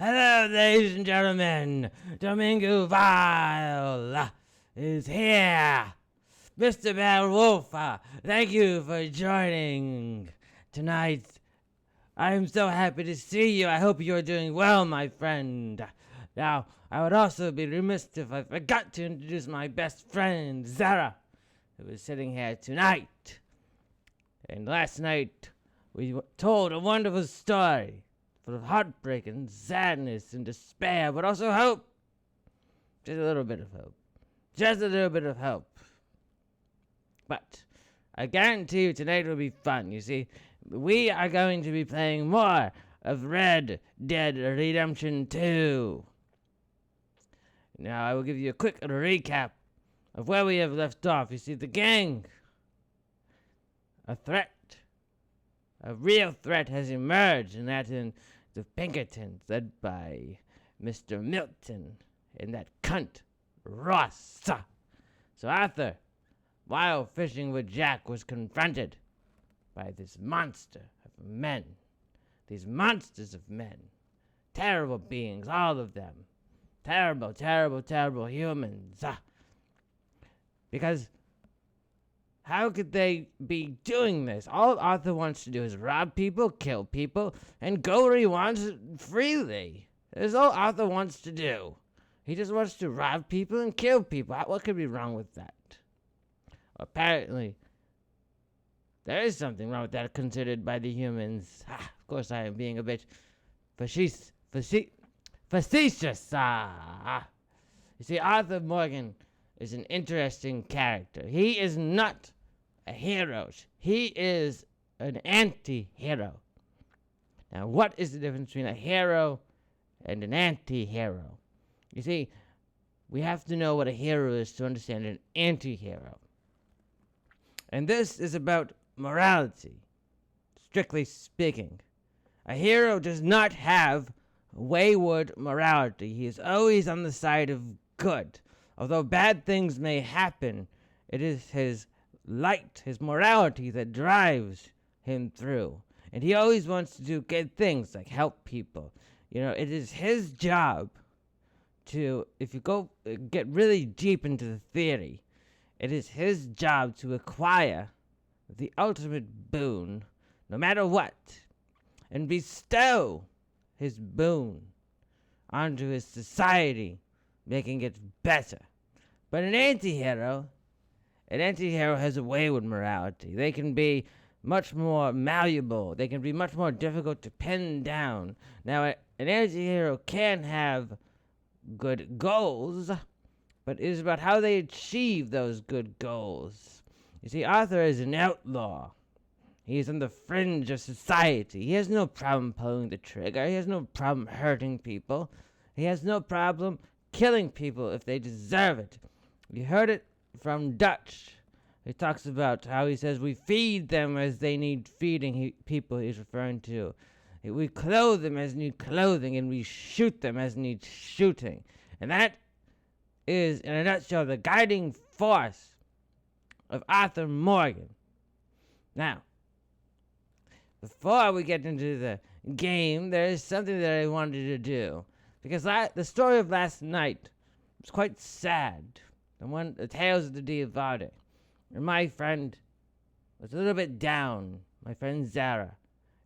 Hello, ladies and gentlemen. Domingu Viale is here. Mr. Bad Wolf, thank you for joining tonight. I'm so happy to see you. I hope you're doing well, my friend. Now, I would also be remiss if I forgot to introduce my best friend, Zara, who is sitting here tonight. And last night, we told a wonderful story full of heartbreak and sadness and despair, but also hope. Just a little bit of hope. Just a little bit of hope. But I guarantee you tonight will be fun. You see, we are going to be playing more of Red Dead Redemption 2. Now, I will give you a quick recap of where we have left off. You see, the gang, a real threat has emerged, and that in the Pinkertons, led by Mr. Milton and that cunt, Ross. So Arthur, while fishing with Jack, was confronted by this monster of men. These monsters of men. Terrible beings, all of them. Terrible, terrible, terrible humans. Because how could they be doing this? All Arthur wants to do is rob people, kill people, and go where he wants freely. That's all Arthur wants to do. He just wants to rob people and kill people. What could be wrong with that? Apparently, there is something wrong with that considered by the humans. Of course, I am being a bit facetious. You see, Arthur Morgan is an interesting character. He is not a hero. He is an anti-hero. Now, what is the difference between a hero and an anti-hero? You see, we have to know what a hero is to understand an anti-hero. And this is about morality, strictly speaking. A hero does not have wayward morality. He is always on the side of good. Although bad things may happen, it is his light, his morality that drives him through. And he always wants to do good things, like help people. You know, it is his job to, if you get really deep into the theory, it is his job to acquire the ultimate boon, no matter what, and bestow his boon onto his society, making it better. But an anti-hero has a wayward morality. They can be much more malleable. They can be much more difficult to pin down. Now, an anti-hero can have good goals, but it is about how they achieve those good goals. You see, Arthur is an outlaw. He is on the fringe of society. He has no problem pulling the trigger. He has no problem hurting people. He has no problem killing people if they deserve it. You heard it from Dutch. He talks about how he says we feed them as they need feeding. People he's referring to. We clothe them as need clothing, and we shoot them as need shooting. And that is, in a nutshell, the guiding force of Arthur Morgan. Now, before we get into the game, there is something that I wanted to do. Because the story of last night was quite sad. The Tales of the Diavade. And my friend was a little bit down. My friend Zara.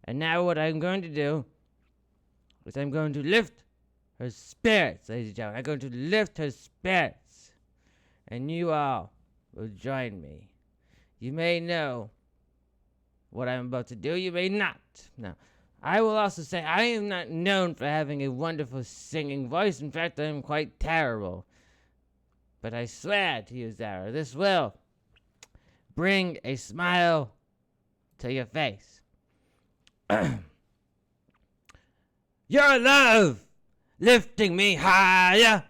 And now what I'm going to do is I'm going to lift her spirits, ladies and gentlemen. I'm going to lift her spirits. And you all will join me. You may know what I'm about to do. You may not. Now, I will also say I am not known for having a wonderful singing voice. In fact, I am quite terrible. But I swear to you, Zara, this will bring a smile to your face. Your love lifting me higher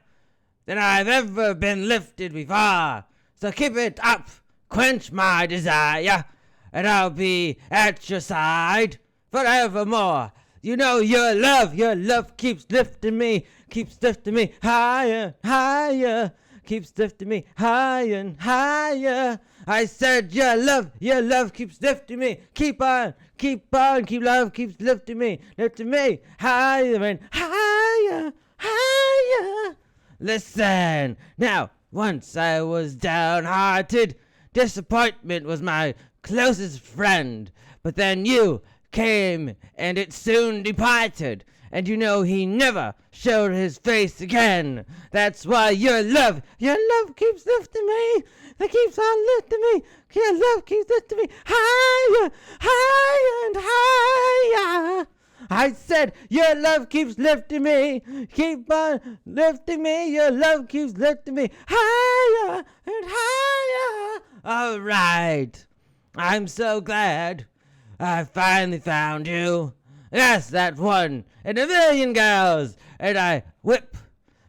than I've ever been lifted before. So keep it up, quench my desire, and I'll be at your side forevermore. You know your love keeps lifting me higher, higher, keeps lifting me higher and higher. I said your love keeps lifting me. Keep on, love keeps lifting me higher and higher, higher. Listen, now, once I was downhearted, disappointment was my closest friend, but then you came and it soon departed. And you know he never showed his face again. That's why your love keeps lifting me. It keeps on lifting me. Your love keeps lifting me higher, higher and higher. I said your love keeps lifting me. Keep on lifting me. Your love keeps lifting me higher and higher. All right. I'm so glad I finally found you. Yes, that one in a million girls. And I whip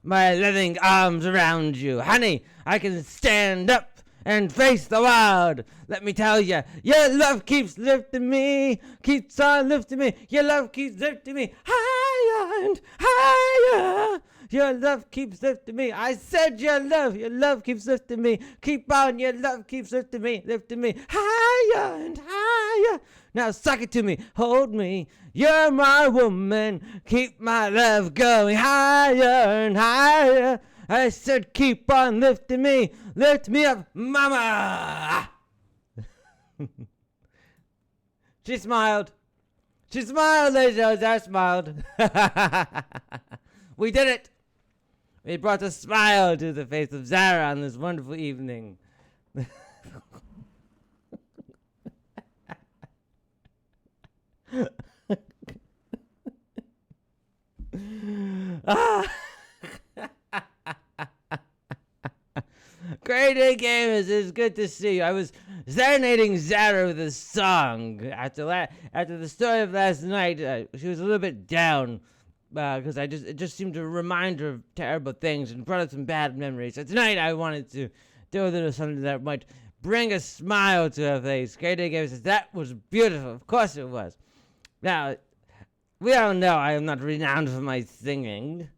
my loving arms around you. Honey, I can stand up and face the world. Let me tell you, your love keeps lifting me. Keeps on lifting me. Your love keeps lifting me higher and higher. Your love keeps lifting me. I said your love keeps lifting me. Keep on, your love keeps lifting me higher and higher. Now suck it to me, hold me. You're my woman. Keep my love going higher and higher. I said keep on lifting me. Lift me up, mama. She smiled. She smiled, ladies and gentlemen. I smiled. We did it. We brought a smile to the face of Zara on this wonderful evening. Great day, gamers. It's good to see you. I was serenading Zara with a song after the story of last night. She was a little bit down because it just seemed to remind her of terrible things and brought up some bad memories. So tonight I wanted to do a little something that might bring a smile to her face. Great day, gamers says that was beautiful. Of course it was. Now, we all know I am not renowned for my singing.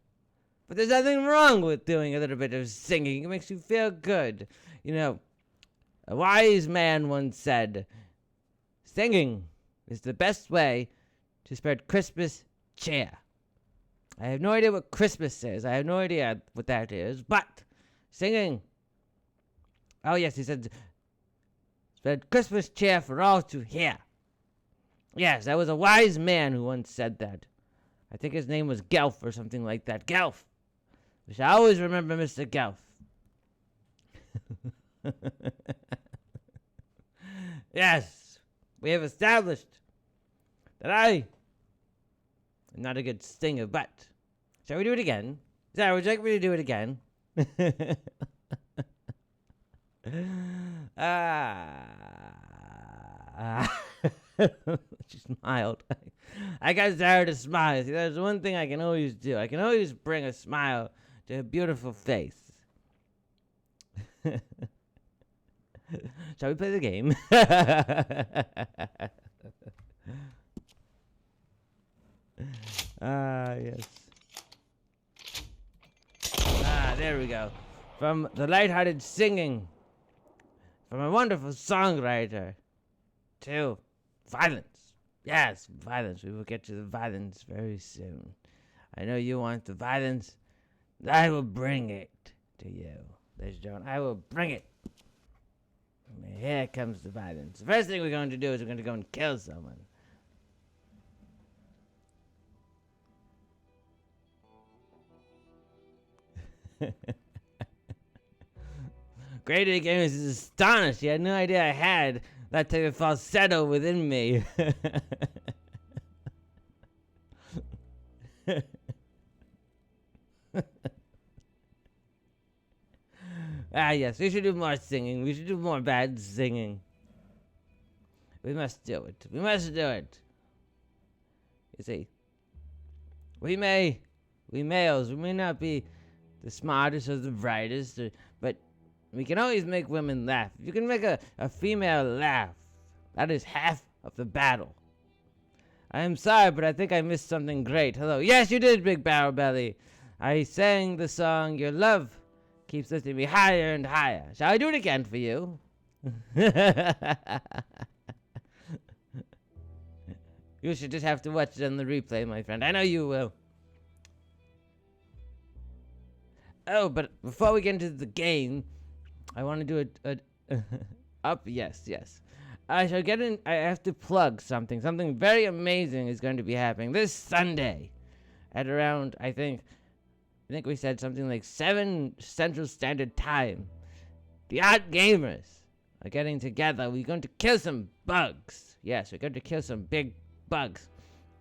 But there's nothing wrong with doing a little bit of singing. It makes you feel good. You know, a wise man once said, singing is the best way to spread Christmas cheer. I have no idea what Christmas is. I have no idea what that is. But singing. Oh, yes, he said, spread Christmas cheer for all to hear. Yes, that was a wise man who once said that. I think his name was Gelf or something like that. Gelf. We shall always remember Mr. Gelf. Yes, we have established that I am not a good singer, but shall we do it again? Sarah, would you like me to do it again? She smiled. I got Sarah to smile. See, there's one thing I can always do. I can always bring a smile to a beautiful face. Shall we play the game? Yes. There we go. From the lighthearted singing, from a wonderful songwriter, to violence. Yes, violence. We will get to the violence very soon. I know you want the violence. I will bring it to you, ladies and gentlemen. I will bring it. Here comes the violence. The first thing we're going to do is we're going to go and kill someone. Great Gamers is astonished. He had no idea I had that type of falsetto within me. Yes, we should do more singing. We should do more bad singing. We must do it. We must do it. You see, we males, we may not be the smartest or the brightest, but we can always make women laugh. If you can make a female laugh, that is half of the battle. I am sorry, but I think I missed something great. Hello. Yes, you did, Big Barrel Belly. I sang the song, Your Love Keeps Lifting Me Higher and Higher. Shall I do it again for you? You should just have to watch it on the replay, my friend. I know you will. Oh, but before we get into the game, I want to do Up, yes, yes. I shall get in. I have to plug something. Something very amazing is going to be happening this Sunday at around, I think we said something like 7 Central Standard Time. The Art Gamers are getting together. We're going to kill some bugs. Yes, we're going to kill some big bugs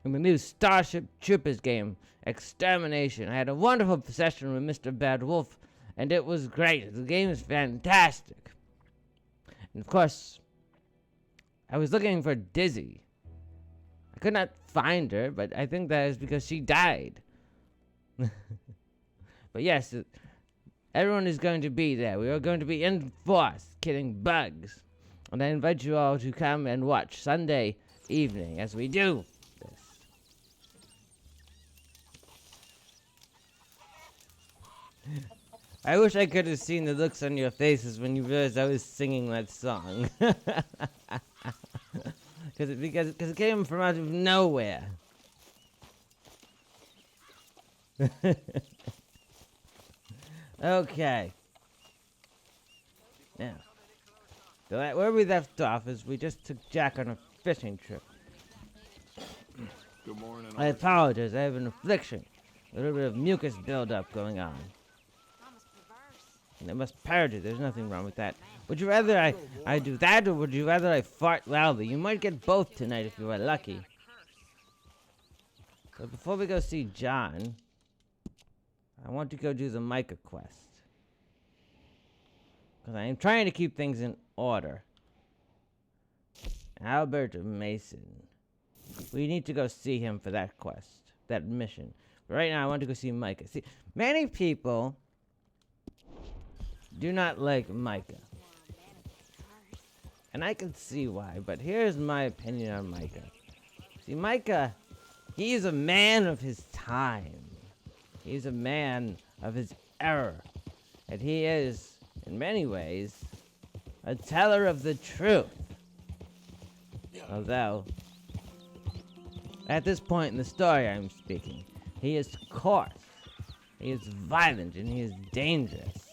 in the new Starship Troopers game, Extermination. I had a wonderful session with Mr. Bad Wolf, and it was great. The game is fantastic. And of course, I was looking for Dizzy. I could not find her, but I think that is because she died. But yes, everyone is going to be there. We are going to be in force killing bugs. And I invite you all to come and watch Sunday evening as we do this. I wish I could have seen the looks on your faces when you realized I was singing that song. Because it came from out of nowhere. Okay. Now, where we left off is we just took Jack on a fishing trip. Good morning. I apologize. I have an affliction. A little bit of mucus buildup going on. And I must purge it. There's nothing wrong with that. Would you rather I do that, or would you rather I fart loudly? You might get both tonight if you are lucky. But before we go see John, I want to go do the Micah quest. Because I am trying to keep things in order. Albert Mason. We need to go see him for that quest, that mission. But right now I want to go see Micah. See, many people do not like Micah. And I can see why, but here's my opinion on Micah. See, Micah, he is a man of his time. He's a man of his era. And he is, in many ways, a teller of the truth. Although, at this point in the story I'm speaking, he is coarse, he is violent, and he is dangerous.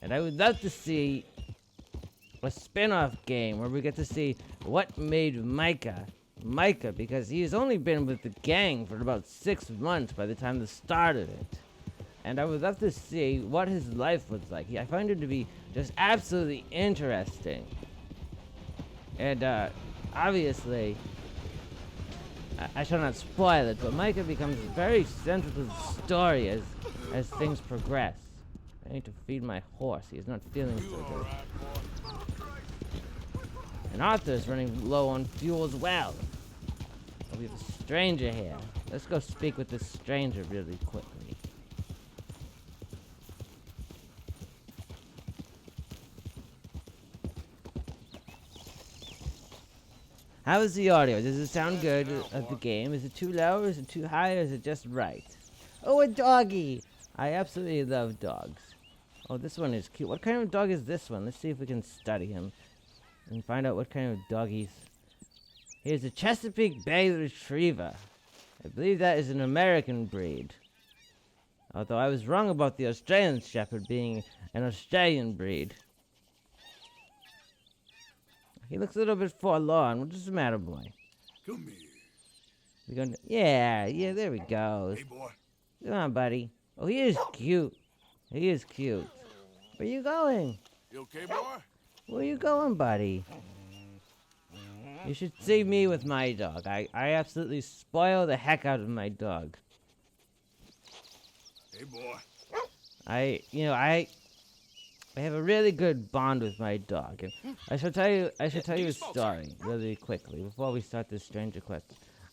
And I would love to see a spin-off game where we get to see what made Micah, because he's only been with the gang for about 6 months by the time they started it. And I would love to see what his life was like. I find it to be just absolutely interesting. And obviously, I shall not spoil it, but Micah becomes very central to the story as things progress. I need to feed my horse. He is not feeling so good. And Arthur is running low on fuel as well. We have a stranger here. Let's go speak with this stranger really quickly. How is the audio? Does it sound good of the game? Is it too low, or is it too high, or is it just right? Oh, a doggy! I absolutely love dogs. Oh, this one is cute. What kind of dog is this one? Let's see if we can study him and find out what kind of dog he's. Here's a Chesapeake Bay Retriever. I believe that is an American breed. Although I was wrong about the Australian Shepherd being an Australian breed. He looks a little bit forlorn. What's the matter, boy? Come here. We going to, yeah, there we go. Hey, boy. Come on, buddy. Oh, he is cute. He is cute. Where you going? You okay, boy? Where you going, buddy? You should see me with my dog. I absolutely spoil the heck out of my dog. Hey, boy. I have a really good bond with my dog. And I shall tell you a story really quickly before we start this stranger quest.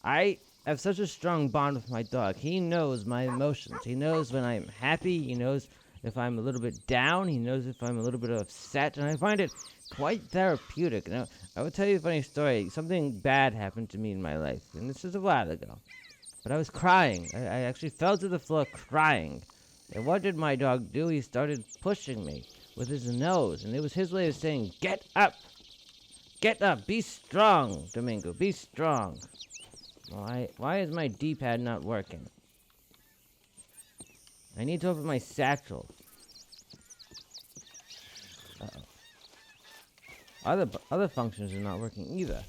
I have such a strong bond with my dog. He knows my emotions. He knows when I'm happy. He knows if I'm a little bit down. He knows if I'm a little bit upset. And I find it quite therapeutic. Now, I will tell you a funny story. Something bad happened to me in my life. And this was a while ago. But I was crying. I actually fell to the floor crying. And what did my dog do? He started pushing me with his nose. And it was his way of saying, get up. Get up. Be strong, Domingu. Be strong. Why is my D-pad not working? I need to open my satchel. Uh-oh. Other functions are not working either.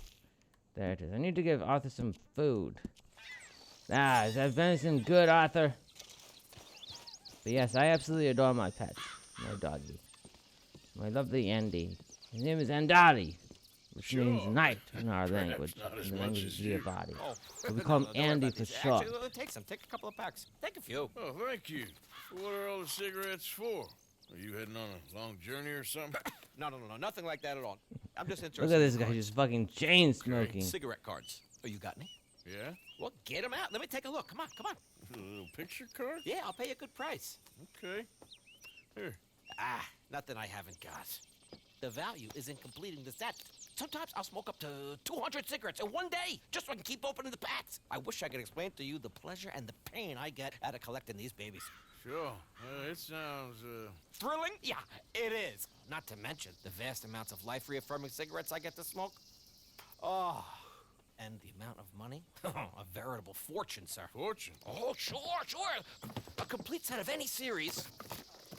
There it is. I need to give Arthur some food. Ah, is that venison good, Arthur? But yes, I absolutely adore my pet, my doggy, my lovely Andy. His name is Andali, which means night in our language, in the language of Viale. Oh, So we call him don't worry Andy about for these. short. Actually, take some. Take a couple of packs. Take a few. Oh, thank you. What are all the cigarettes for? Are you heading on a long journey or something? No, nothing like that at all. I'm just interested. Look at this in guy cards. just fucking chain smoking. Cigarette cards. Oh, you got any? Yeah? Well, get them out. Let me take a look. Come on. A little picture card? Yeah, I'll pay you a good price. Okay. Here. Ah, nothing I haven't got. The value is in completing the set. Sometimes I'll smoke up to 200 cigarettes in one day, just so I can keep opening the packs. I wish I could explain to you the pleasure and the pain I get out of collecting these babies. Sure. It sounds, Thrilling? Yeah, it is. Not to mention the vast amounts of life-reaffirming cigarettes I get to smoke. Oh, and the amount of money? A veritable fortune, sir. fortune. Oh, sure. A complete set of any series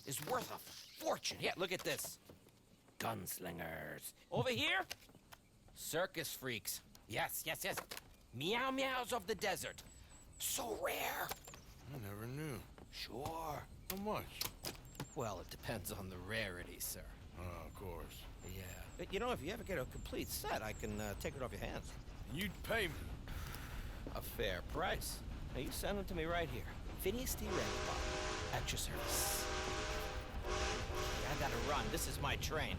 is worth a fortune. Yeah, look at this. Gunslingers. Over here, circus freaks. Yes. Meow meows of the desert. So rare. I never knew. Sure. How much? Well, it depends on the rarity, sir. Oh, of course. Yeah. But, you know, if you ever get a complete set, I can take it off your hands. And you'd pay me. A fair price. Now, you send them to me right here. Phineas D. Rainbow. At your service. I gotta run. This is my train.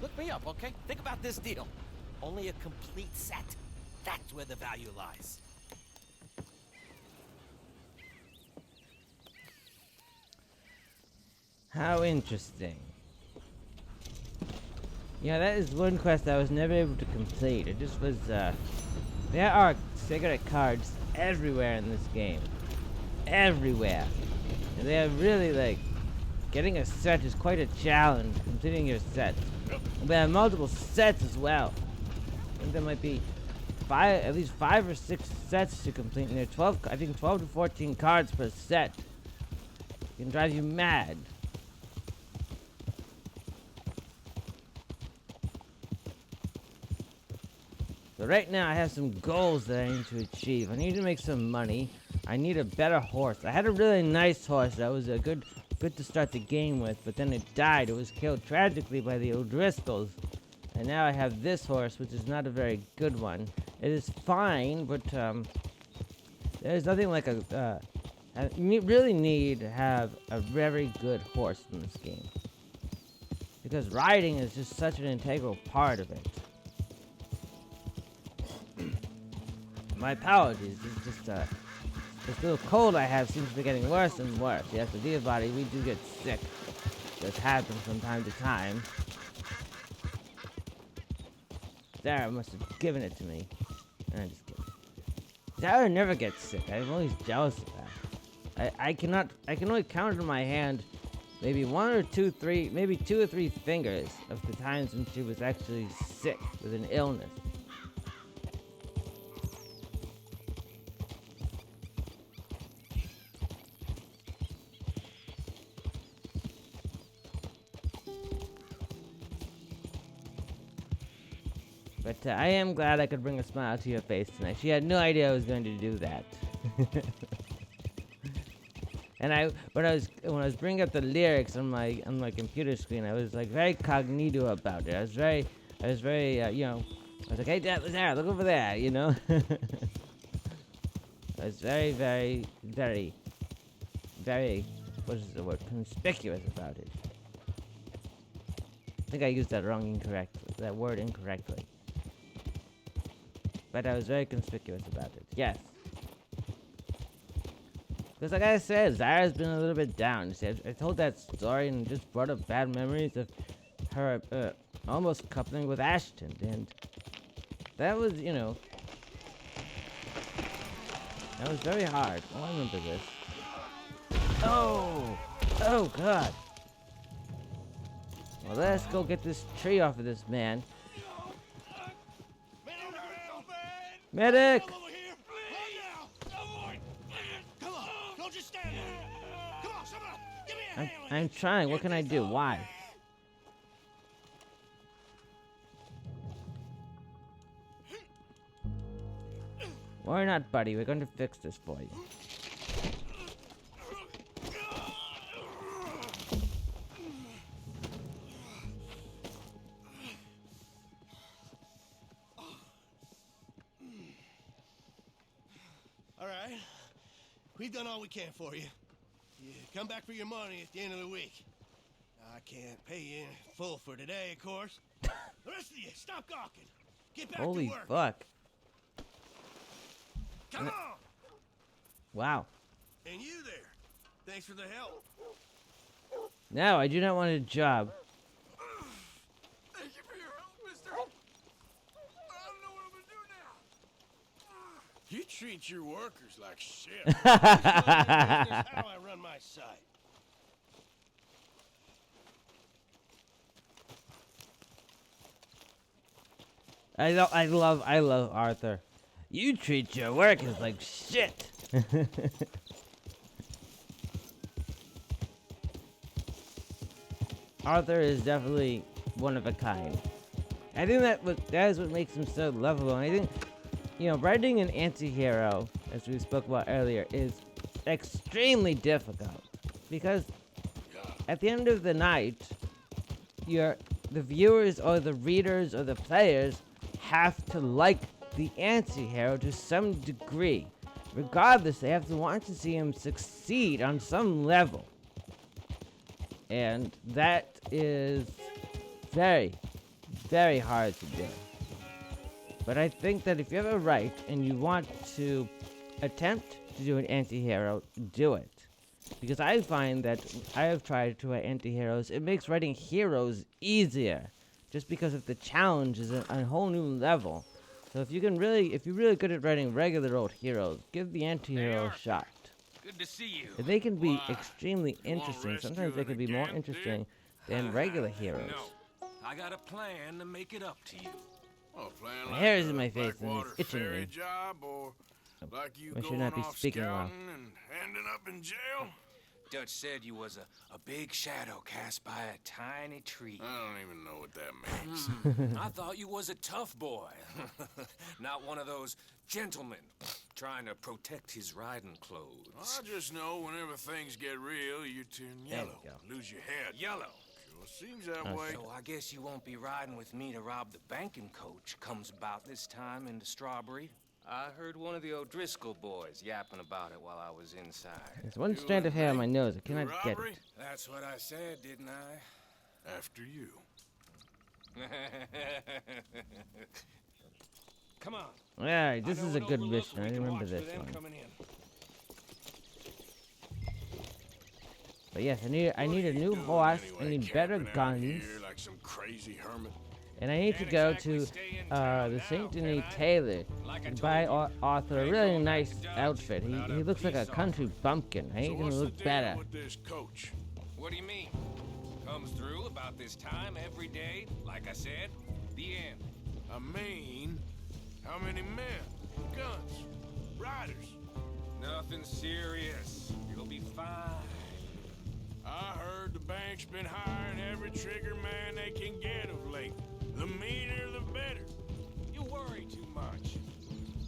Look me up, okay? Think about this deal. Only a complete set. That's where the value lies. How interesting. Yeah, that is one quest I was never able to complete. It just was, there are cigarette cards everywhere in this game. Everywhere. And they are really, like, getting a set is quite a challenge, completing your set. And there are multiple sets as well. I think there might be at least 5 or 6 sets to complete, and there are 12 to 14 cards per set. It can drive you mad. So right now I have some goals that I need to achieve. I need to make some money. I need a better horse. I had a really nice horse that was a good to start the game with, but then it died. It was killed tragically by the O'Driscolls. And now I have this horse, which is not a very good one. It is fine, but there's nothing like you really need to have a very good horse in this game. Because riding is just such an integral part of it. My apologies, it's just this little cold I have seems to be getting worse and worse. Yes, the dear body, we do get sick. This happens from time to time. Sarah must have given it to me. And I just kidding. Sarah never gets sick. I'm always jealous of that. I can only count on my hand maybe 1 or 2, 3, maybe 2 or 3 fingers of the times when she was actually sick with an illness. But I am glad I could bring a smile to your face tonight. She had no idea I was going to do that. And when I was bringing up the lyrics on my computer screen, I was like very cognito about it. I was very you know, I was like, hey Dad, there, look over there, you know. I was very, what is the word? Conspicuous about it. I think I used that word incorrectly. But I was very conspicuous about it. Yes. Because like I said, Zara's been a little bit down. See, I told that story and just brought up bad memories of her almost coupling with Ashton. And that was, you know, that was very hard. Oh, I remember this. Oh, God. Well, let's go get this tree off of this man. Medic! Come on, don't just stand there. Come on, someone, give me a hand. I'm trying. What can I do? Why? Worry not, buddy. We're going to fix this for you. All right. We've done all we can for you. You come back for your money at the end of the week. I can't pay you in full for today, of course. The rest of you, stop gawking. Get back Holy to work. fuck. Come on. Wow. And you there. Thanks for the help. No, I do not want a job. Thank you for your help, mister. I don't know what I'm gonna do now. You treat your workers like shit. This is how I run my site. I love Arthur. You treat your workers like shit. Arthur is definitely one of a kind. I think that is what makes him so lovable. And I think, writing an anti-hero, as we spoke about earlier, is extremely difficult because at the end of the night, the viewers or the readers or the players have to like the anti-hero to some degree. Regardless, they have to want to see him succeed on some level. And that is very, very hard to do. But I think that if you ever write and you want to attempt to do an anti-hero, do it. Because I find that I have tried to write anti-heroes, it makes writing heroes easier. Just because of the challenge is a whole new level. So if you're really good at writing regular old heroes, give the anti-hero a shot. Good to see you. And they can be extremely interesting. Sometimes they can be more interesting than regular heroes. No, I got a plan to make it up to you. Oh, plan My hair is in my face and Blackwater it's itching ferry me. job, or like you I should going not be off speaking well. scouting and ending up in jail? Dutch said you was a big shadow cast by a tiny tree. I don't even know what that means. I thought you was a tough boy. Not one of those gentlemen trying to protect his riding clothes. I just know whenever things get real, you turn There yellow, you go. lose your head. Yellow. Sure seems that Oh, way. So I guess you won't be riding with me to rob the banking coach comes about this time in the Strawberry. I heard one of the O'Driscoll boys yapping about it while I was inside. There's one strand of hair on my nose. I cannot get Robbery? it. That's what I said, didn't I? After you. Come on. Alright, this I know is a an good overlook mission. we I can remember watch for this them one. coming in. But yes, I need a new Doing horse. anyway, I need better camping out guns. here like some crazy hermit. And I need to go to the St. Denis tailor and buy Arthur a really nice outfit. He looks like a country bumpkin. I So need him to what's the look deal better. with this coach? What do you mean? Comes through about this time every day, like I said. The end. I mean, how many men, guns, riders? Nothing serious. You'll be fine. I heard the bank's been hiring every trigger man they can get of late. The meaner, the better. You worry too much.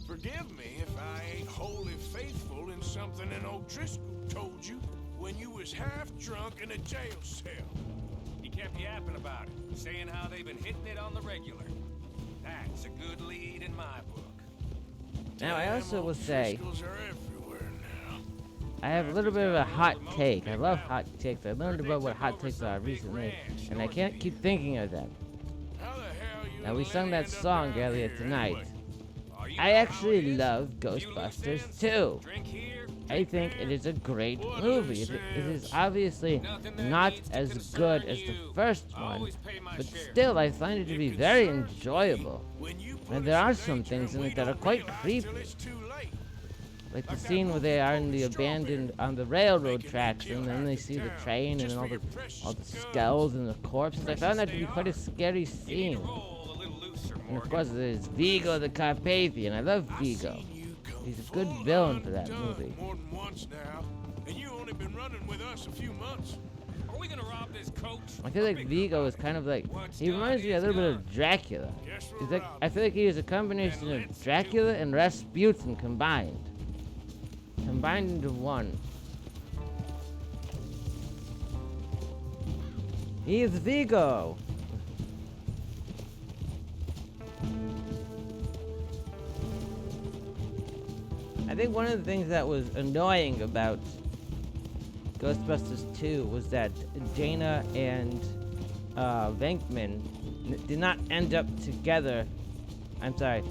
Forgive me if I ain't wholly faithful in something an O'Driscoll told you when you was half drunk in a jail cell. He kept yapping about it, saying how they've been hitting it on the regular. That's a good lead in my book. Now, I also will say, O'Driscolls are everywhere now. I have a little bit of a hot take. I love hot takes. I learned about what hot takes are recently, and I can't keep thinking of them. How the hell you Now, we sung that end up song down earlier here tonight. anyway? Oh, you I know how actually it is. love You lose Ghostbusters fence, too. Drink here, I drink think there. it is a great What movie. is It is this? obviously Nothing that not needs to as concern good as the you. first I one, always pay my but share. still I find it to be It very concerns me enjoyable. when you put And there are us in some danger things in and it we that are don't quite realize creepy. till it's too late. Like the Like that scene where they are in the motherfucking strawberry. abandoned on the railroad Making me tracks, kill and then they half the see the town train just and all for the your precious guns. skulls and the corpses. I found that to be Precious quite a they scary You need to scene. roll a little looser, And of Morgan. course, there's Vigo the Carpathian. I love I Vigo. seen you come He's a good full villain for that undone movie. More than once now, and you only been running with us a few months. Are we gonna rob this coach? I feel like Vigo is kind of like, he reminds me a little bit of Dracula. He's like, I feel like he is a combination of Dracula and Rasputin combined into one. He is Vigo. I think one of the things that was annoying about Ghostbusters 2 was that Dana and Venkman did not end up together. I'm sorry.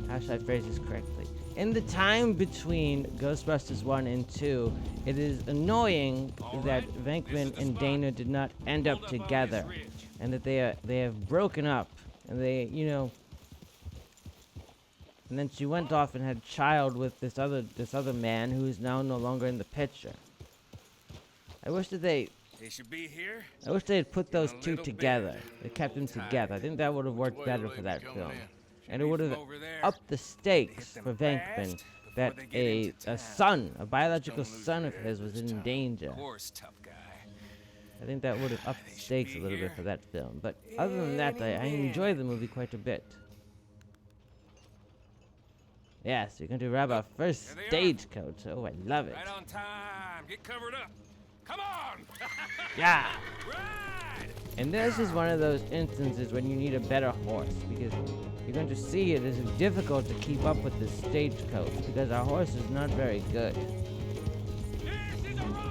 How should I phrase this correctly? In the time between Ghostbusters 1 and 2, it is annoying that Venkman and Dana did not end up together, and that they have broken up, and they, you know. And then she went off and had a child with this other man who is now no longer in the picture. I wish that they should be here. I wish they had put those two together. They kept them together. I think that would have worked better for that film. And it would have upped the stakes for Venkman that a son, a biological son of his, was in danger. I think that would have upped the stakes a little bit for that film. But other than that, I enjoy the movie quite a bit. Yes, you're going to rob our first stagecoach. Oh, I love it. Right on time. Get covered up. Come on. Yeah. Ride. And this is one of those instances when you need a better horse, because you're going to see it is difficult to keep up with the stagecoach because our horse is not very good.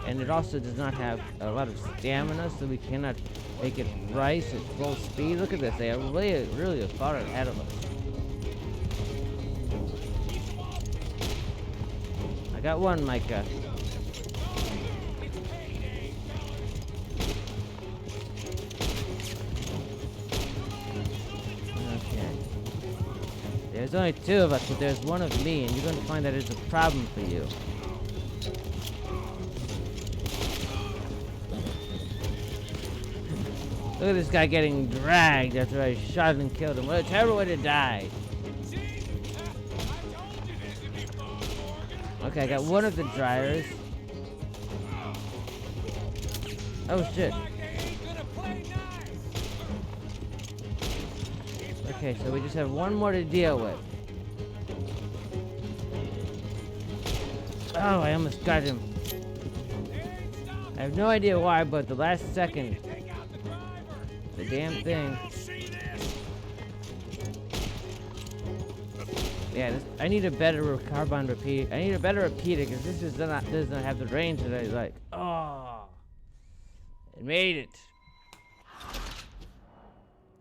And it also does not have a lot of stamina, so we cannot make it race at full speed. Look at this. They are really far ahead of us. I got one, Micah. Okay. There's only two of us, but there's one of me, and you're going to find that it's a problem for you. Look at this guy getting dragged after I shot and killed him. What a terrible way to die. Okay, I got one of the dryers. Oh shit. Okay, so we just have one more to deal with. Oh, I almost got him. I have no idea why, but the last second, the damn thing. Yeah, I need a better carbon repeater. I need a better repeater because this does not have the range that I like. Oh, it made it.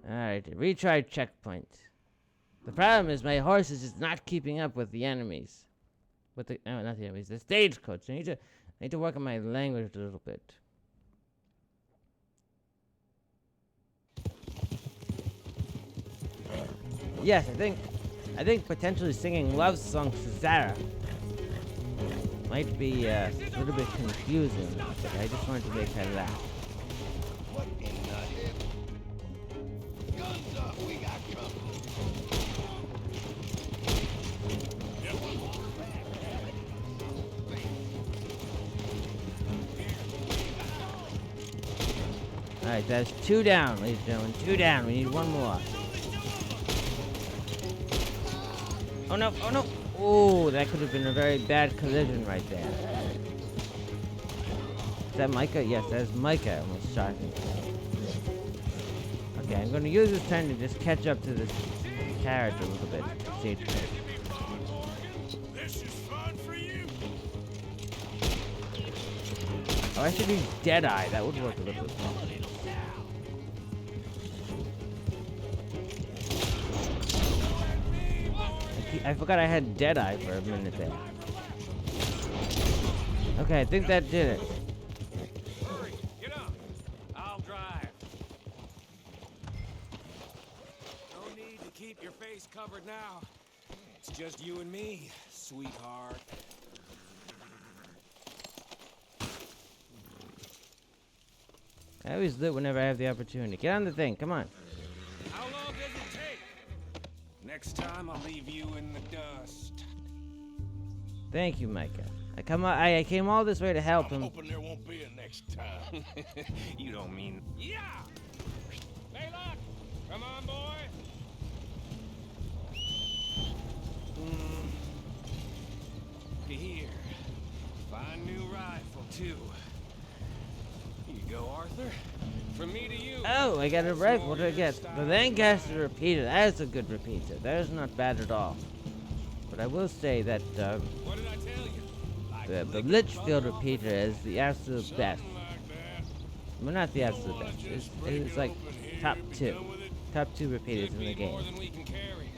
All right, retry checkpoint. The problem is my horse is just not keeping up with the enemies. Not the enemies. The stagecoach. I need to work on my language a little bit. Yes, I think potentially singing love songs to Sarah might be a little bit confusing. But I just wanted to make her laugh. Guns up, we got company. Alright, that's 2 down, ladies and gentlemen. 2 down. We need one more. Oh no, oh no! Oh, that could have been a very bad collision right there. Is that Micah? Yes, that's Micah. I almost shot him. Okay, I'm going to use this time to just catch up to this carriage a little bit. See it. This is fun for you. Oh, I should use Deadeye. That would work a little bit more. I forgot I had Deadeye for a minute there. Okay, I think that did it. Hurry, get up. I'll drive. No need to keep your face covered now. It's just you and me, sweetheart. I always do it whenever I have the opportunity. Get on the thing, come on. How long does it take? Next time I'll leave you in the dust. Thank you, Micah. I came all this way to help I'm him. hoping there won't be a next time. You don't mean... Yeah! Hey, look! Come on, boy! Here. Fine new rifle, too. Here you go, Arthur. From me to you. Oh, I got a rifle. What did I get? The Lancaster repeater. That's a good repeater. That is not bad at all. But I will say that What did I tell you? the Litchfield repeater is the absolute best. Well, not the absolute best. It's like top two. Top two repeaters in the game. More than we can carry.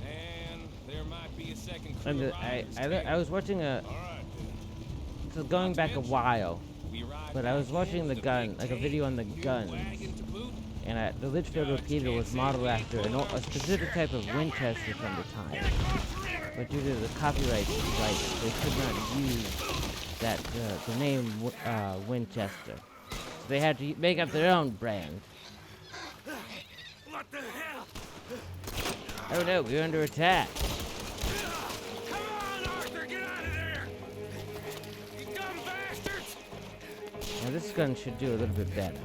And there might be a second crew And I was watching All right, then. so going back a while, We ride but I was back watching in the with gun, big like a tank, video on the new guns, wagon to boot. and the Litchfield repeater was modeled after a specific type of Winchester from the time. But due to the copyright strikes, they could not use that the name Winchester. So they had to make up their own brand. What the hell? Oh no, we're under attack. Come on, Arthur, get out of there! You dumb bastards! Now this gun should do a little bit better.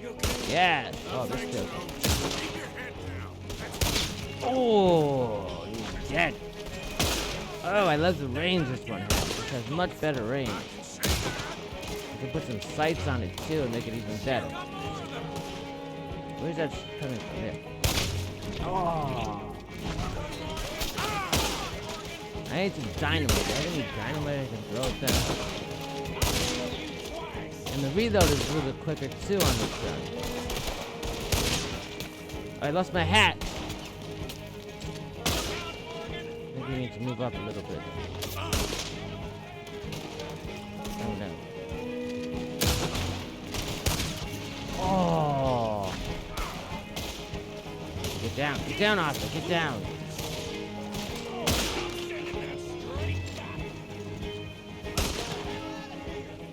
You okay? Yes. Oh, this feels. Keep your head down. Oh, he's dead. Oh, I love the range this one has. It has much better range. You can put some sights on it too and make it even better. Where's that coming from? There. Oh. I need some dynamite. I have any dynamite I can throw it down. And the reload is a little bit quicker too on this gun. I lost my hat. Maybe we need to move up a little bit. Oh no. Oh. Get down, Arthur, get down.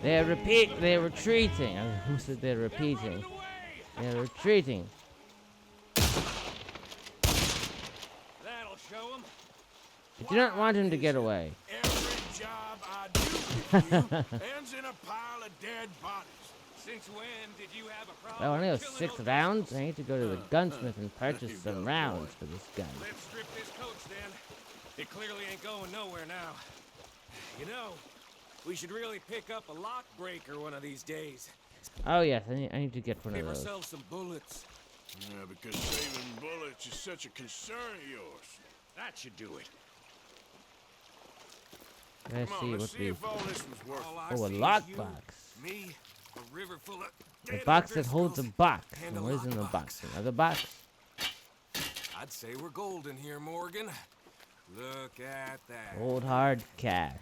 They're retreating. Who said they're repeating? They're retreating. That'll show him. I do not want him to get away. Every job I do with you ends in a pile of dead bodies. Since when did you have a Oh, problem? I only have killing 6 those rounds. I need to go to the gunsmith and purchase some rounds for this gun. Let's strip this coach then. It clearly ain't going nowhere now. You know, we should really pick up a lock breaker one of these days. Oh yes, I need to get one of Give those. ourselves some bullets. Yeah, because saving bullets is such a concern of yours. That should do it. Let's Come see on, what let's see the if all this was worth All it. I oh, a see is you, lockbox. Me, a river full of The dead box that holds a O'Driscolls, box. and And a what is in the lockbox. box? Another box? I'd say we're golden here, Morgan. Look at that. Old hard cash.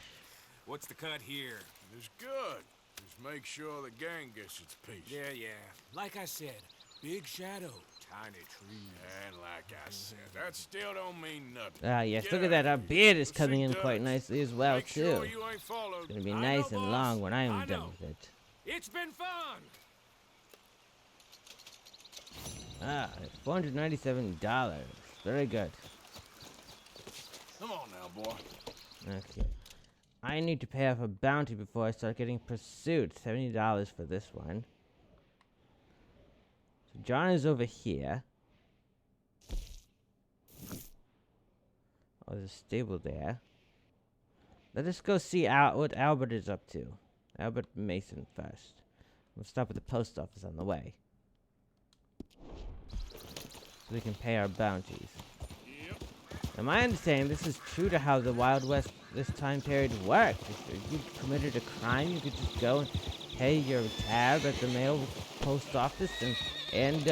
What's the cut here? It's good. Just make sure the gang gets its piece. Yeah. Like I said, big shadow, tiny trees. And like I said, that still don't mean nothing. Ah yes, Get look at out that. of Our here. beard is Let's coming see in quite Dutch. nicely as well Make too. sure you ain't followed. It's gonna be I nice know, and boss. long when I am I done know. with it. It's been fun. Ah, $497. Very good. Come on now, boy. Okay. I need to pay off a bounty before I start getting pursued. $70 for this one. So John is over here. Oh, there's a stable there. Let us go see what Albert is up to. Albert Mason first. We'll stop at the post office on the way. So we can pay our bounties. Now, my understanding, this is true to how the Wild West this time period worked. If you committed a crime, you could just go and pay your tab at the mail post office, and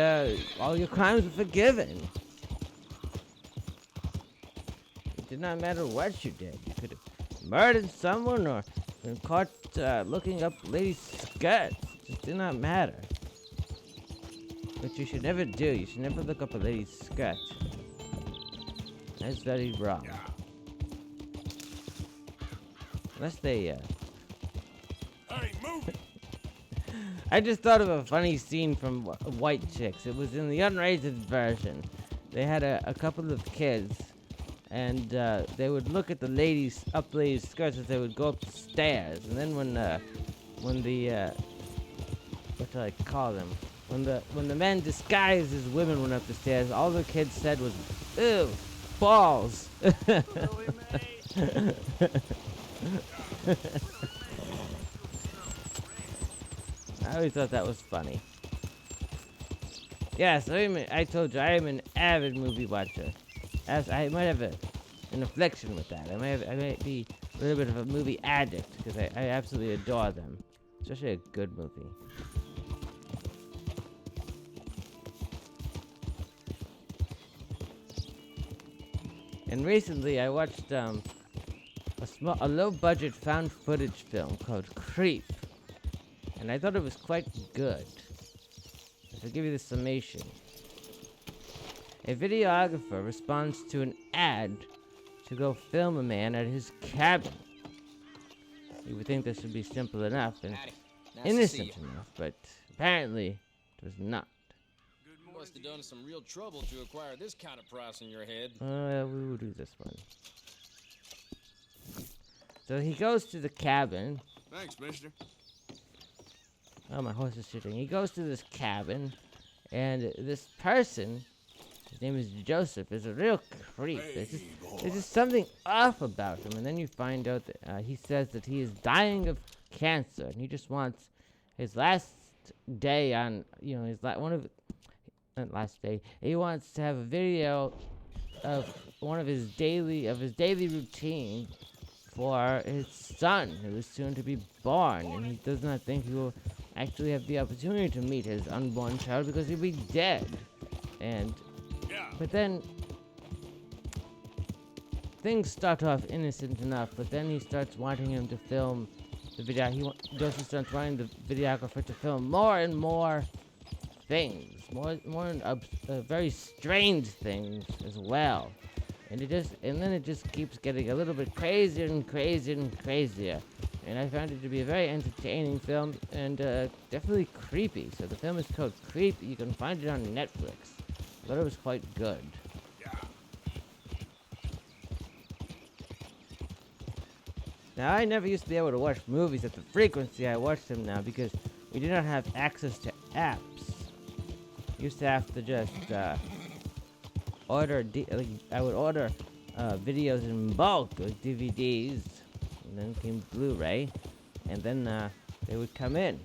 all your crimes were forgiven. It did not matter what you did. You could have murdered someone or been caught looking up ladies' skirts. It just did not matter. Which you should never do. You should never look up a lady's skirt. That's very wrong. Unless they, Hey, move it! I just thought of a funny scene from White Chicks. It was in the unrated version. They had a couple of kids, and they would look at the ladies' skirts as they would go up the stairs. And then when the what do I call them? When the men disguised as women went up the stairs, all the kids said was, "Ew, balls." I always thought that was funny. Yes, I told you I am an avid movie watcher. As I might have an affliction with that. I might be a little bit of a movie addict because I absolutely adore them, especially a good movie. And recently I watched a low-budget found footage film called Creep, and I thought it was quite good. I'll give you the summation. A videographer responds to an ad to go film a man at his cabin. You would think this would be simple enough and innocent enough, but apparently it was not. You must have done some real trouble to acquire this kind of price in your head. We will do this one. So he goes to the cabin. Thanks, mister. Oh, my horse is shitting. He goes to this cabin, and this person, his name is Joseph, is a real creep. There's just something off about him, and then you find out that he says that he is dying of cancer, and he just wants his last day on, last day. He wants to have a video of one of his daily routine for his son, who is soon to be born, and he does not think he will actually have the opportunity to meet his unborn child because he'll be dead. But then things start off innocent enough, but then he starts wanting him to film the video. Joseph starts wanting the videographer to film more and more things, more very strange things as well. And then it just keeps getting a little bit crazier and crazier and crazier. And I found it to be a very entertaining film and definitely creepy. So the film is called Creep. You can find it on Netflix. I thought it was quite good. Now, I never used to be able to watch movies at the frequency I watch them now because we did not have access to apps. Used to have to just order. I would order videos in bulk, like DVDs, and then came Blu-ray, and then they would come in.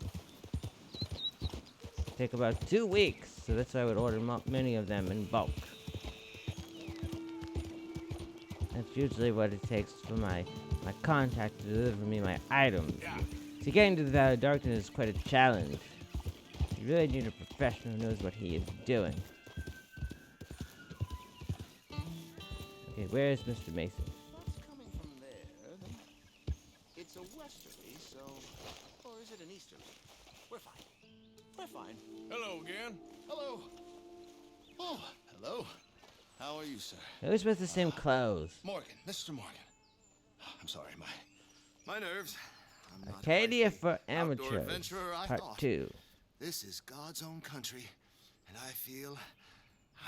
Take about 2 weeks, so that's why I would order many of them in bulk. That's usually what it takes for my contact to deliver me my items. To get into the Valley of Darkness is quite a challenge. You really need a professional who knows what he is doing. Okay, where is Mr. Mason? That's coming from there. It's a westerly, so... Or is it an easterly? We're fine. We're fine. Hello again. Hello. Oh, hello. How are you, sir? He always wears the same clothes. Morgan, Mr. Morgan. I'm sorry, my nerves. I'm not Acadia quite for the outdoor Amateurs, adventurer I Part thought. 2. This is God's own country, and I feel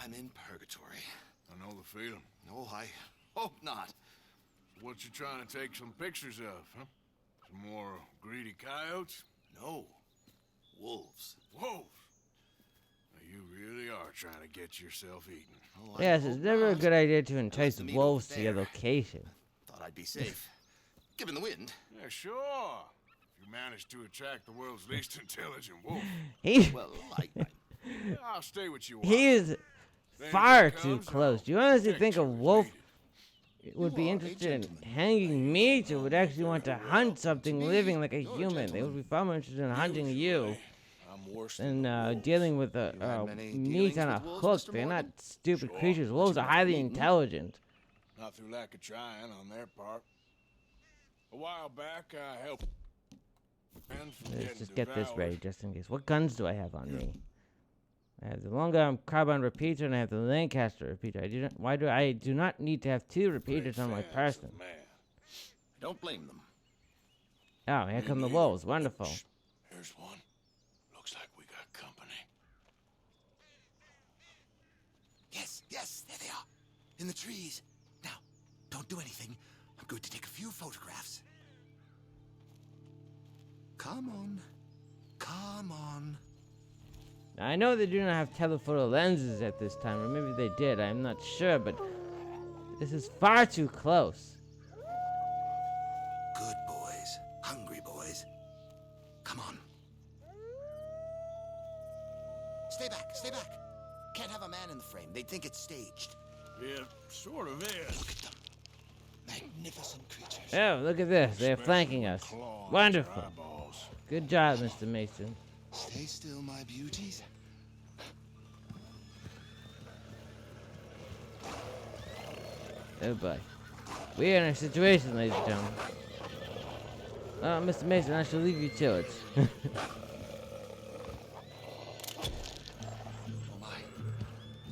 I'm in purgatory. I know the feeling. No, I hope not. What you trying to take some pictures of, huh? Some more greedy coyotes? No, wolves. Wolves. Now, you really are trying to get yourself eaten. Oh, I Yes, hope it's never a not. good idea to entice to meet wolves over to your there. location. Thought I'd be safe, given the wind. Yeah, sure. If you manage to attract the world's least intelligent wolf, He Well, yeah, I'll stay with you. he is Then far if it too comes, close. I'll Do you honestly protect think a you as wolf needed. would be You are a interested in gentleman. hanging meat or would actually want to hunt something living like a human? They would be far more interested in hunting you I'm worse than than the wolves. dealing with You had many meat dealings on a with wolves, hook. Mr. They're not Morgan? stupid Sure. creatures. Wolves are highly intelligent. Not through lack of trying on their part. A while back, I helped. Let's just get this ready just in case. What guns do I have on me? I have the long arm carbine repeater and I have the Lancaster repeater. I do not need to have 2 repeaters on my person. Man. Don't blame them. Oh, here come the wolves. Wonderful. Here's one. Looks like we got company. Yes, there they are. In the trees. Now, Don't do anything. I'm going to take a few photographs. Come on. Come on. Now, I know they do not have telephoto lenses at this time, or maybe they did. I'm not sure, but this is far too close. Good boys. Hungry boys. Come on. Stay back. Stay back. Can't have a man in the frame. They'd think it's staged. It sort of is. Look at them. Magnificent creatures. Oh, look at this. They're flanking us. Claws, Wonderful. eyeballs. Good job, Mr. Mason. Stay still, my beauties. Oh boy. We are in a situation, ladies and gentlemen. Oh, Mr. Mason, I shall leave you to it. Oh my.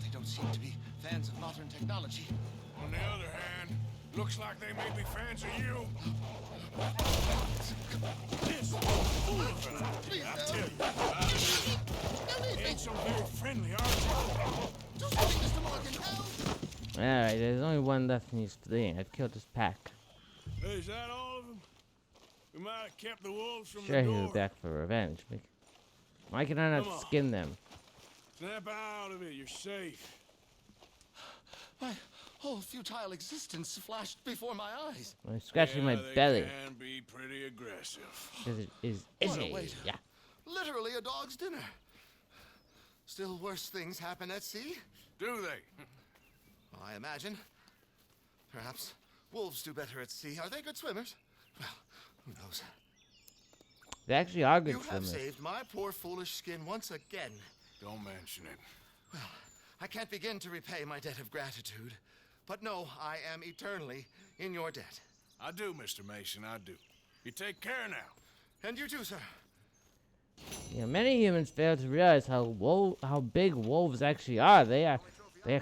They don't seem to be fans of modern technology. On the other hand, looks like they may be fans of you. This fool of an idea, I tell you. They ain't so very friendly, are they? Alright, there's only one left and he's fleeing. I've killed his pack. Hey, is that all of them? We might have kept the wolves from Sure, the he'll door. be back for revenge. Why can I not Come on. skin them? Snap out of it, you're safe. My whole futile existence flashed before my eyes. I'm scratching my they belly. can be pretty aggressive. Because it is What a itchy. wait. Yeah. Literally a dog's dinner. Still worse things happen at sea? Do they? Well, I imagine. Perhaps wolves do better at sea. Are they good swimmers? Well, who knows? They actually are good You have swimmers. saved my poor foolish skin once again. Don't mention it. Well, I can't begin to repay my debt of gratitude. But no, I am eternally in your debt. I do, Mr. Mason, I do. You take care now. And you too, sir. Yeah, many humans fail to realize how big wolves actually are. They are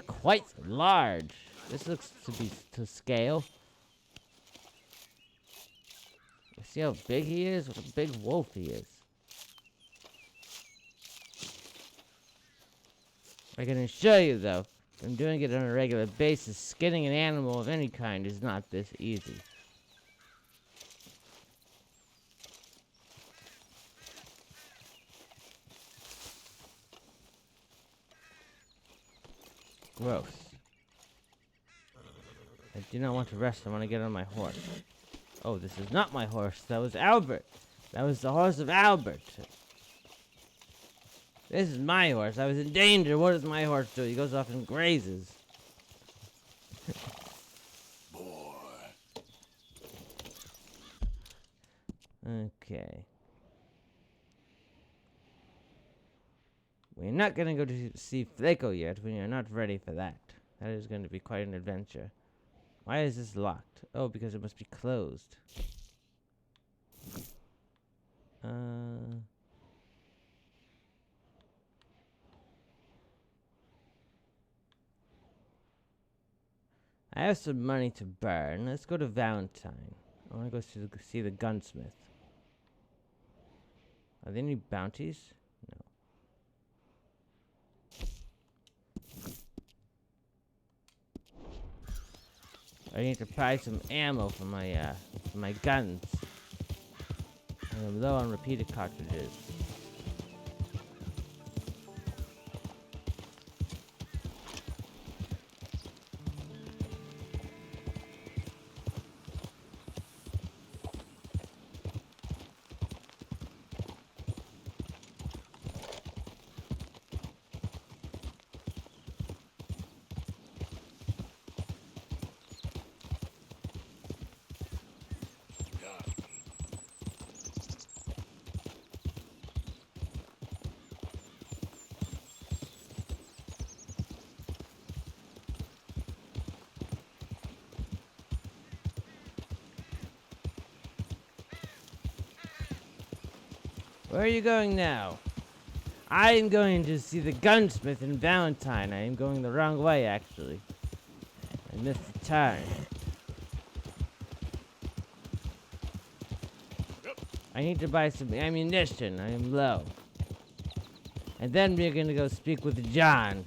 quite large. This looks to be to scale. You see how big he is? What a big wolf he is. I can assure you, though, from doing it on a regular basis, skinning an animal of any kind is not this easy. Gross. I do not want to rest. I want to get on my horse. Oh, this is not my horse. That was Albert. That was the horse of Albert. This is my horse. I was in danger. What does my horse do? He goes off and grazes. Boy. Okay. We're not going to go to see Flaco yet. We are not ready for that. That is going to be quite an adventure. Why is this locked? Oh, because it must be closed. I have some money to burn. Let's go to Valentine. I want to go see the gunsmith. Are there any bounties? No. I need to buy some ammo for my guns. I'm low on repeated cartridges. Where are you going now? I am going to see the gunsmith in Valentine. I am going the wrong way, actually. I missed the turn. I need to buy some ammunition. I am low. And then we're going to go speak with John.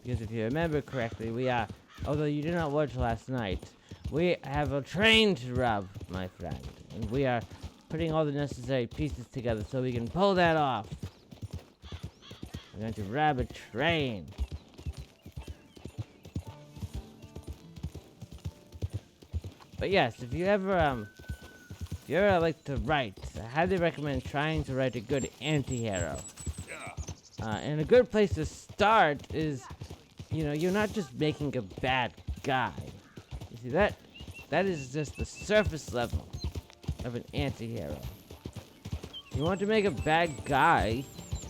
Because if you remember correctly, we are, although you did not watch last night, We have a train to rob, my friend. And we are putting all the necessary pieces together so we can pull that off. We're going to rob a train. But yes, if you ever like to write, I highly recommend trying to write a good anti-hero. And a good place to start is, you're not just making a bad guy. You see, that is just the surface level of an anti-hero. You want to make a bad guy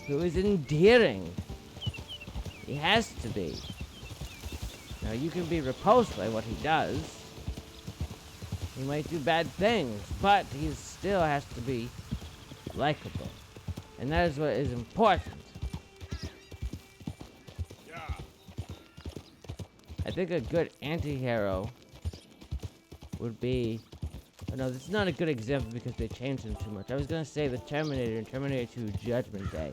who is endearing. He has to be. Now, you can be repulsed by what he does. He might do bad things, but he still has to be likable. And that is what is important. I think a good anti-hero would be... Oh, no, this is not a good example because they changed him too much. I was going to say the Terminator in Terminator 2 Judgment Day.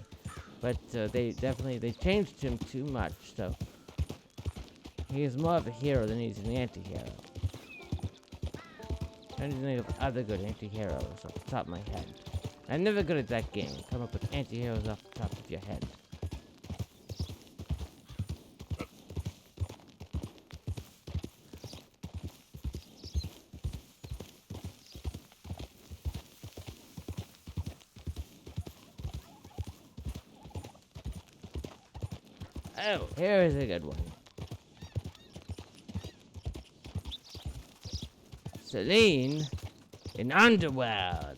But they changed him too much, so... He is more of a hero than he's an anti-hero. I'm trying to think of other good anti-heroes off the top of my head. I'm never good at that game. Come up with anti-heroes off the top of your head. Oh, here is a good one. Celine in Underworld.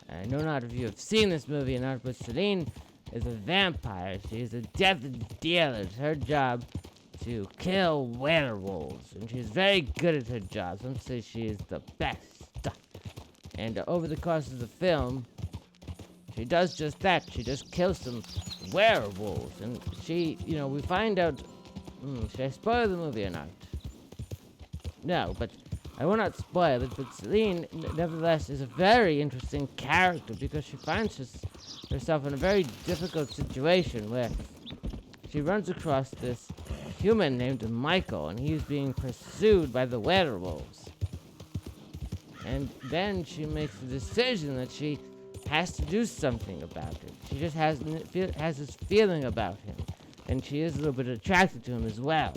I know not if you have seen this movie or not, but Celine is a vampire. She is a death dealer. It's her job to kill werewolves, and she's very good at her job. Some say she is the best. And over the course of the film, she does just that. She just kills some werewolves, and she, we find out. Should I spoil the movie or not? No, but I will not spoil it. But Celine, nevertheless, is a very interesting character because she finds herself in a very difficult situation where she runs across this human named Michael, and he's being pursued by the werewolves. And then she makes the decision that she has to do something about it. She just has this feeling about him, and she is a little bit attracted to him as well.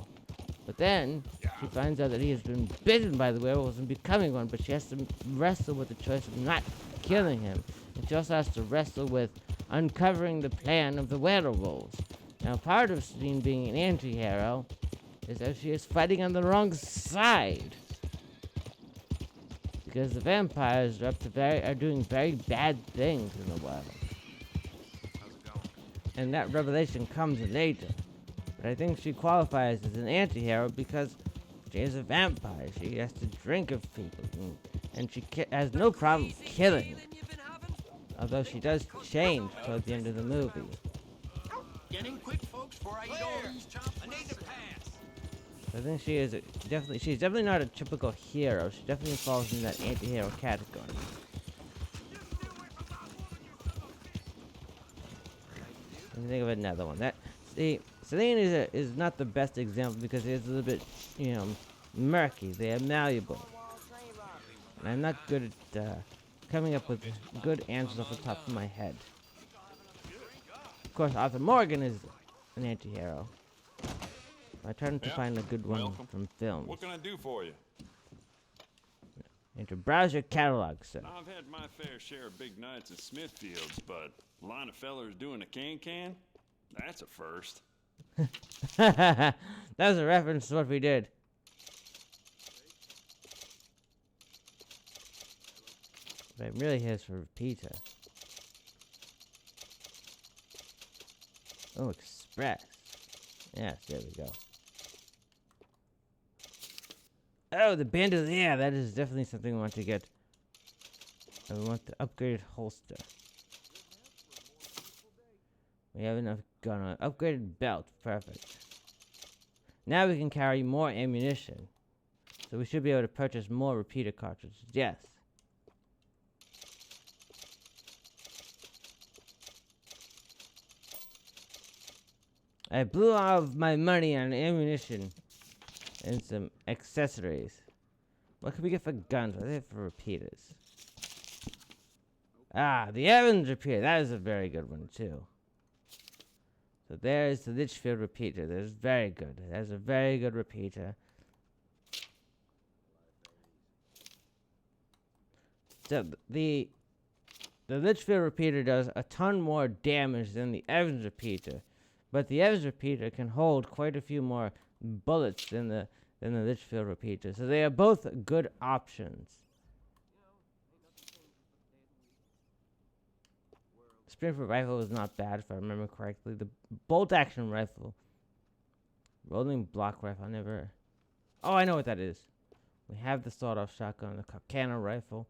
But then she finds out that he has been bitten by the werewolves and becoming one, but she has to wrestle with the choice of not killing him. And she also has to wrestle with uncovering the plan of the werewolves. Now, part of Celine being an anti-hero is that she is fighting on the wrong side. Because the vampires are doing very bad things in the world. And that revelation comes later. But I think she qualifies as an anti-hero because she is a vampire. She has to drink of people. And she has no problem killing. Although she does change toward the end of the movie. Get in quick, folks, before I eat all these chops. I need to pass. I think she's definitely not a typical hero. She definitely falls in that anti-hero category. Let me think of another one. Celine is not the best example because it's a little bit, murky. They are malleable. And I'm not good at coming up with good answers off the top of my head. Of course, Arthur Morgan is an anti-hero. I tried to find a good one from films. What can I do for you? And to browse your catalog, sir. I've had my fair share of big nights at Smithfield's, but a line of fellers doing a can-can? That's a first. That was a reference to what we did. But I'm really here for Peter. Oh, Express. Yes, there we go. Oh, the bandolier. That is definitely something we want to get. And we want the upgraded holster. We have enough gun on. Upgraded belt. Perfect. Now we can carry more ammunition. So we should be able to purchase more repeater cartridges. Yes. I blew all of my money on ammunition. and some accessories. What can we get for guns? What do they have for repeaters? Ah, the Evans repeater. That is a very good one, too. So there's the Litchfield repeater. That's very good. That's a very good repeater. So the Litchfield repeater does a ton more damage than the Evans repeater. But the Evans repeater can hold quite a few more bullets than the Litchfield repeater. So they are both good options. Springfield rifle is not bad if I remember correctly. The bolt action rifle. Rolling block rifle, I never. Oh, I know what that is. We have the sawed off shotgun, the Carcana rifle.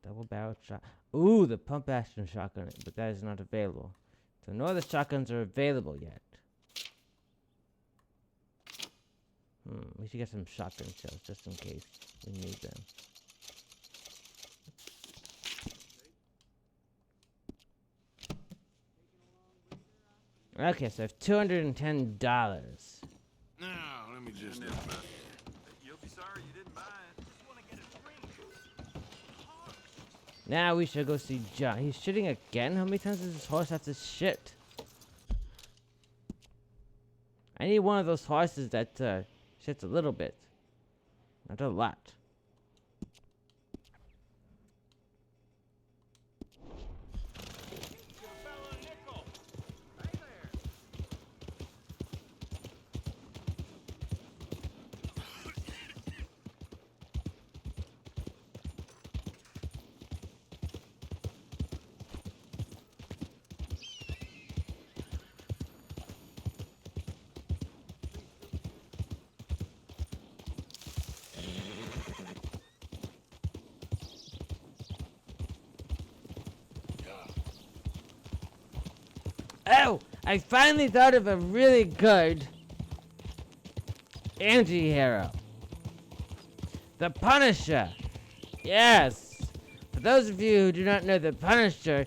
Double barrel shot. Ooh, the pump action shotgun, but that is not available. So no other shotguns are available yet. We should get some shotgun shells just in case we need them. Okay, so I have $210. Now, let me just... You'll be sorry you didn't buy it. Now we should go see John. He's shitting again? How many times does this horse have to shit? I need one of those horses that shits a little bit. Not a lot. Oh! I finally thought of a really good anti-hero. The Punisher. Yes. For those of you who do not know the Punisher,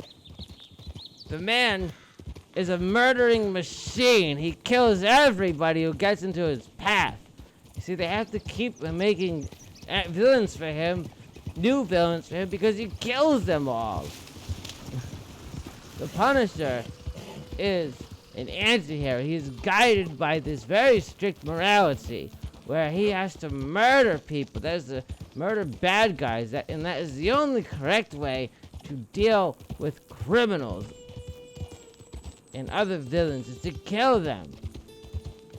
the man is a murdering machine. He kills everybody who gets into his path. You see, they have to keep making villains for him, new villains for him, because he kills them all. The Punisher is an anti-hero. He's guided by this very strict morality where he has to murder people. There's the murder bad guys, and that is the only correct way to deal with criminals and other villains, is to kill them.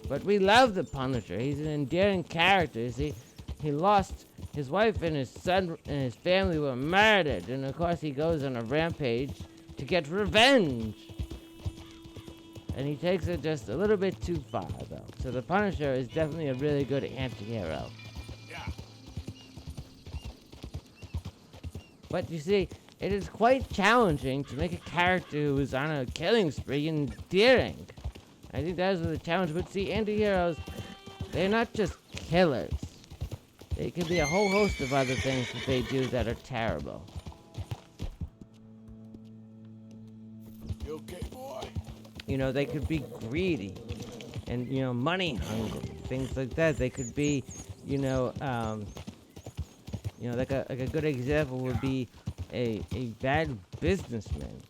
But we love the Punisher. He's an endearing character. You see, he lost his wife and his son and his family were murdered, and of course he goes on a rampage to get revenge. And he takes it just a little bit too far, though. So the Punisher is definitely a really good anti-hero. Yeah. But you see, it is quite challenging to make a character who is on a killing spree endearing. I think that is the challenge. But see, anti-heroes, they're not just killers. They can be a whole host of other things that they do that are terrible. You okay, boy? You know, they could be greedy and, you know, money hungry, things like that. They could be, like a good example would be a bad businessman.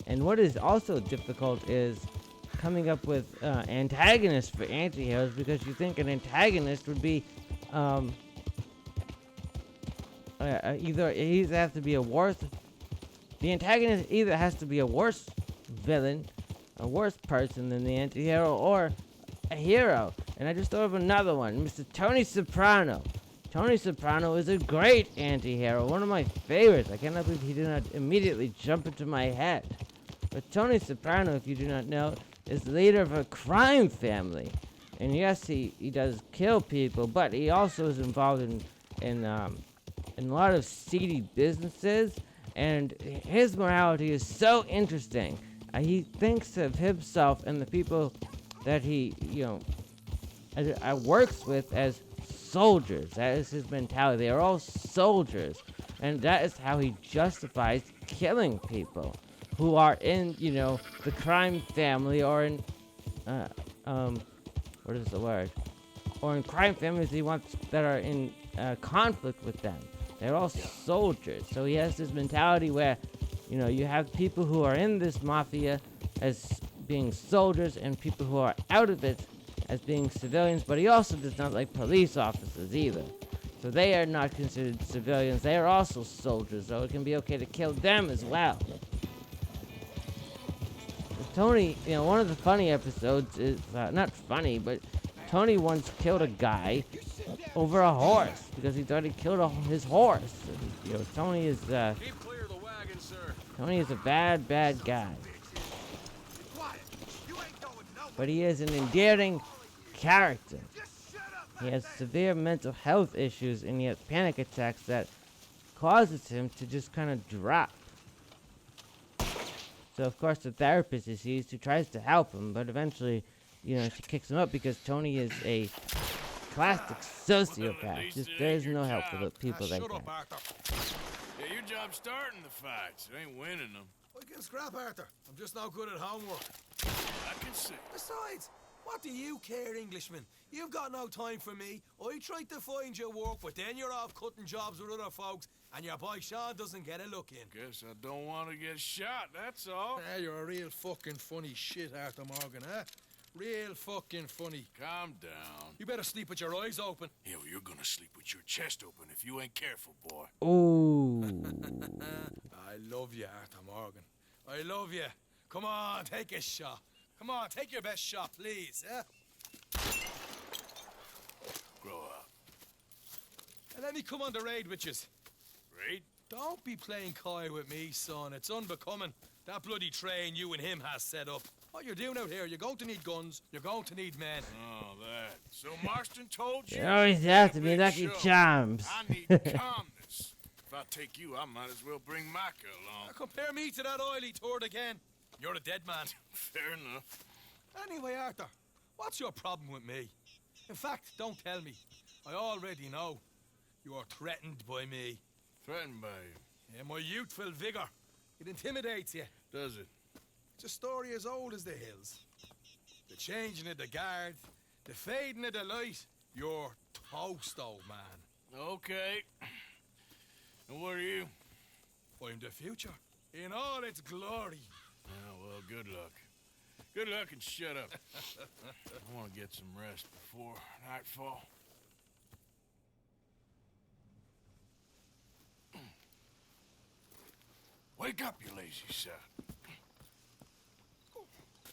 And what is also difficult is coming up with antagonists for anti-heroes, because you think an antagonist would be the antagonist either has to be a worse villain, a worse person than the anti-hero, or a hero. And I just thought of another one, Mr. Tony Soprano. Tony Soprano is a great anti-hero, one of my favorites. I cannot believe he did not immediately jump into my head. But Tony Soprano, if you do not know, is the leader of a crime family. And yes, he does kill people, but he also is involved in a lot of seedy businesses. And his morality is so interesting. He thinks of himself and the people that he, works with as soldiers. That is his mentality. They are all soldiers. And that is how he justifies killing people who are in, the crime family, or in, what is the word? or in crime families he wants that are in conflict with them. They're all soldiers. So he has this mentality where, you have people who are in this mafia as being soldiers and people who are out of it as being civilians, but he also does not like police officers either. So they are not considered civilians. They are also soldiers, so it can be okay to kill them as well. Tony, one of the funny episodes is, not funny, but Tony once killed a guy over a horse because he thought he killed his horse. Tony is, Keep clear of the wagon, sir. Tony is a bad, bad guy. But he is an endearing character. He has severe mental health issues and he has panic attacks that causes him to just kind of drop. So of course the therapist he sees who tries to help him, but eventually, she kicks him up because Tony is a classic sociopath. Just there's no help for the people like that. Yeah, your job's starting the fights. It ain't winning them. I can scrap, Arthur. I'm just no good at homework. I can see. Besides, what do you care, Englishman? You've got no time for me. I tried to find you work, but then you're off cutting jobs with other folks, and your boy Sean doesn't get a look in. Guess I don't want to get shot, that's all. You're a real fucking funny shit, Arthur Morgan, huh? Real fucking funny. Calm down. You better sleep with your eyes open. Yeah, well, you're gonna sleep with your chest open if you ain't careful, boy. Ooh. I love you, Arthur Morgan. I love you. Come on, take a shot. Come on, take your best shot, please, huh? Grow up. And let me come on the raid with yous. Raid? Don't be playing coy with me, son. It's unbecoming. That bloody train you and him has set up. What you're doing out here, you're going to need guns, you're going to need men. Oh, that. So Marston told you? You always have to be Lucky Charms. I need calmness. If I take you, I might as well bring Micah along. Now compare me to that oily turd again. You're a dead man. Fair enough. Anyway, Arthur, what's your problem with me? In fact, don't tell me. I already know. You are threatened by me. Threatened by you? Yeah, my youthful vigor. It intimidates you. Does it? It's a story as old as the hills. The changing of the guard, the fading of the light. You're toast, old man. Okay. And what are you? I'm the future, in all its glory. Oh, well, good luck. Good luck and shut up. I want to get some rest before nightfall. Wake up, you lazy son.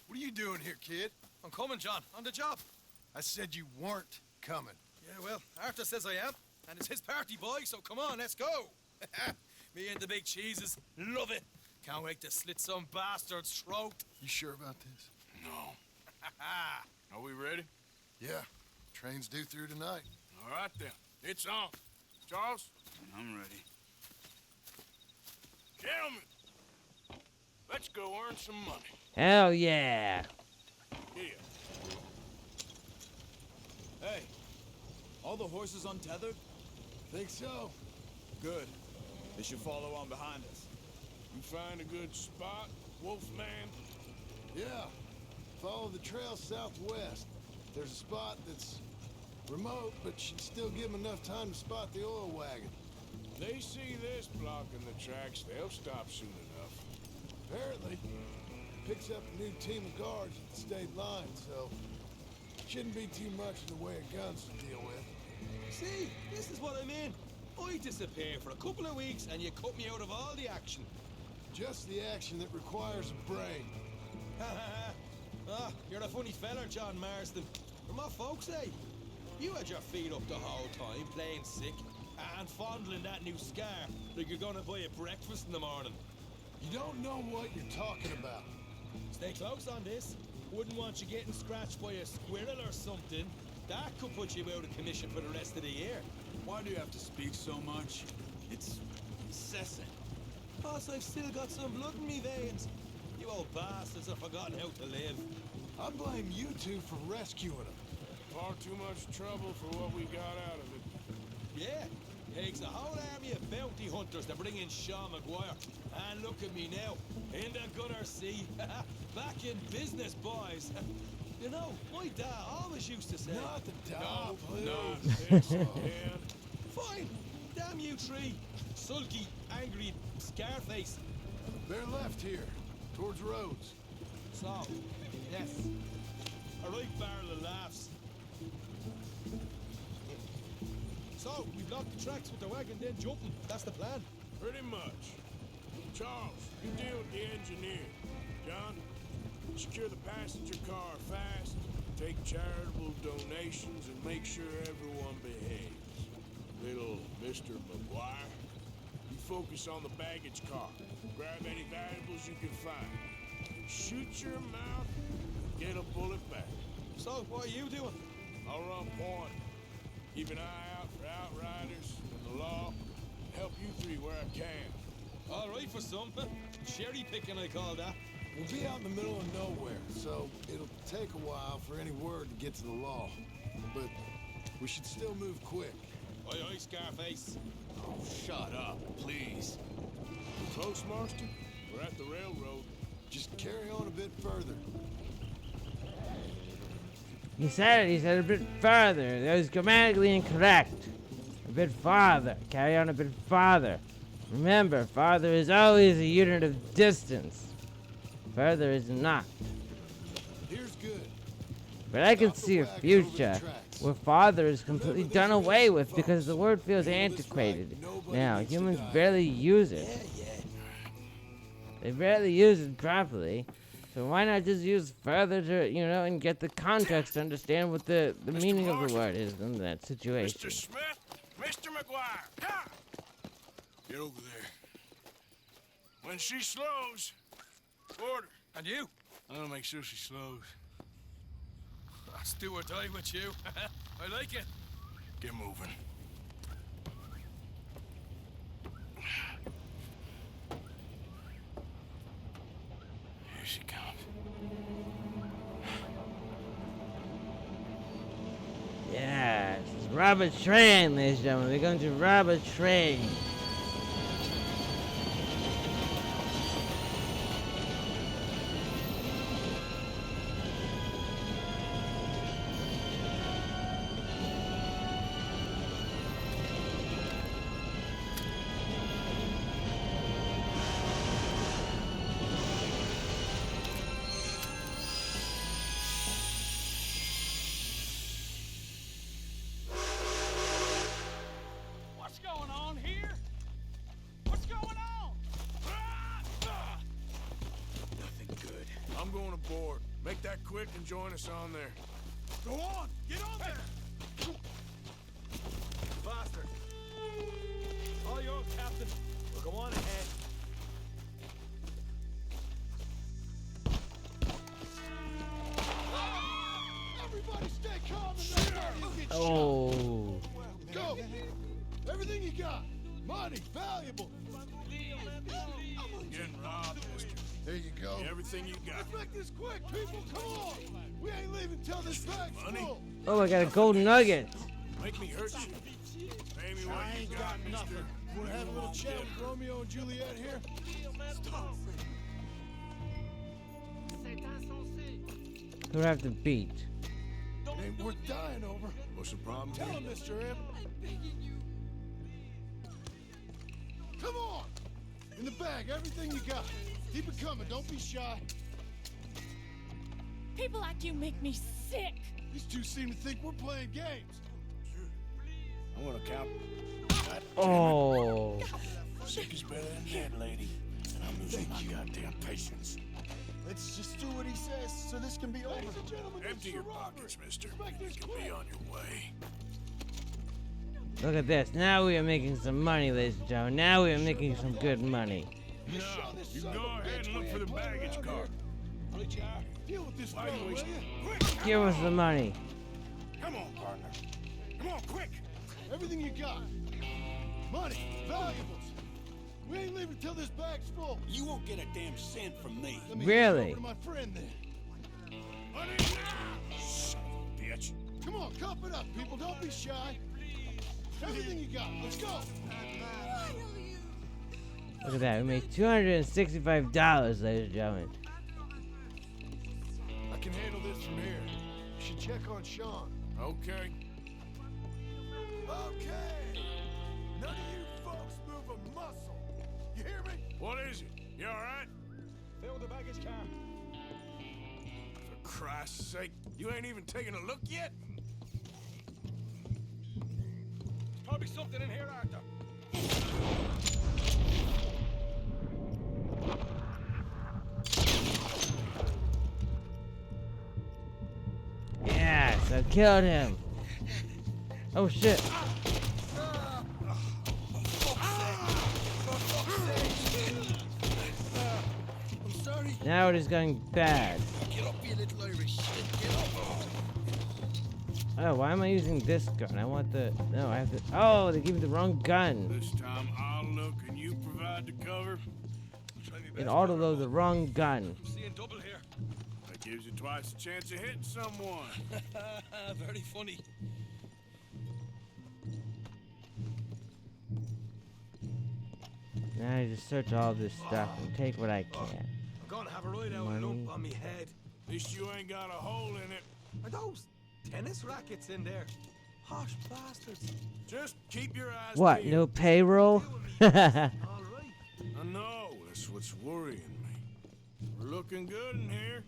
What are you doing here, kid? I'm coming, John. On the job. I said you weren't coming. Yeah, well, Arthur says I am. And it's his party, boy, so come on, let's go. Me and the big cheeses. Love it. Can't wait to slit some bastard's throat. You sure about this? No. Are we ready? Yeah. Train's due through tonight. All right, then. It's on. Charles? I'm ready. Gentlemen, let's go earn some money. Hell yeah. Here. Hey, all the horses untethered? Think so? Good. They should follow on behind us. You find a good spot, Wolfman? Yeah. Follow the trail southwest. There's a spot that's remote, but should still give them enough time to spot the oil wagon. They see this blocking the tracks, they'll stop soon enough. Apparently, picks up a new team of guards at the state line, so shouldn't be too much in the way of guns to deal with. See, this is what I mean. I disappear for a couple of weeks and you cut me out of all the action. Just the action that requires a brain. You're a funny feller, John Marston. From my folks, eh? You had your feet up the whole time, playing sick, and fondling that new scar like you're gonna buy a breakfast in the morning. You don't know what you're talking about. Stay close on this. Wouldn't want you getting scratched by a squirrel or something. That could put you out of commission for the rest of the year. Why do you have to speak so much? It's incessant. Boss, I've still got some blood in me veins. You old bastards have forgotten how to live. I blame you two for rescuing him. Far too much trouble for what we got out of it. Yeah, takes a whole army of bounty hunters to bring in Sean McGuire. And look at me now, in the gunner sea. Back in business, boys. You know, my dad always used to say... Not the dog, No, please. man. Fine. Damn you three. Sulky, angry, Scarface. They're left here, towards Rhodes. So, yes. A right barrel of laughs. So, we block the tracks with the wagon, then jumping. That's the plan. Pretty much. Charles, you deal with the engineer. John, secure the passenger car fast, take charitable donations, and make sure everyone behaves. Little Mr. McGuire, you focus on the baggage car. Grab any valuables you can find. Shoot your mouth, get a bullet back. So, what are you doing? I'll run point. Keep an eye out for outriders and the law. Help you three where I can. All right for some. Cherry picking, I call that. We'll be out in the middle of nowhere, so it'll take a while for any word to get to the law. But we should still move quick. Oi, oi, Scarface. Oh, shut up, please. Close, Marston? We're at the railroad. Just carry on a bit further. He said a bit further. That was grammatically incorrect. A bit farther. Carry on a bit farther. Remember, farther is always a unit of distance. Further is not. Here's good. But I can Stop the see a wagon over the future tracks. where farther is completely done away with because the word feels antiquated. Now, humans barely use it. They barely use it properly. So why not just use further to, and get the context to understand what the meaning of the word is in that situation. Mr. Smith, Mr. McGuire, ha! Get over there. When she slows, order. And you? I'm gonna make sure she slows. That's do or die with you. I like it. Get moving. Here she comes. Yes, it's rob a train, ladies and gentlemen. We're going to rob a train. What's going on here? What's going on? Nothing good. I'm going aboard. Make that quick and join us on there. Go on! Get on there! Faster! All yours, Captain. We'll go on ahead. Everybody stay calm and nobody get Oh. shot. Go! Everything you got. Money, valuable. Getting robbed, mister. There you go. Everything you got. Let's make this quick, people. Come on. We ain't leaving till this bag's Money? full. Oh, I got a gold nugget. Make me hurt you. Pay me what you got, mister. Wanna have a little chat with Romeo and Juliet here? Who have to beat? It ain't worth dying over. What's the problem Tell here? him, Mr. M. Come on! In the bag, everything you got. Keep it coming, don't be shy. People like you make me sick. These two seem to think we're playing games. I'm gonna count. Oh. Sick is better than dead, lady. And I'm losing my goddamn patience. Let's just do what he says so this can be over. Ladies and gentlemen, Empty your pockets, mister. You can be on your way. Look at this. Now we are making some money, ladies and gentlemen. Now we are making some good money. No, you go ahead and look for the baggage car. Right, you are. Deal with this Why fellow, you will wasting- you? Quick! Give us the money. Come on, partner. Come on, quick! Everything you got. Money, valuables. We ain't leaving till this bag's full. You won't get a damn cent from me. Let me Really? hand it over to my friend then. Money now! Son of a bitch. Come on, cup it up, people. Don't be shy. Everything you got. Let's go. Look at that. We made $265, ladies and gentlemen. I can handle this just from here. You should check on Sean. Okay. Okay! None of you folks move a muscle. You hear me? What is it? You alright? Fill the baggage car. For Christ's sake, you ain't even taken a look yet? There's probably something in here, Arthur. Yes, I killed him. Oh shit. I'm sorry. Now it is going bad. Get up, you little Irish shit. Get up. Oh, why am I using this gun? I want the... No, I have the... Oh, they gave me the wrong gun. This time I'll look and you provide the cover. It auto-loaded the wrong gun. I'm seeing double here. That gives you twice the chance of hitting someone. Very funny. Now I just search all this stuff and take what I can. I'm gonna have a right out Money. lump on me head. At least you ain't got a hole in it. Are those tennis rackets in there? Harsh bastards. Just keep your eyes What, peeled. no payroll? All right. I know, that's what's worrying me. We're looking good in here.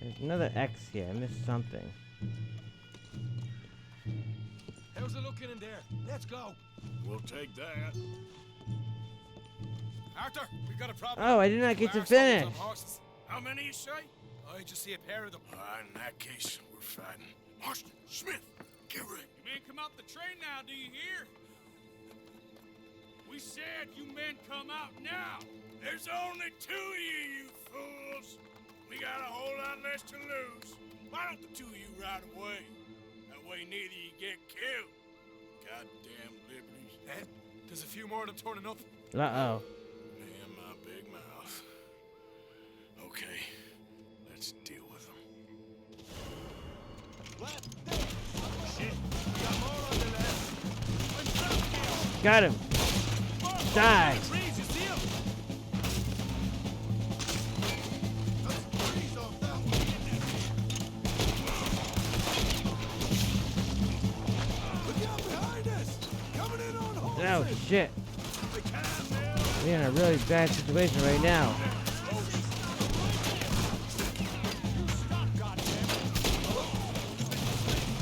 There's another X here. I missed something. How's it looking in there? Let's go. We'll take that. Arthur, we've got a problem. Oh, I did not get to finish. How many you say? I just see a pair of them. In that case, we're fighting. Marston, Smith, get ready. You men come out the train now, do you hear? We said you men come out now. There's only two of you fools. We got a whole lot less to lose. Why don't the two of you ride away? That way neither of you get killed. Goddamn liberties. Eh? There's a few more of them turning up. Uh-oh. Man, my big mouth. Okay, let's deal with them. Shit, we got more on the left. Got him. Die. Freeze, you see him? Freeze off that one. Look out behind us! Coming in on horses! Oh, shit. We're in a really bad situation right now.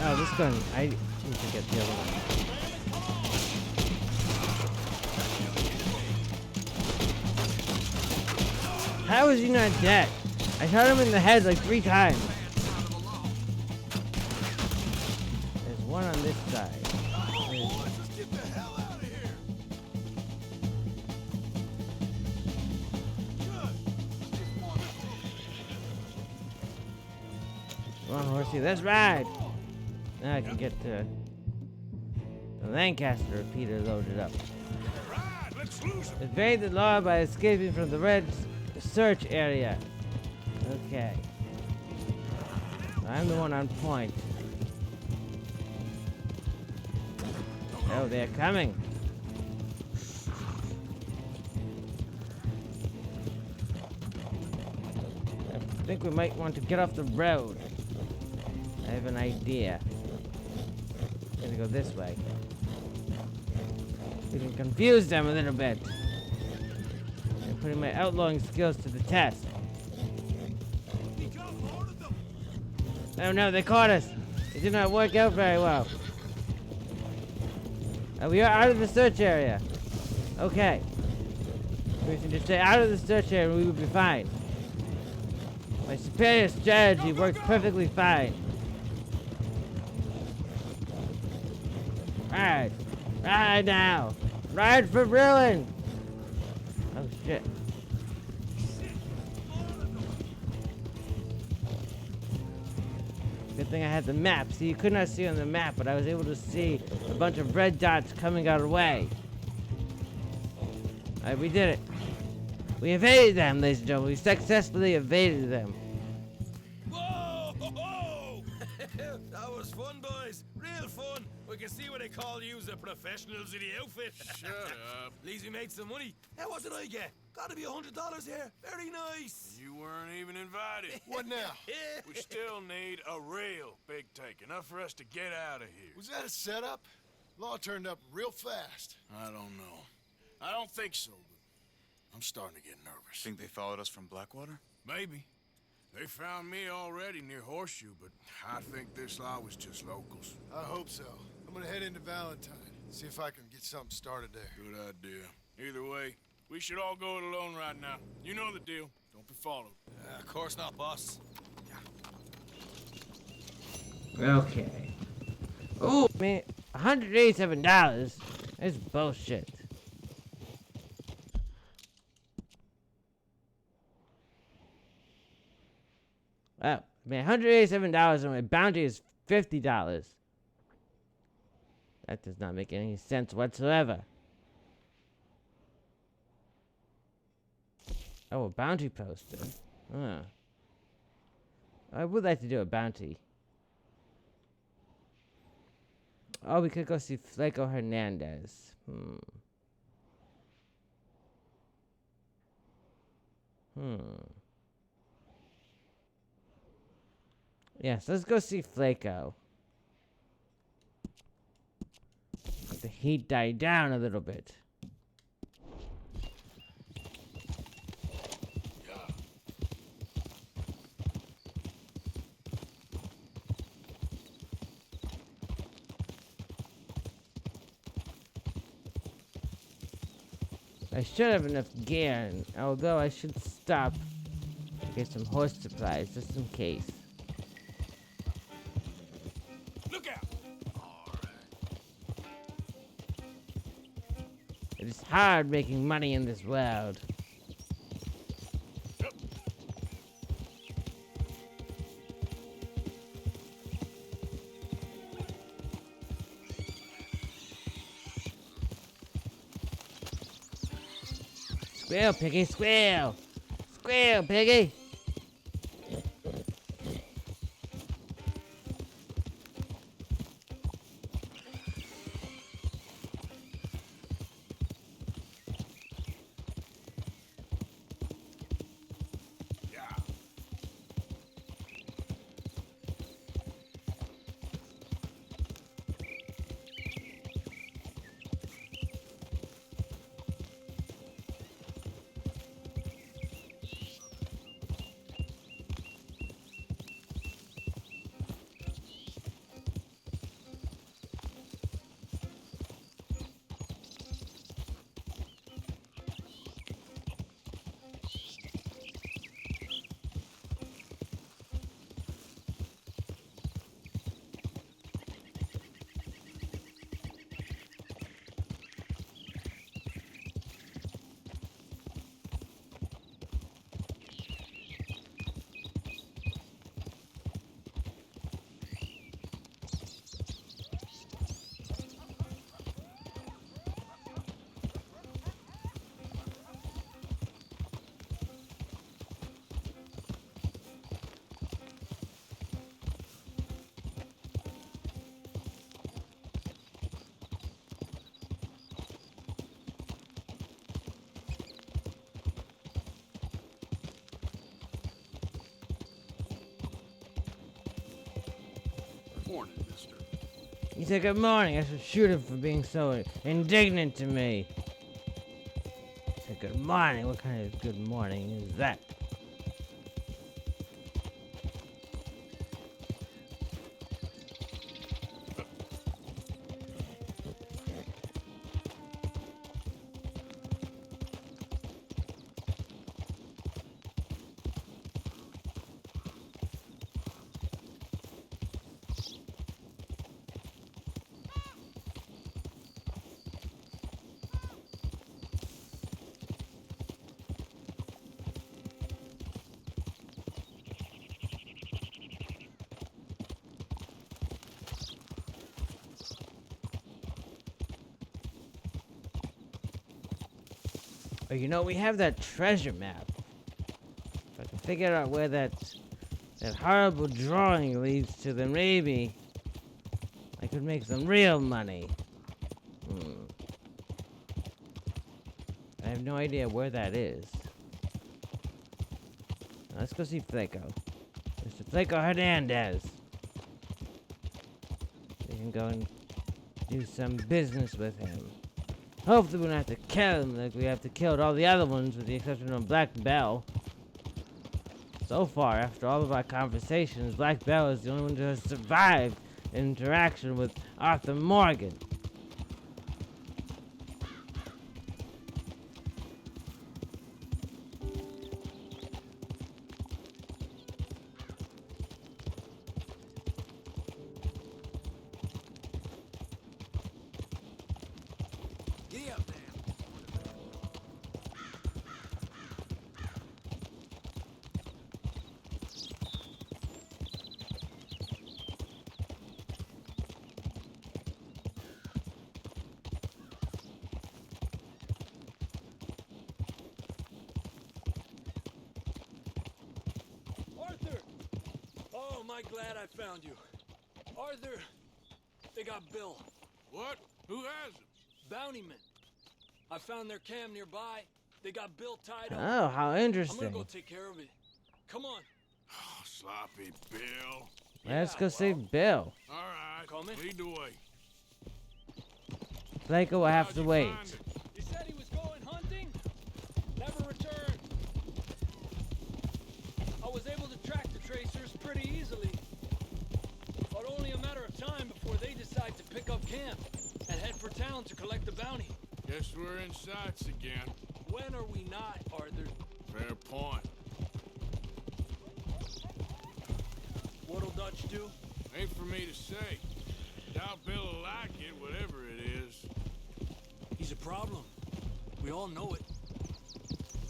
Oh, this gun. I need to get the other one. How is he not dead? I shot him in the head like 3 times. There's one on this side. Let's just get the hell out of here! Come on, horsey, let's ride! Now I can get the Lancaster repeater loaded up. Evade the law by escaping from the red search area. Okay. I'm the one on point. Oh, they're coming. I think we might want to get off the road. I have an idea. I'm gonna go this way. We can confuse them a little bit. I'm putting my outlawing skills to the test. Oh no, they caught us. It did not work out very well. We are out of the search area. Okay. We should just stay out of the search area and we will be fine. My superior strategy works perfectly fine. Ride. Ride now. Ride for ruin. Oh shit. Good thing I had the map. See, you could not see on the map, but I was able to see a bunch of red dots coming our way. Alright, we did it. We evaded them, ladies and gentlemen. We successfully evaded them. Whoa! That was fun, boys. Real fun. We can see what they call you the professionals of the outfit. Shut up. At least we made some money. Hey, what did I get? Gotta be $100 here. Very nice. You weren't even invited. What now? We still need a real big take, enough for us to get out of here. Was that a setup? Law turned up real fast. I don't know. I don't think so, but I'm starting to get nervous. Think they followed us from Blackwater? Maybe. They found me already near Horseshoe, but I think this lot was just locals. I hope so. I'm gonna head into Valentine, see if I can get something started there. Good idea. Either way, we should all go it alone right now. You know the deal. Don't be followed. Of course not, boss. Okay. Oh, man. $187 is bullshit. Oh, man. $187 and my bounty is $50. That does not make any sense whatsoever. Oh, a bounty poster. Huh. I would like to do a bounty. Oh, we could go see Flaco Hernandez. Yes, let's go see Flaco. Let the heat die down a little bit. I should have enough gear, although I should stop to get some horse supplies, just in case. Look out! It is hard making money in this world. Squeal, piggy, squeal! Squeal, piggy! Morning, mister. He said, good morning. I should shoot him for being so indignant to me. He said, good morning. What kind of good morning is that? Oh, you know, we have that treasure map. If I can figure out where that horrible drawing leads to, then maybe I could make some real money. I have no idea where that is. Let's go see Flaco. Mr. Flaco Hernandez. We can go and do some business with him. Hopefully we don't have to kill him like we have to kill all the other ones with the exception of Black Belle. So far, after all of our conversations, Black Belle is the only one who has survived interaction with Arthur Morgan. Glad I found you. Arthur, they got Bill. What? Who has him? Bountymen. I found their camp nearby. They got Bill tied up. Oh, how interesting. I'm gonna go take care of it. Come on. Oh, sloppy Bill. Let's go see Bill. All right, lead the way. Flaco will have to wait. He said he was going hunting. Never returned. I was able to track the tracers pretty easily. But only a matter of time before they decide to pick up camp and head for town to collect the bounty. Guess we're in sights again. When are we not, Arthur? Fair point. What'll Dutch do? Ain't for me to say. Doubt Bill will like it, whatever it is. He's a problem. We all know it.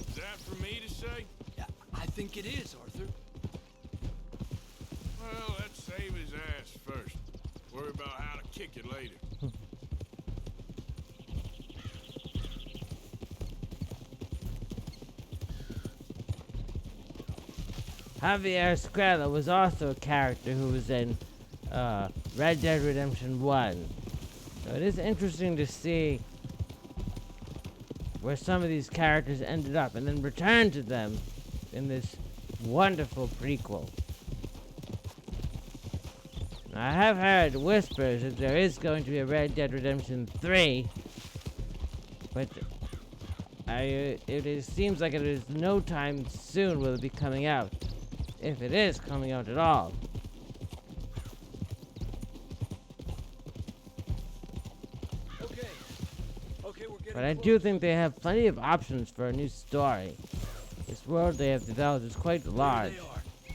Is that for me to say? Yeah, I think it is, Arthur. Well, let's save his ass first. Worry about how to kick it later. Javier Escuela was also a character who was in Red Dead Redemption 1. So it is interesting to see where some of these characters ended up and then return to them in this wonderful prequel. I have heard whispers that there is going to be a Red Dead Redemption 3, but seems like it is no time soon will it be coming out, if it is coming out at all. Okay, we're getting But I do think they have plenty of options for a new story. This world they have developed is quite large. There they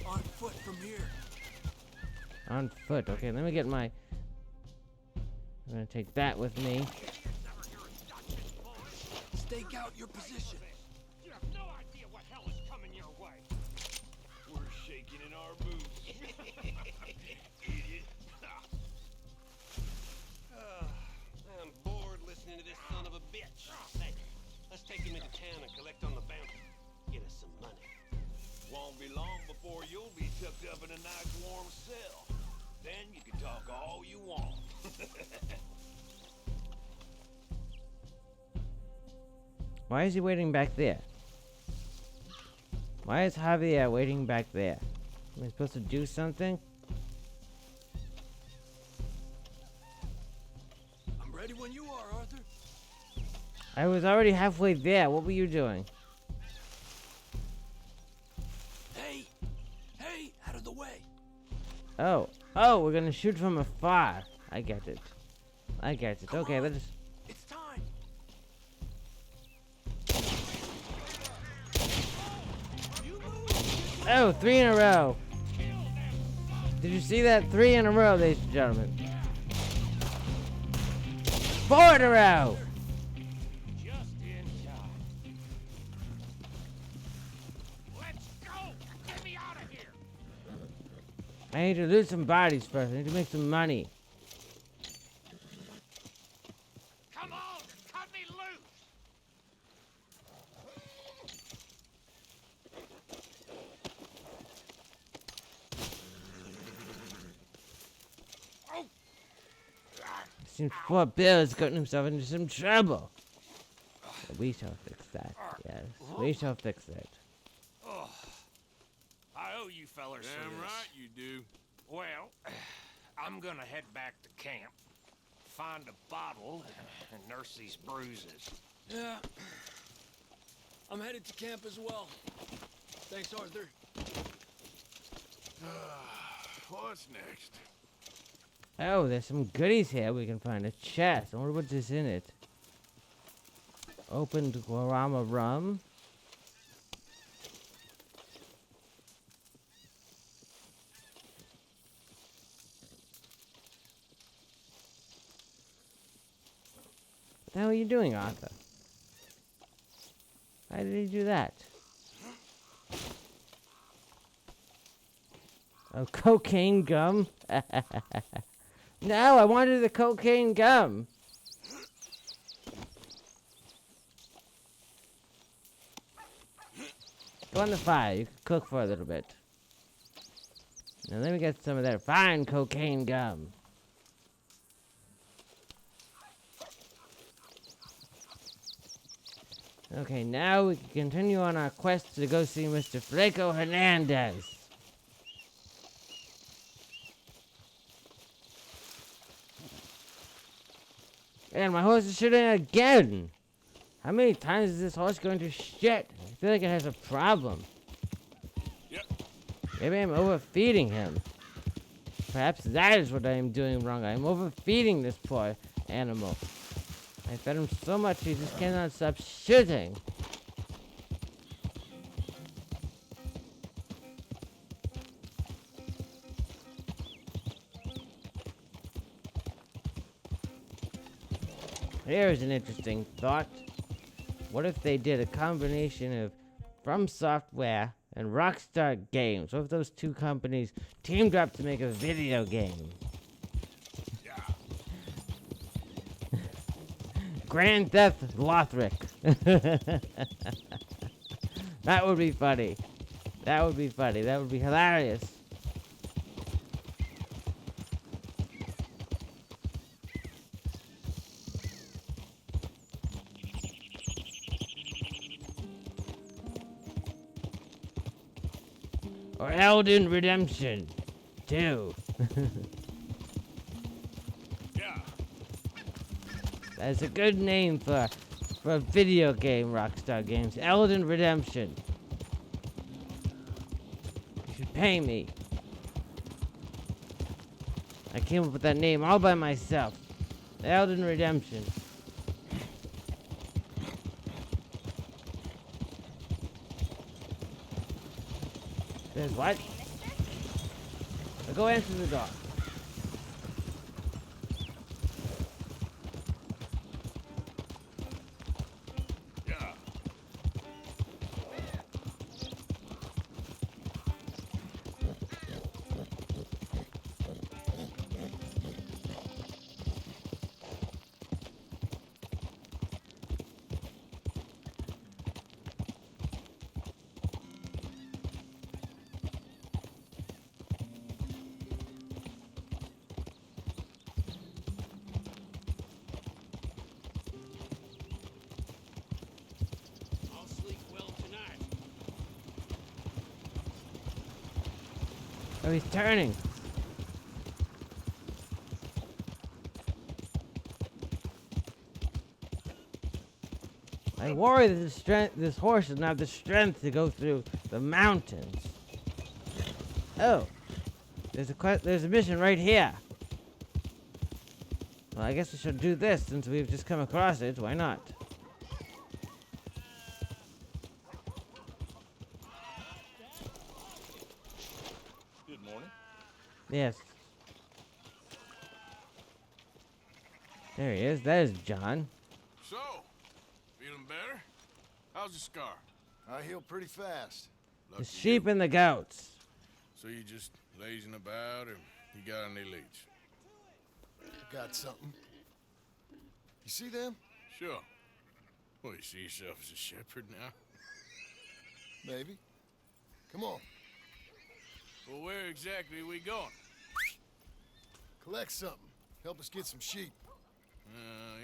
are, on foot from here. On foot. Okay, let me get my... I'm gonna take that with me. Stake out your position. You have no idea what hell is coming your way. We're shaking in our boots. Idiot. I'm bored listening to this son of a bitch. Hey, let's take him into town and collect on the bounty. Get us some money. Won't be long before you'll be tucked up in a nice warm cell. Then you can talk all you want. Why is he waiting back there? Why is Javier waiting back there? Am I supposed to do something? I'm ready when you are, Arthur. I was already halfway there. What were you doing? Hey, out of the way. Oh, we're gonna shoot from afar. I get it. Okay, let's... It's time. Oh, 3 in a row. Did you see that? 3 in a row, ladies and gentlemen. 4 in a row. Just in time. Let's go! Get me out of here! I need to loot some bodies first. I need to make some money. Come on! Cut me loose! Seems poor Bill has gotten himself into some trouble. But we shall fix that. Yes, we shall fix it. Oh, I owe you fellers for Damn this. right you do. Well, I'm gonna head back to camp, find a bottle, and nurse these bruises. Yeah. I'm headed to camp as well. Thanks, Arthur. What's next? Oh, there's some goodies here. We can find a chest. I wonder what's this in it. Opened Guarama rum. What the hell are you doing, Arthur? Why did he do that? Oh, cocaine gum? No, I wanted the cocaine gum. Go on the fire. You can cook for a little bit. Now let me get some of that fine cocaine gum. Okay, now we can continue on our quest to go see Mr. Franco Hernandez. And my horse is shitting again. How many times is this horse going to shit? I feel like it has a problem. Yep. Maybe I'm overfeeding him. Perhaps that is what I am doing wrong. I am overfeeding this poor animal. I fed him so much he just cannot stop shitting. Here's an interesting thought. What if they did a combination of From Software and Rockstar Games? What if those two companies teamed up to make a video game? Yeah. Grand Theft Lothric. That would be funny. That would be funny. That would be hilarious. Or Elden Redemption 2. Yeah. That's a good name for a video game, Rockstar Games. Elden Redemption. You should pay me. I came up with that name all by myself. Elden Redemption. Says what? I'll go answer the door. Yeah. I'll sleep well tonight. Oh, he's turning. I worry that this horse doesn't have the strength to go through the mountains. Oh, there's a mission right here. Well, I guess we should do this since we've just come across it. Why not? Good morning. Yes. There he is. That is John. So, feeling better? How's the scar? I heal pretty fast. The sheep and the goats. So you just lazing about, or you got any leads? Got something. You see them? Sure. Well, you see yourself as a shepherd now? Maybe. Come on. Well, where exactly are we going? Collect something. Help us get some sheep.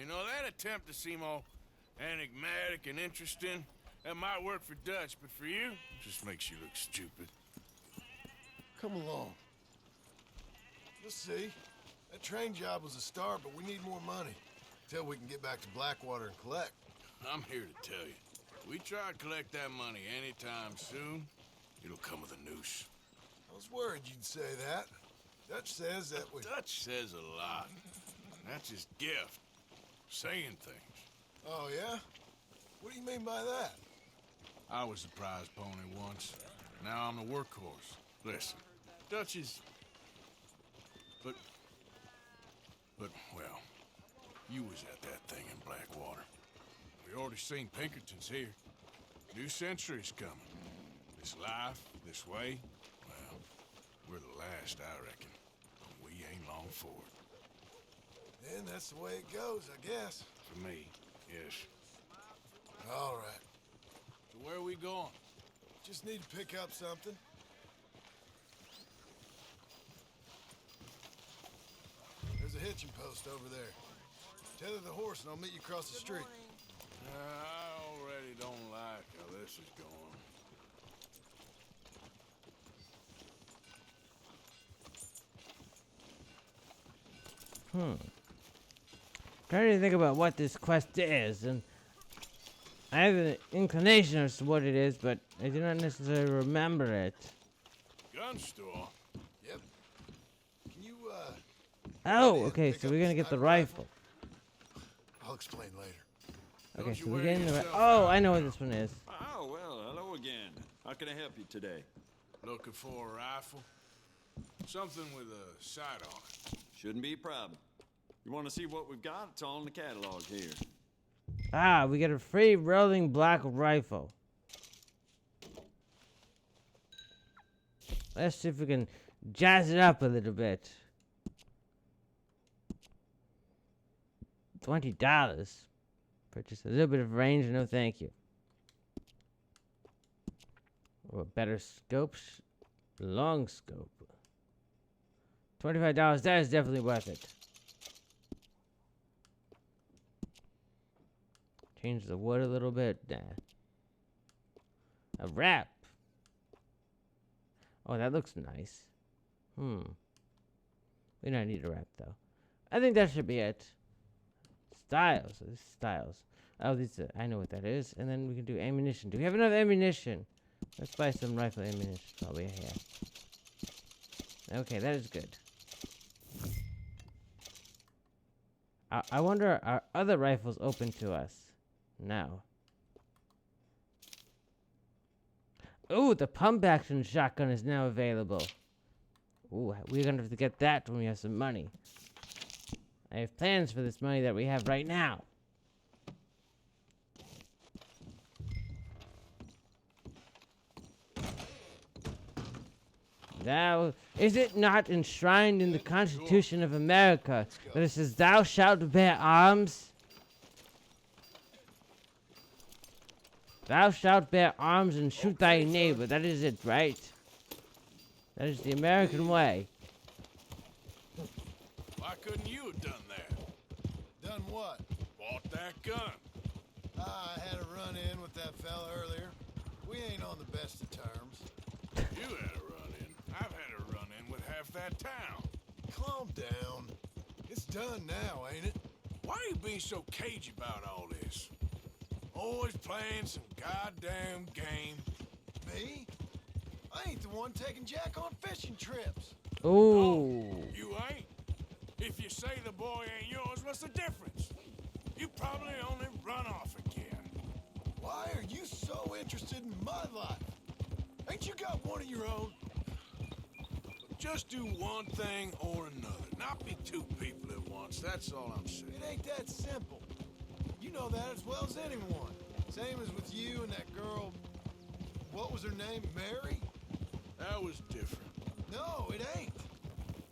You know, that attempt to seem all enigmatic and interesting, that might work for Dutch, but for you, it just makes you look stupid. Come along. You'll see. That train job was a start, but we need more money. Till we can get back to Blackwater and collect. I'm here to tell you. We try to collect that money anytime soon, it'll come with a noose. I was worried you'd say that. Dutch says that we... Dutch says a lot. That's his gift. Saying things. Oh, yeah? What do you mean by that? I was the prize pony once. Now I'm the workhorse. Listen, Dutch is... But, well, you was at that thing in Blackwater. We already seen Pinkertons here. New century's coming. This life, this way, well, we're the last, I reckon. We ain't long for it. Then that's the way it goes, I guess. For me, yes. All right. So where are we going? Just need to pick up something. There's a hitching post over there. Tether the horse and I'll meet you across the street. I already don't like how this is going. Trying to think about what this quest is, and I have an inclination as to what it is, but I do not necessarily remember it. Gun store? Yep. Can you, Oh, okay, so we're gonna get the rifle. I'll explain later. Okay, so we're getting the Oh, I know what this one is. Oh, well, hello again. How can I help you today? Looking for a rifle? Something with a sight on it. Shouldn't be a problem. You want to see what we've got? It's all in the catalog here. Ah, we get a free rolling black rifle. Let's see if we can jazz it up a little bit. $20. Purchase a little bit of range, no thank you. Or better scopes. Long scope. $25, that is definitely worth it. Change the wood a little bit. Nah. A wrap. Oh, that looks nice. We don't need a wrap, though. I think that should be it. Styles. This is styles. Oh, these I know what that is. And then we can do ammunition. Do we have enough ammunition? Let's buy some rifle ammunition. Probably here. Okay, that is good. I wonder, are other rifles open to us? No. Ooh, the pump action shotgun is now available. Ooh, we're gonna have to get that when we have some money. I have plans for this money that we have right now. Now, is it not enshrined in the Constitution of America that it says, "Thou shalt bear arms"? Thou shalt bear arms and shoot thy neighbor. That is it, right? That is the American way. Why couldn't you have done that? Done what? Bought that gun. I had a run-in with that fella earlier. We ain't on the best of terms. You had a run-in. I've had a run-in with half that town. Calm down. It's done now, ain't it? Why are you being so cagey about all this? Always playing some goddamn game. Me? I ain't the one taking Jack on fishing trips. Ooh. You ain't? If you say the boy ain't yours, what's the difference? You probably only run off again. Why are you so interested in my life? Ain't you got one of your own? Just do one thing or another. Not be two people at once, that's all I'm saying. It ain't that simple. You know that as well as anyone. Same as with you and that girl... What was her name? Mary? That was different. No, it ain't.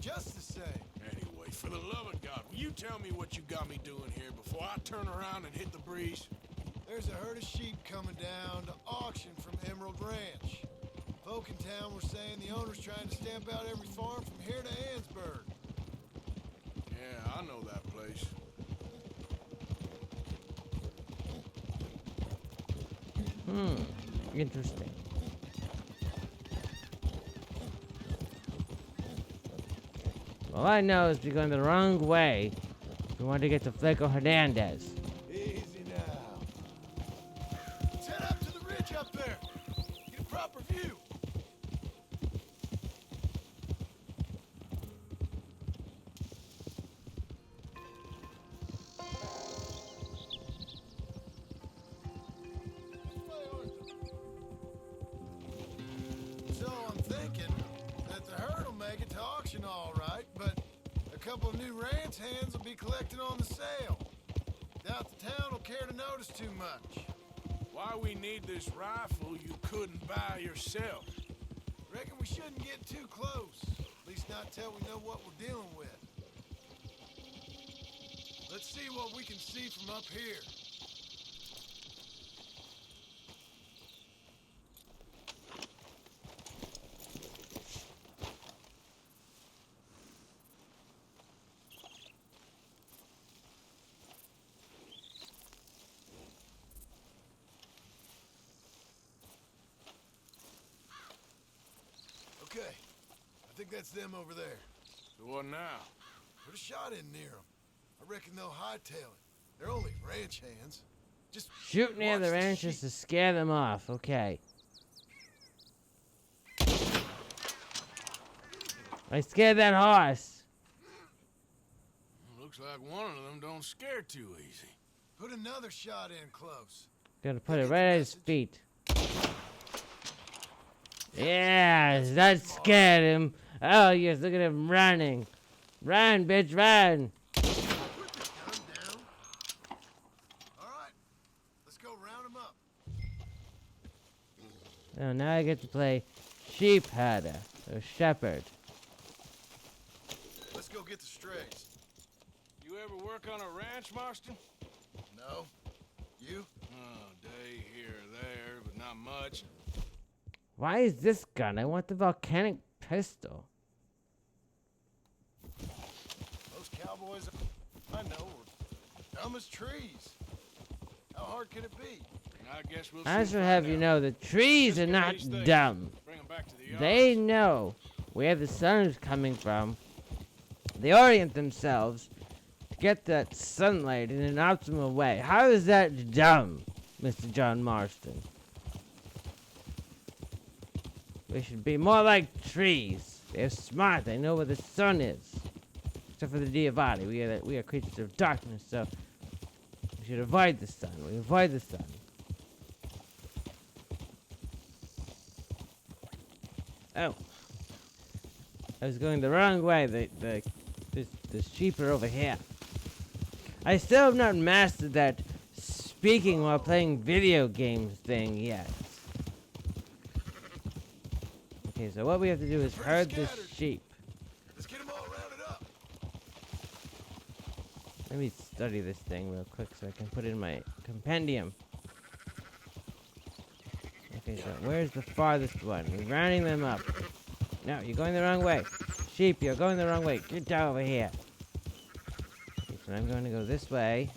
Just the same. Anyway, for the love of God, will you tell me what you got me doing here before I turn around and hit the breeze? There's a herd of sheep coming down to auction from Emerald Ranch. Folk in town were saying the owner's trying to stamp out every farm from here to Ansburg. Yeah, I know that place. Interesting. All I know is we're going the wrong way. We want to get to Flaco Hernandez. Easy now. Let's head up to the ridge up there. Get a proper view. So I'm thinking that the herd will make it to auction all right, but a couple of new ranch hands will be collecting on the sale. Doubt the town will care to notice too much. Why we need this rifle you couldn't buy yourself? Reckon we shouldn't get too close. At least not till we know what we're dealing with. Let's see what we can see from up here. Okay, I think that's them over there. So what now? Put a shot in near them. I reckon they'll hightail it. They're only ranch hands. Just Shoot near watch the ranches sheep. to scare them off. Okay. I scared that horse. Looks like one of them don't scare too easy. Put another shot in close. Gotta put it right at his feet. Yes, that scared him. Oh, yes, look at him running. Run, bitch, run. Put the gun down. All right, let's go round them up. Oh, now I get to play sheep herder or shepherd. Let's go get the strays. You ever work on a ranch, Marston? No? You? Oh, day here or there, but not much. Why is this gun? I want the volcanic pistol. Those cowboys I know are dumb as trees. How hard can it be? I guess we'll I soon should have find you out. know the trees are Let's get not these things. dumb. Bring 'em back to the They yards. know where the sun is coming from. They orient themselves to get that sunlight in an optimal way. How is that dumb, Mr. John Marston? We should be more like trees. They're smart. They know where the sun is. Except for the Diavati. We are creatures of darkness, so we should avoid the sun. We avoid the sun. Oh. I was going the wrong way. The sheep are over here. I still have not mastered that speaking while playing video games thing yet. Okay, so what we have to do is herd the sheep. Let's get them all rounded up. Let me study this thing real quick so I can put it in my compendium. Okay, so where's the farthest one? We're rounding them up. No, you're going the wrong way. Sheep, you're going the wrong way. Get down over here. Okay, so I'm going to go this way.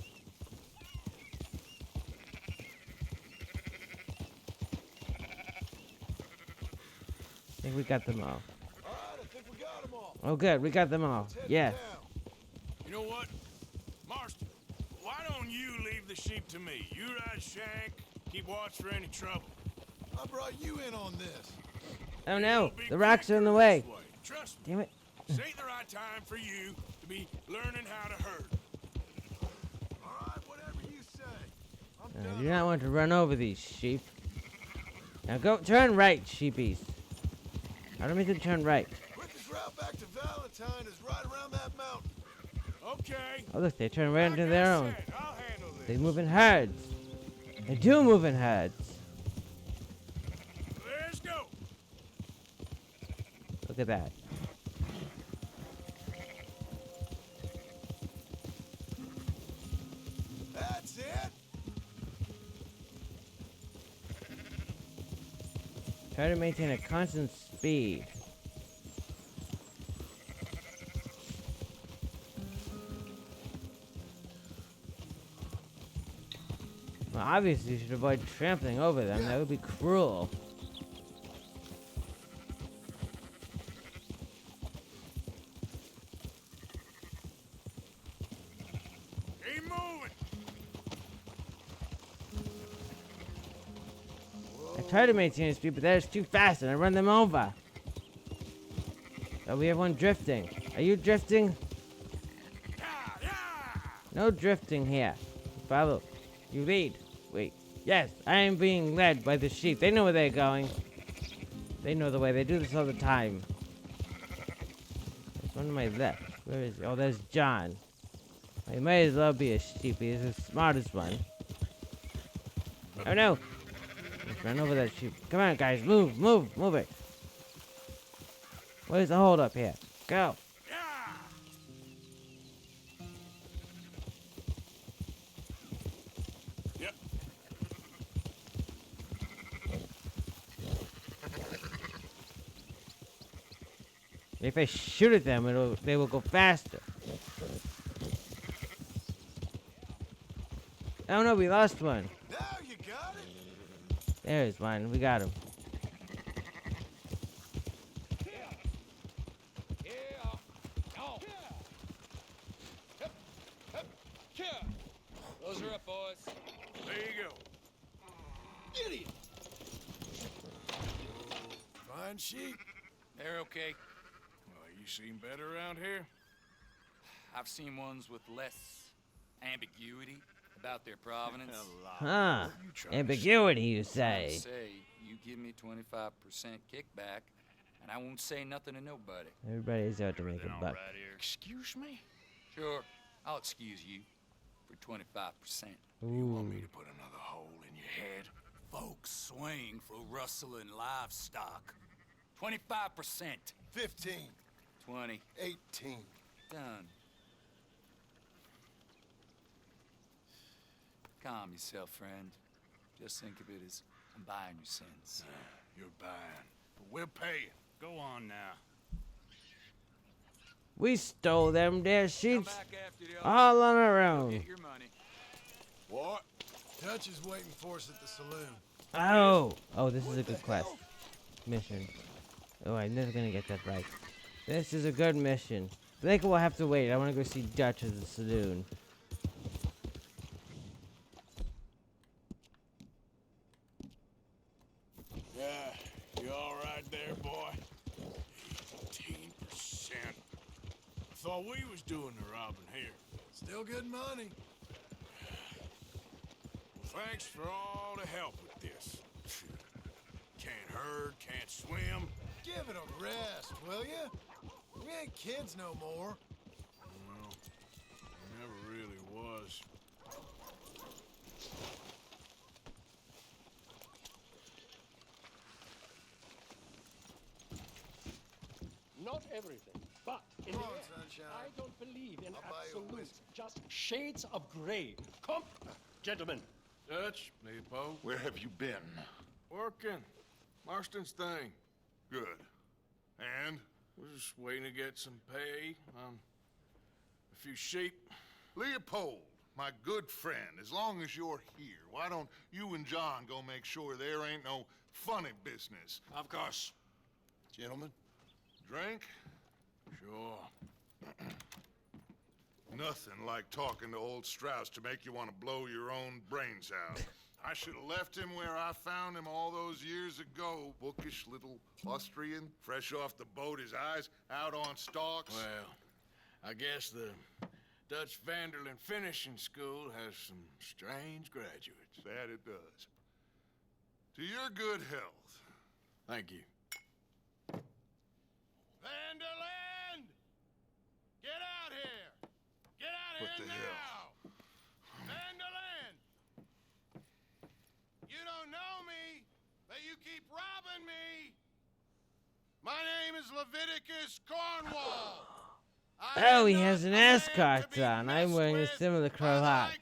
I think we got them all. All right, I think we got them all. Oh, good. We got them all. Let's head Yes. down. You know what? Marston, why don't you leave the sheep to me? You ride Shank, keep watch for any trouble. I brought you in on this. Oh, no. It'll be The rocks are in the quicker way. this way. Trust me. Damn it. This ain't the right time for you to be learning how to herd. All right, whatever you say. I'm I done. do not want to run over these sheep. Now go turn right, sheepies. I don't mean to turn right. Quickest route back to Valentine is right around that mountain. Okay. Oh, look, they turn right into their I own. said, I'll handle this. They move in herds. They do move in herds. Let's go. Look at that. That's it. Try to maintain a constant speed. Well, obviously you should avoid trampling over them. That would be cruel. Keep moving. I try to maintain speed, but they're just too fast and I run them over. Oh, we have one drifting. Are you drifting? No drifting here. Follow. You lead. Wait. Yes, I am being led by the sheep. They know where they're going. They know the way. They do this all the time. There's one to my left. Where is he? Oh, there's John. He may as well be a sheep. He's the smartest one. Oh no! Let's run over that sheep. Come on, guys. Move, move, move it. Where's the hold up here? Go. Yep. If I shoot at them, they will go faster. Oh no, we lost one. Now you got it. There's one. We got him. Those are up, boys. There you go. Idiot. Fine sheep. They're okay. Well, you seem better around here. I've seen ones with less ambiguity about their provenance. Huh. Ambiguity, you say. You give me 25% kickback, and I won't say nothing to nobody. Everybody's out to make a buck. Excuse me? Sure, I'll excuse you for 25%. You want me to put another hole in your head? Folks swing for rustling livestock. 25%. 15. 20. 18. Done. Calm yourself, friend. Just think of it as I'm buying your sins. You're buying, but we're paying. Go on now. We stole them their sheep all on our own. Get your money. What? Dutch is waiting for us at the saloon. Oh, this is a good quest. Mission. Oh, I'm never gonna get that right. This is a good mission. I think we'll have to wait. I want to go see Dutch at the saloon. Yeah, you all right there, boy? 18%. Thought we was doing the robbing here. Still good money. Well, thanks for all the help with this. Can't herd, can't swim. Give it a rest, will ya? We ain't kids no more. Well, never really was. Not everything, but in Come the on, end, sunshine. I don't believe in I'll buy you a absolutes, whiskey. just shades of gray. Come, gentlemen. Dutch, Leopold. Where have you been? Working. Marston's thing. Good. And? We're just waiting to get some pay on a few sheep. Leopold, my good friend, as long as you're here, why don't you and John go make sure there ain't no funny business? Of course. Gentlemen. Drink? Sure. Nothing like talking to old Strauss to make you want to blow your own brains out. I should have left him where I found him all those years ago. Bookish little Austrian, fresh off the boat, his eyes out on stalks. Well, I guess the Dutch Vanderlyn Finishing School has some strange graduates. That it does. To your good health. Thank you. Vanderlyn! Get out here! Get out What here the now! hell? Vanderlyn! You don't know me, but you keep robbing me! My name is Leviticus Cornwall! Oh, he has an ascot on. I'm wearing a similar cravat.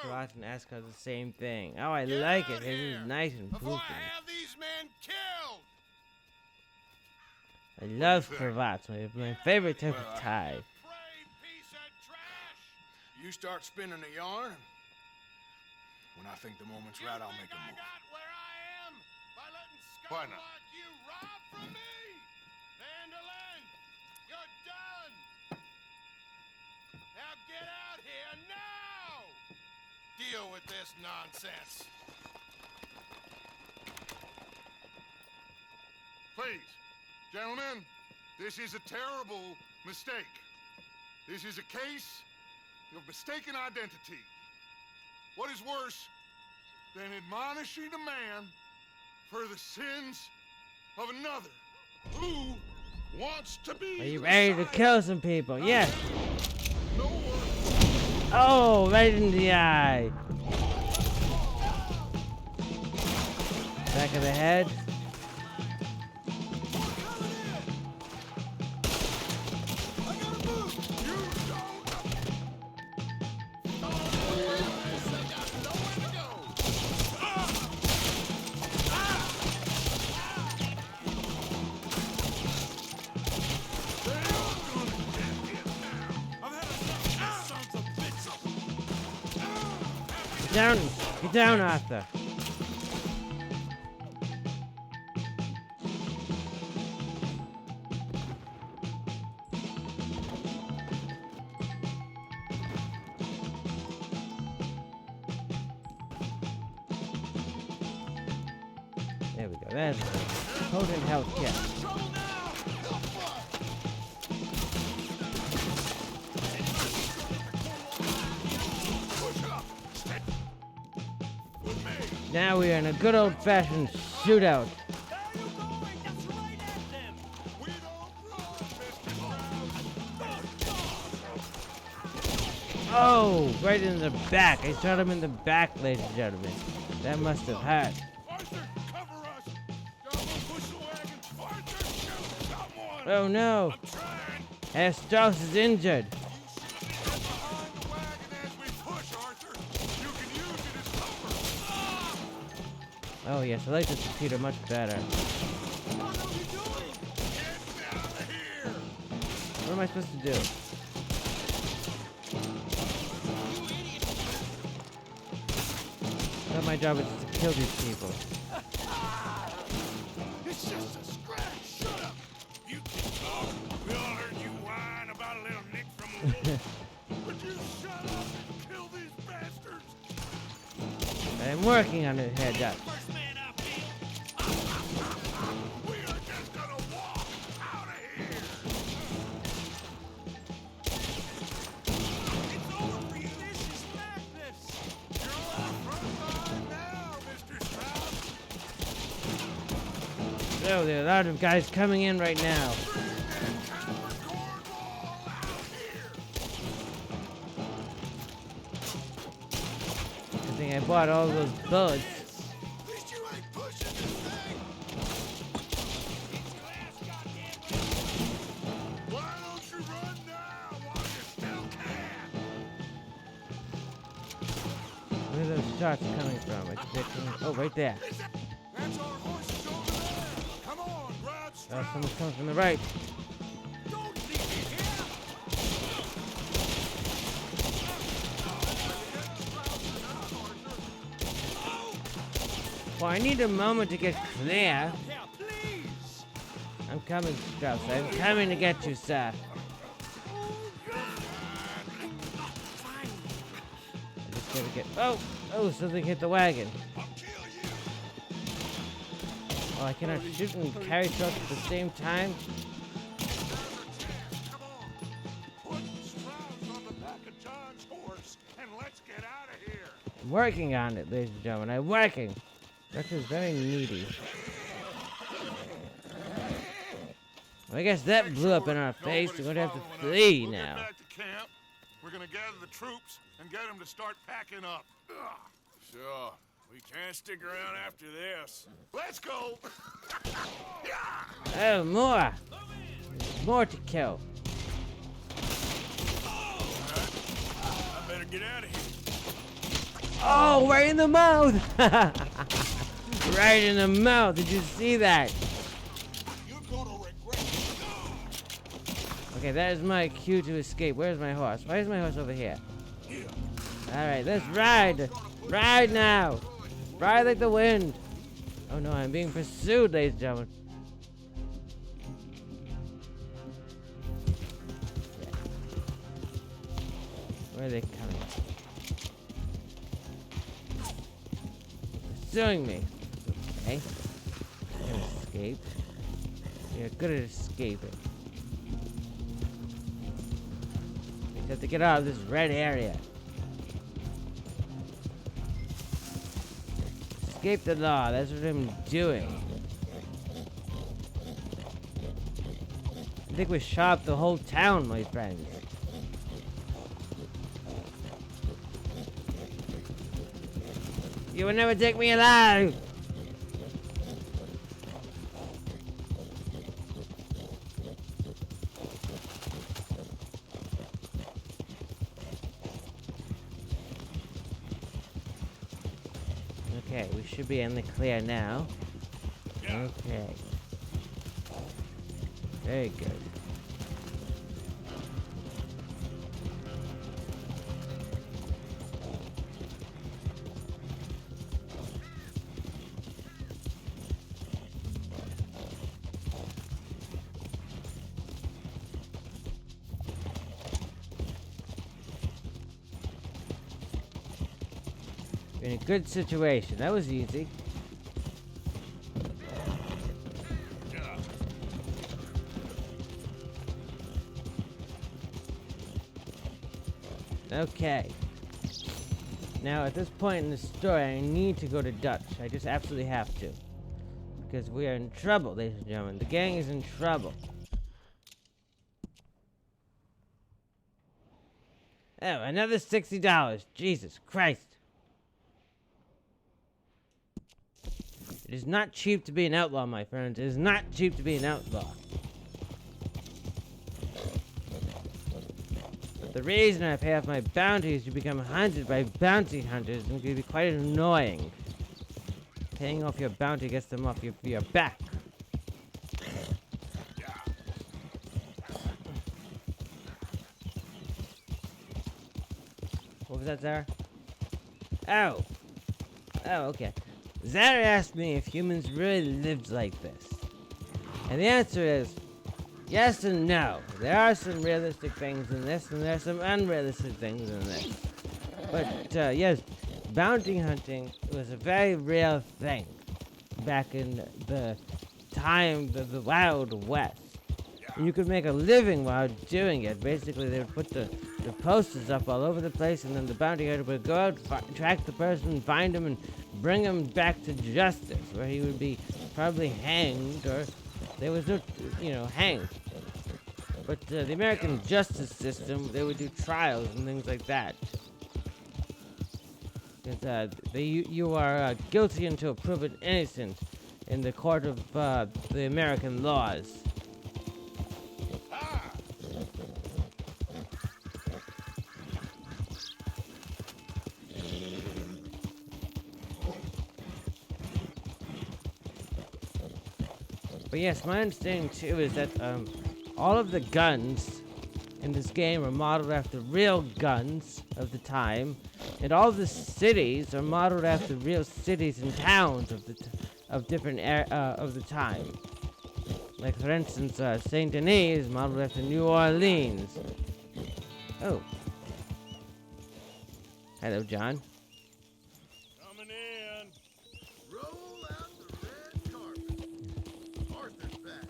Cravat and ascot are the same thing. Oh, I like it. It is nice and Before poofy. I have these men killed! I love cravats. My favorite type of tie. You start spinning a yarn, When I think the moment's right, I'll make a move. Why not? You rob from me! Vandalin! You're done! Now get out here now! Deal with this nonsense. Please, gentlemen, this is a terrible mistake. This is a case of mistaken identity. What is worse than admonishing a man for the sins of another who wants to be... Are you ready to kill some people? Yes. Oh, right in the eye. Back of the head. Get down, Arthur. There we go. That's it. Potent health kit. Now we are in a good old-fashioned shootout. Oh, right in the back. I shot him in the back, ladies and gentlemen. That must have hurt. Oh no. Strauss is injured. Oh yes, I like this computer much better. What am I supposed to do? I thought my job was just to kill these people. It's just a scratch. Shut up. You can talk. We all heard you whine about a little nick from a wolf. Would you shut up and kill these bastards? I'm working on it, head up. Oh, there are a lot of guys coming in right now. I think I bought all those bullets. Where are those shots coming from? Oh, right there. Oh, someone's coming from the right. Well, I need a moment to get clear. I'm coming, Strauss. I'm coming to get you, sir. I just gotta get... Oh, something hit the wagon. Oh, I cannot shoot and carry shots at the same time. I'm working on it, ladies and gentlemen. I'm working. That is very needy. Well, I guess that blew up in our face. We're going to have to flee now. Back to camp. We're going to gather the troops and get them to start packing up. Sure. We can't stick around after this. Let's go! Oh, more! There's more to kill. I better get out of here. Oh, right in the mouth! Right in the mouth. Did you see that? Okay, that is my cue to escape. Where's my horse? Why is my horse over here? Alright, let's ride! Ride now! Ride like the wind! Oh no, I'm being pursued, ladies and gentlemen. Where are they coming? Pursuing me. Okay. I can escape. You're good at escaping. You have to get out of this red area. Escape the law. That's what I'm doing. I think we shot up the whole town, my friends. You will never take me alive! Okay, we should be in the clear now. Okay. Very good. You're in a good situation. That was easy. Okay. Now, at this point in the story, I need to go to Dutch. I just absolutely have to. Because we are in trouble, ladies and gentlemen. The gang is in trouble. Oh, another $60. Jesus Christ. It is not cheap to be an outlaw, my friends. It is not cheap to be an outlaw. But the reason I pay off my bounty is to become hunted by bounty hunters, and it can be quite annoying. Paying off your bounty gets them off your back. What was that, Zara? Oh! Oh, okay. Zara asked me if humans really lived like this. And the answer is yes and no. There are some realistic things in this, and there are some unrealistic things in this. But, yes, bounty hunting was a very real thing back in the time of the Wild West. And you could make a living while doing it. Basically, they would put the posters up all over the place, and then the bounty hunter would go out, track the person, find him, and bring him back to justice, where he would be probably hanged, or there was no, hanged. But the American justice system, they would do trials and things like that. Because you are guilty until proven innocent in the court of the American laws. But yes, my understanding too is that all of the guns in this game are modeled after real guns of the time, and all the cities are modeled after real cities and towns of the time. Like for instance, Saint Denis is modeled after New Orleans. Oh, hello, John. Coming in. Roll out the red carpet. Arthur's back.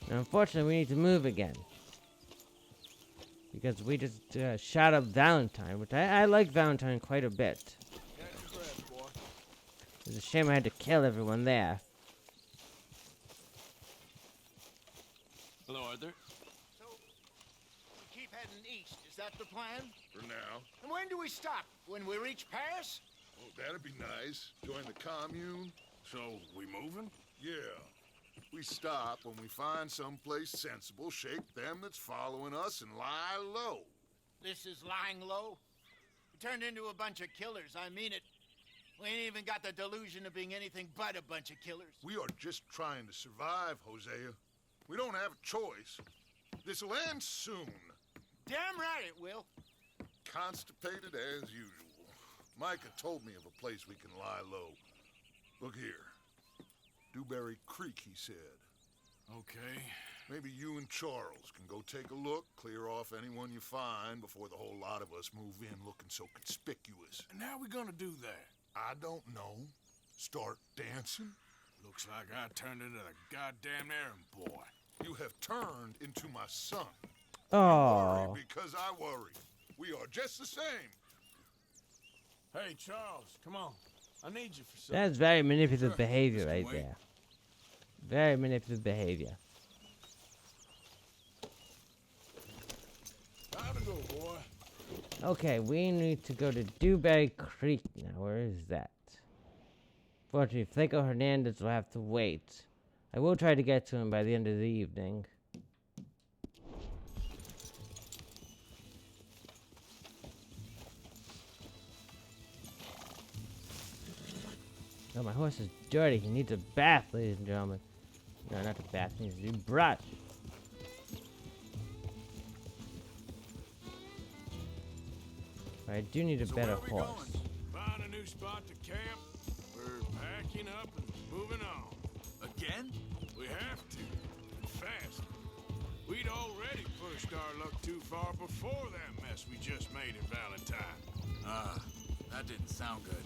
Now, unfortunately, we need to move again. Because we just shot up Valentine, which I like Valentine quite a bit. Catch your breath, boy. It's a shame I had to kill everyone there. Hello, Arthur. So, we keep heading east. Is that the plan? For now. And when do we stop? When we reach Paris? Oh, that'd be nice. Join the commune. So, we moving? Yeah. We stop when we find someplace sensible, shake them that's following us, and lie low. This is lying low? We turned into a bunch of killers, I mean it. We ain't even got the delusion of being anything but a bunch of killers. We are just trying to survive, Hosea. We don't have a choice. This'll end soon. Damn right it will. Constipated as usual. Micah told me of a place we can lie low. Look here. Dewberry Creek, he said. Okay. Maybe you and Charles can go take a look, clear off anyone you find before the whole lot of us move in looking so conspicuous. And how we gonna do that? I don't know. Start dancing? Looks like I turned into the goddamn errand boy. You have turned into my son. Oh. Worry because I worry. We are just the same. Hey, Charles, come on. I need you for something. That's very manipulative behavior right there. Very manipulative behavior. Time to go, boy. Okay, we need to go to Dewberry Creek now. Where is that? Fortunately, Flaco Hernandez will have to wait. I will try to get to him by the end of the evening. Oh, my horse is dirty. He needs a bath, ladies and gentlemen. No, not a bath. He needs to be brushed. But I do need a better horse. Find a new spot to camp. We're packing up and moving on. Again? We have to. And fast. We'd already pushed our luck too far before that mess we just made at Valentine. That didn't sound good.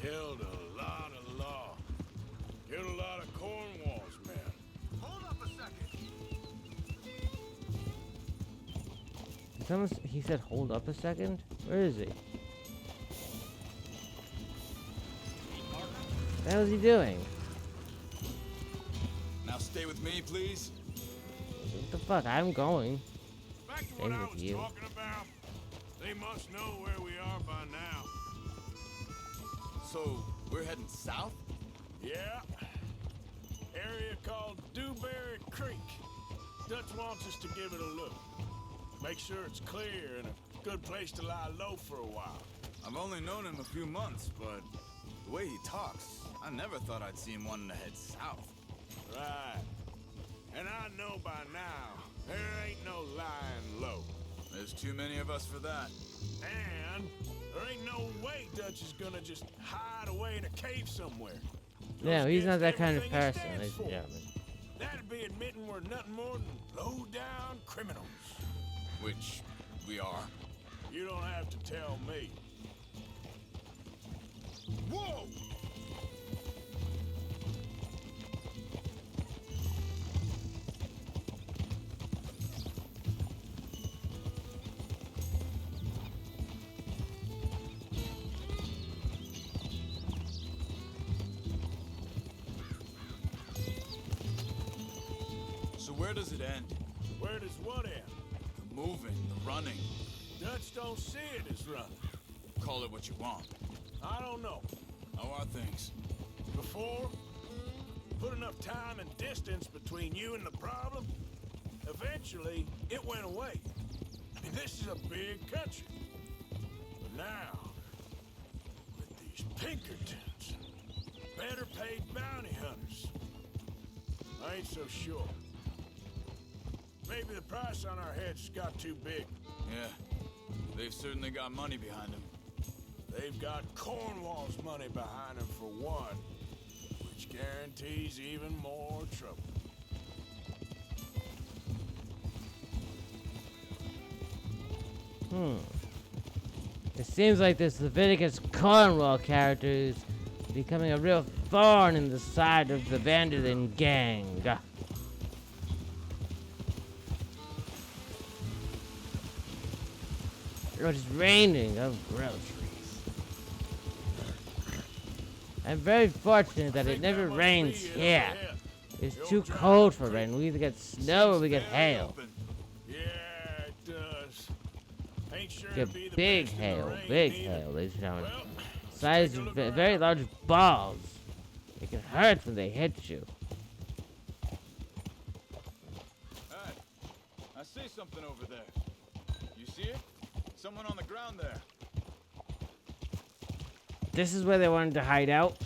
Killed a lot of law. Killed a lot of Cornwall's men. Hold up a second. He said, hold up a second? Where is he? What the hell is he doing? Now stay with me, please. What the fuck? I'm going. Back to Stay what I with was you. talking about. They must know where we are by now. So, we're heading south? Yeah. Area called Dewberry Creek. Dutch wants us to give it a look. Make sure it's clear and a good place to lie low for a while. I've only known him a few months, but the way he talks, I never thought I'd see him wanting to head south. Right. And I know by now, there ain't no lying low. There's too many of us for that. And there ain't no way Dutch is gonna just hide away in a cave somewhere. No, he's not that kind of Everything he person, stands ladies and for. gentlemen. That'd be admitting we're nothing more than low-down criminals. Which we are. You don't have to tell me. Whoa! So where does it end? Where does what end? The moving, the running. Dutch don't see it as running. Call it what you want. I don't know. How are things? Before, put enough time and distance between you and the problem, eventually it went away. I mean, this is a big country. But now, with these Pinkertons and better paid bounty hunters, I ain't so sure. Maybe the price on our heads got too big. Yeah, they've certainly got money behind them. They've got Cornwall's money behind them for one, which guarantees even more trouble. It seems like this Leviticus Cornwall character is becoming a real thorn in the side of the Vanderlyn gang. It is raining of groceries. I'm very fortunate that it never rains here. It's too cold for rain. We either get snow or we get hail. Yeah, it does. Ain't sure Get it'd be the big best in the hail, rain big either. hail, ladies and gentlemen. Well, Size of very large balls. It can hurt when they hit you. Hey, I see something over there. You see it? Someone on the ground there. This is where they wanted to hide out.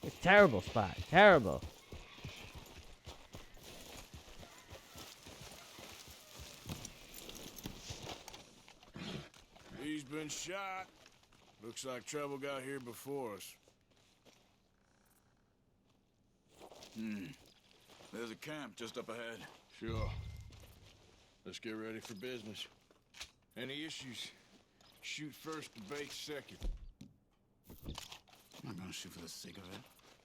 It's a terrible spot. Terrible. been shot. Looks like trouble got here before us. There's a camp just up ahead. Sure. Let's get ready for business. Any issues? Shoot first, debate second. I'm not gonna shoot for the sake of it.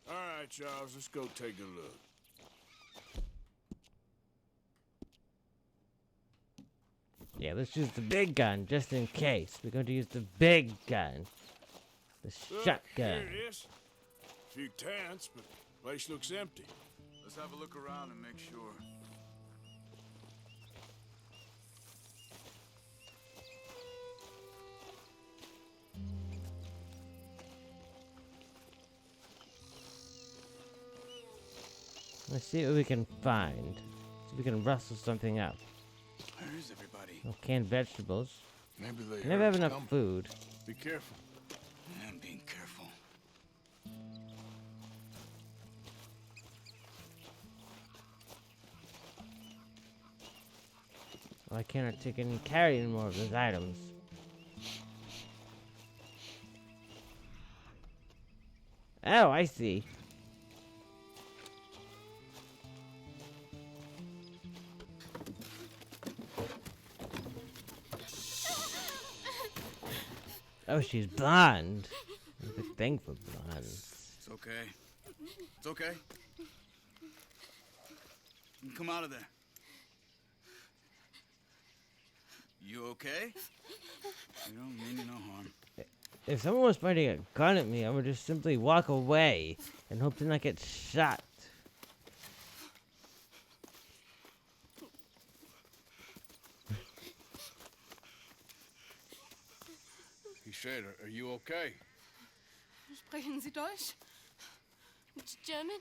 All right, Charles, let's go take a look. Yeah, let's use the big gun just in case. We're going to use the big gun. The shotgun. Here it is. A few tents, but the place looks empty. Let's have a look around and make sure. Let's see what we can find. See if we can rustle something up. Where is everybody? No canned vegetables. Maybe they Never have enough coming. food. Be careful. I'm being careful. Well, I cannot take any carry any more of those items. Oh, I see. Oh, she's blonde. Good thing for blondes. It's okay. It's okay. You can come out of there. You okay? You don't mean you no harm. If someone was pointing a gun at me, I would just simply walk away and hope to not get shot. He said, are you okay? Sprechen Sie Deutsch? German?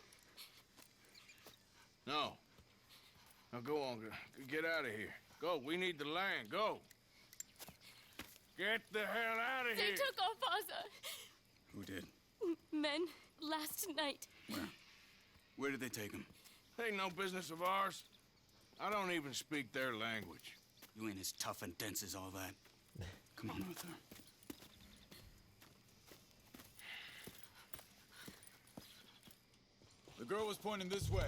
No. Now go on. Get out of here. Go. We need the land. Go. Get the hell out of They here. took our father. Who did? Men, last night. Where? Where did they take him? Ain't no business of ours. I don't even speak their language. You ain't as tough and dense as all that. Come on, Arthur. The girl was pointing this way.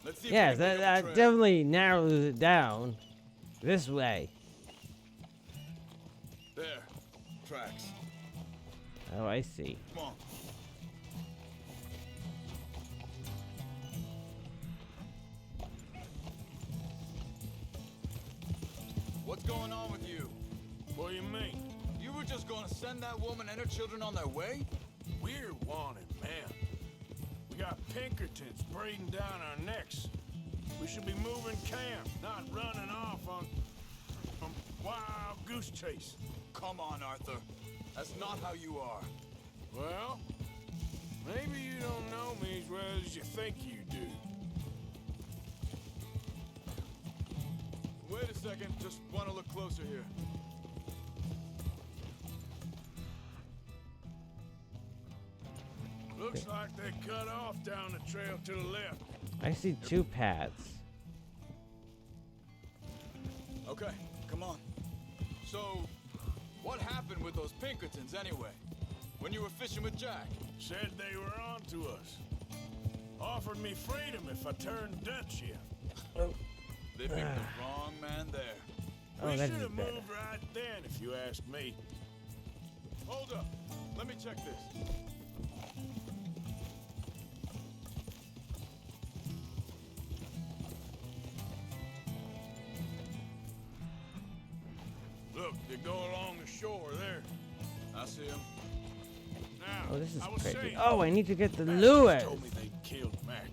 Let's see if Yes, we can pick up that a trail. definitely narrows it down. This way. There. Tracks. Oh, I see. Come on. What's going on with you? What do you mean? You were just going to send that woman and her children on their way? We're wanted, man. We got Pinkertons breathing down our necks. We should be moving camp, not running off on wild goose chase. Come on, Arthur. That's not how you are. Well, maybe you don't know me as well as you think you do. Wait a second. Just want to look closer here. Looks like they cut off down the trail to the left. I see two paths. Okay, come on. So, what happened with those Pinkertons anyway? When you were fishing with Jack? Said they were on to us. Offered me freedom if I turned Dutch here. They picked the wrong man there. Oh, We that's should have better. moved right then, if you ask me. Hold up. Let me check this. Look, they go along the shore there. I see him. Now, Oh, this is I was crazy. saying, Oh, I need to get the Max lures. told me they killed Mac.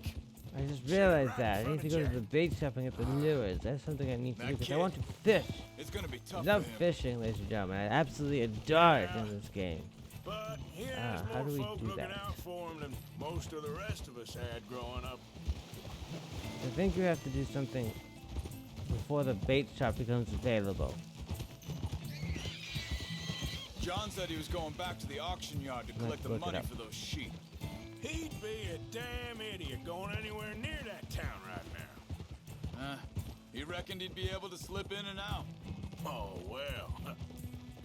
I just realized right that. in I need to front go of to the bait shop and get the lures. That's something I need to That do because I kid. want to fish. It's gonna be tough I love for him. fishing, ladies and gentlemen. I absolutely adore it in this game. But he Ah, has how more do we folk do looking that? out for him than most of the rest of us had growing up. I think you have to do something before the bait shop becomes available. John said he was going back to the auction yard to collect the look it money up. for those sheep. He'd be a damn idiot going anywhere near that town right now. He reckoned he'd be able to slip in and out. Oh, well.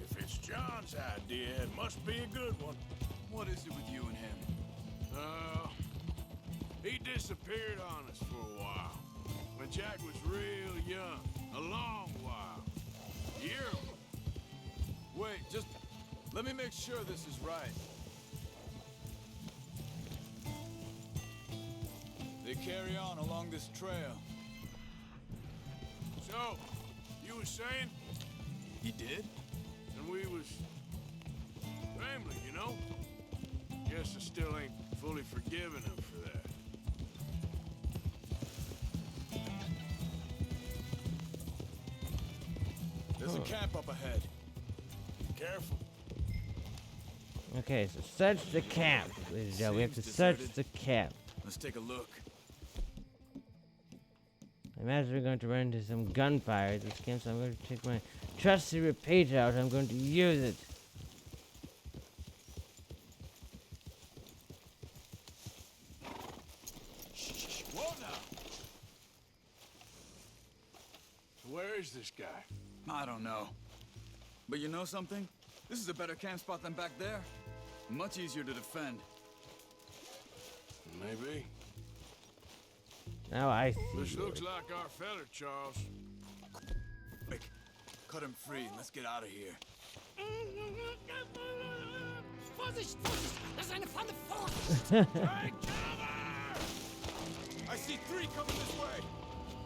If it's John's idea. It must be a good one. What is it with you and him? He disappeared on us for a while. When Jack was real young. A long while. Year. Wait, just let me make sure this is right. They carry on along this trail. So, you was saying? He did? And we was family, you know? Guess I still ain't fully forgiven him for that. There's a camp up ahead. Careful. Okay, so search the camp. Ladies and gentlemen, we have to search the camp. Let's take a look. I imagine we're going to run into some gunfire at this camp, so I'm going to take my trusty repeater out. I'm going to use it. Whoa now. So where is this guy? I don't know. But you know something? This is a better camp spot than back there. Much easier to defend. Maybe. Now I see. This looks like our fella, Charles. Quick, cut him free and let's get out of here. Vorsicht, Vorsicht! Das ist eine Falle! Vorsicht! Hey, I see 3 coming this way!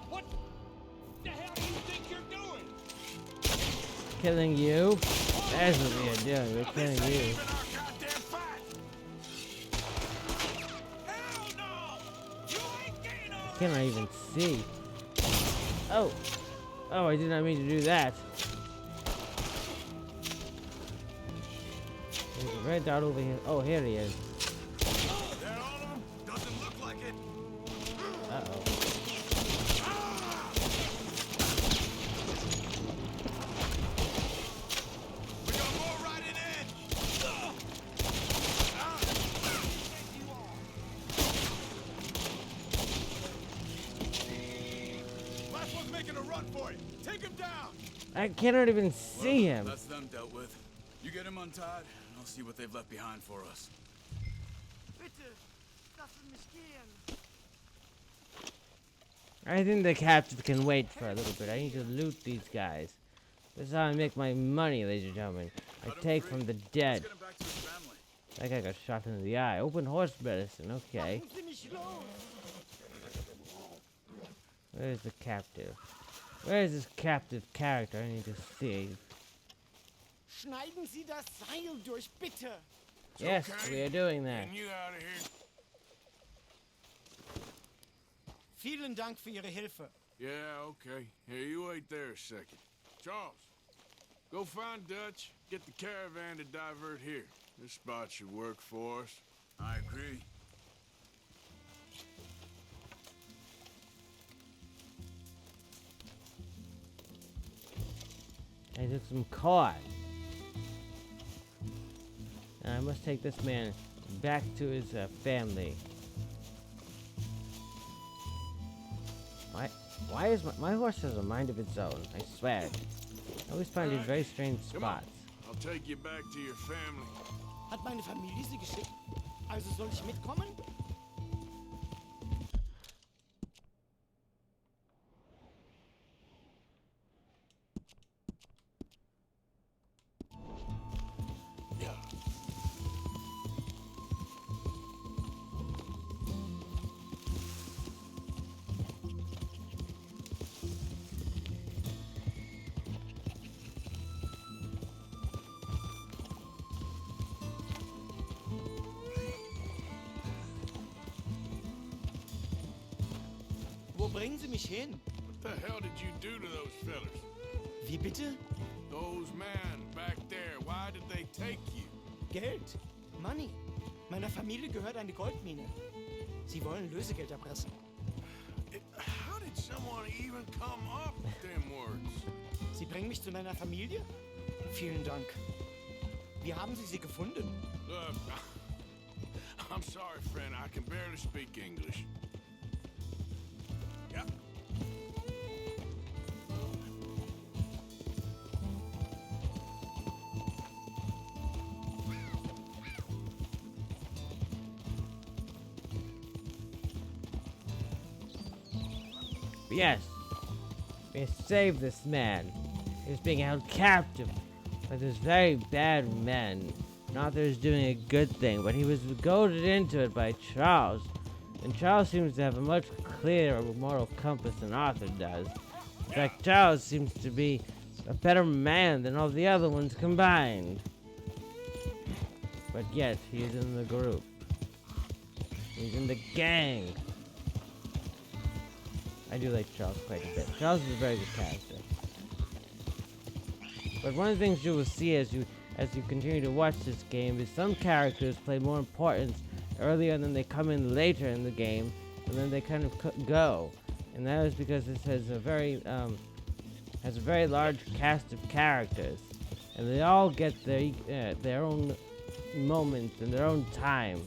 What the hell do you think you're doing? Killing you? That's what we are doing. We're killing you. I cannot even see. Oh. Oh, I did not mean to do that. There's a red dot over here. Oh, here he is. Doesn't look like it. Uh-oh. We got more riding in. Last one's making a run for it. Take him down. I cannot even see him. That's them dealt with. You get him untied, and I'll see what they've left behind for us. Bitte, lassen mich gehen. I think the captive can wait for a little bit. I need to loot these guys. This is how I make my money, ladies and gentlemen. I take from the dead. That guy got shot in the eye. Open horse medicine, okay. Where's the captive? Where is this captive character? I need to see. Schneiden Sie das Seil durch, bitte. Yes, we are doing that. Getting you out of here. Vielen Dank für Ihre Hilfe. Yeah, okay. Here, you wait there a second. Charles, go find Dutch. Get the caravan to divert here. This spot should work for us. I agree. I took some cod. And I must take this man back to his family. Why is my horse has a mind of its own? I swear. I always find these very strange spots. I'll take you back to your family. Hat meine Familie Sie geschickt? Also soll ich mitkommen? Wo bringen Sie mich hin? What the hell did you do to those fellas? Wie bitte? Those men back there, why did they take you? Geld. Money. Meiner Familie gehört eine Goldmine. Sie wollen Lösegeld erpressen. How did someone even come up with them words? Sie bringen mich zu meiner Familie? Vielen Dank. Wie haben Sie sie gefunden? Look, I'm sorry, friend. I can barely speak English. Yep. But yes, we saved this man. He was being held captive by those very bad men. And Arthur is doing a good thing, but he was goaded into it by Charles. And Charles seems to have a much clearer moral compass than Arthur does. In fact, Charles seems to be a better man than all the other ones combined. But yet, he is in the group. He's in the gang. I do like Charles quite a bit. Charles is a very good character. But one of the things you will see as you continue to watch this game is some characters play more importance earlier and then they come in later in the game, and then they kind of go. And that is because this has a very large cast of characters, and they all get their own moments and their own time.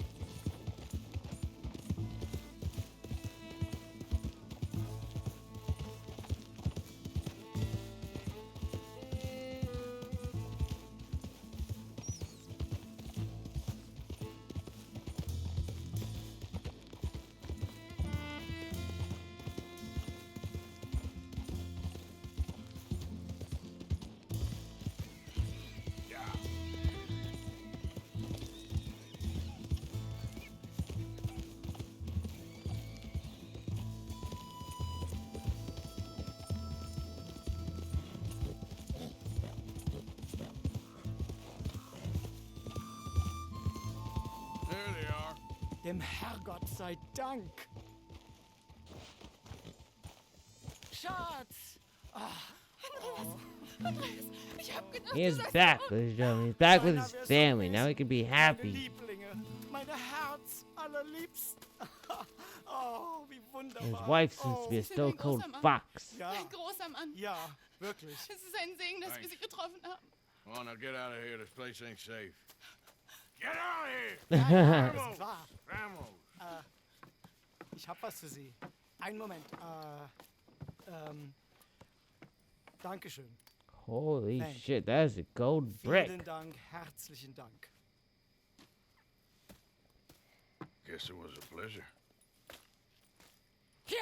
Dem Herrgott sei Dank. Schatz! Andreas, ich hab gedacht, He is back, ladies and gentlemen. He's back with his family. Now he can be happy. Meine Herz allerliebst. Oh, wie wunderbar. His wife seems to be a stone-cold fox. Ja. Ein großer Mann. Ja, wirklich. Es ist ein Segen, dass wir sie getroffen haben. Come on, now get out of here. This place ain't safe. Get out of here! Ja, ist klar. Vamos. Ich hab was für Sie. Einen Moment. Dankeschön. Holy Thank shit, that is a gold brick. Vielen Dank, herzlichen Dank. Guess it was a pleasure. Ja!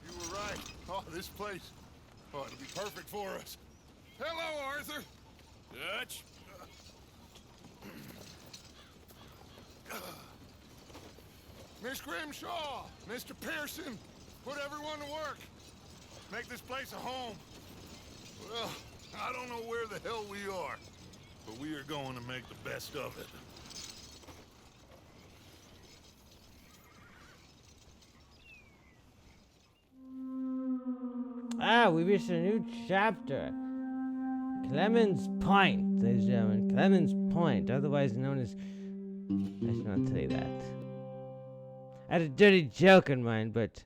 You were right. Oh, this place. Oh, it'll be perfect for us. Hello, Arthur. Dutch. Miss Grimshaw, Mr. Pearson, put everyone to work. Make this place a home. Well, I don't know where the hell we are, but we are going to make the best of it. Ah, we reached a new chapter. Clemens Point, ladies and gentlemen. Clemens Point, otherwise known as... I should not tell you that. I had a dirty joke in mind, but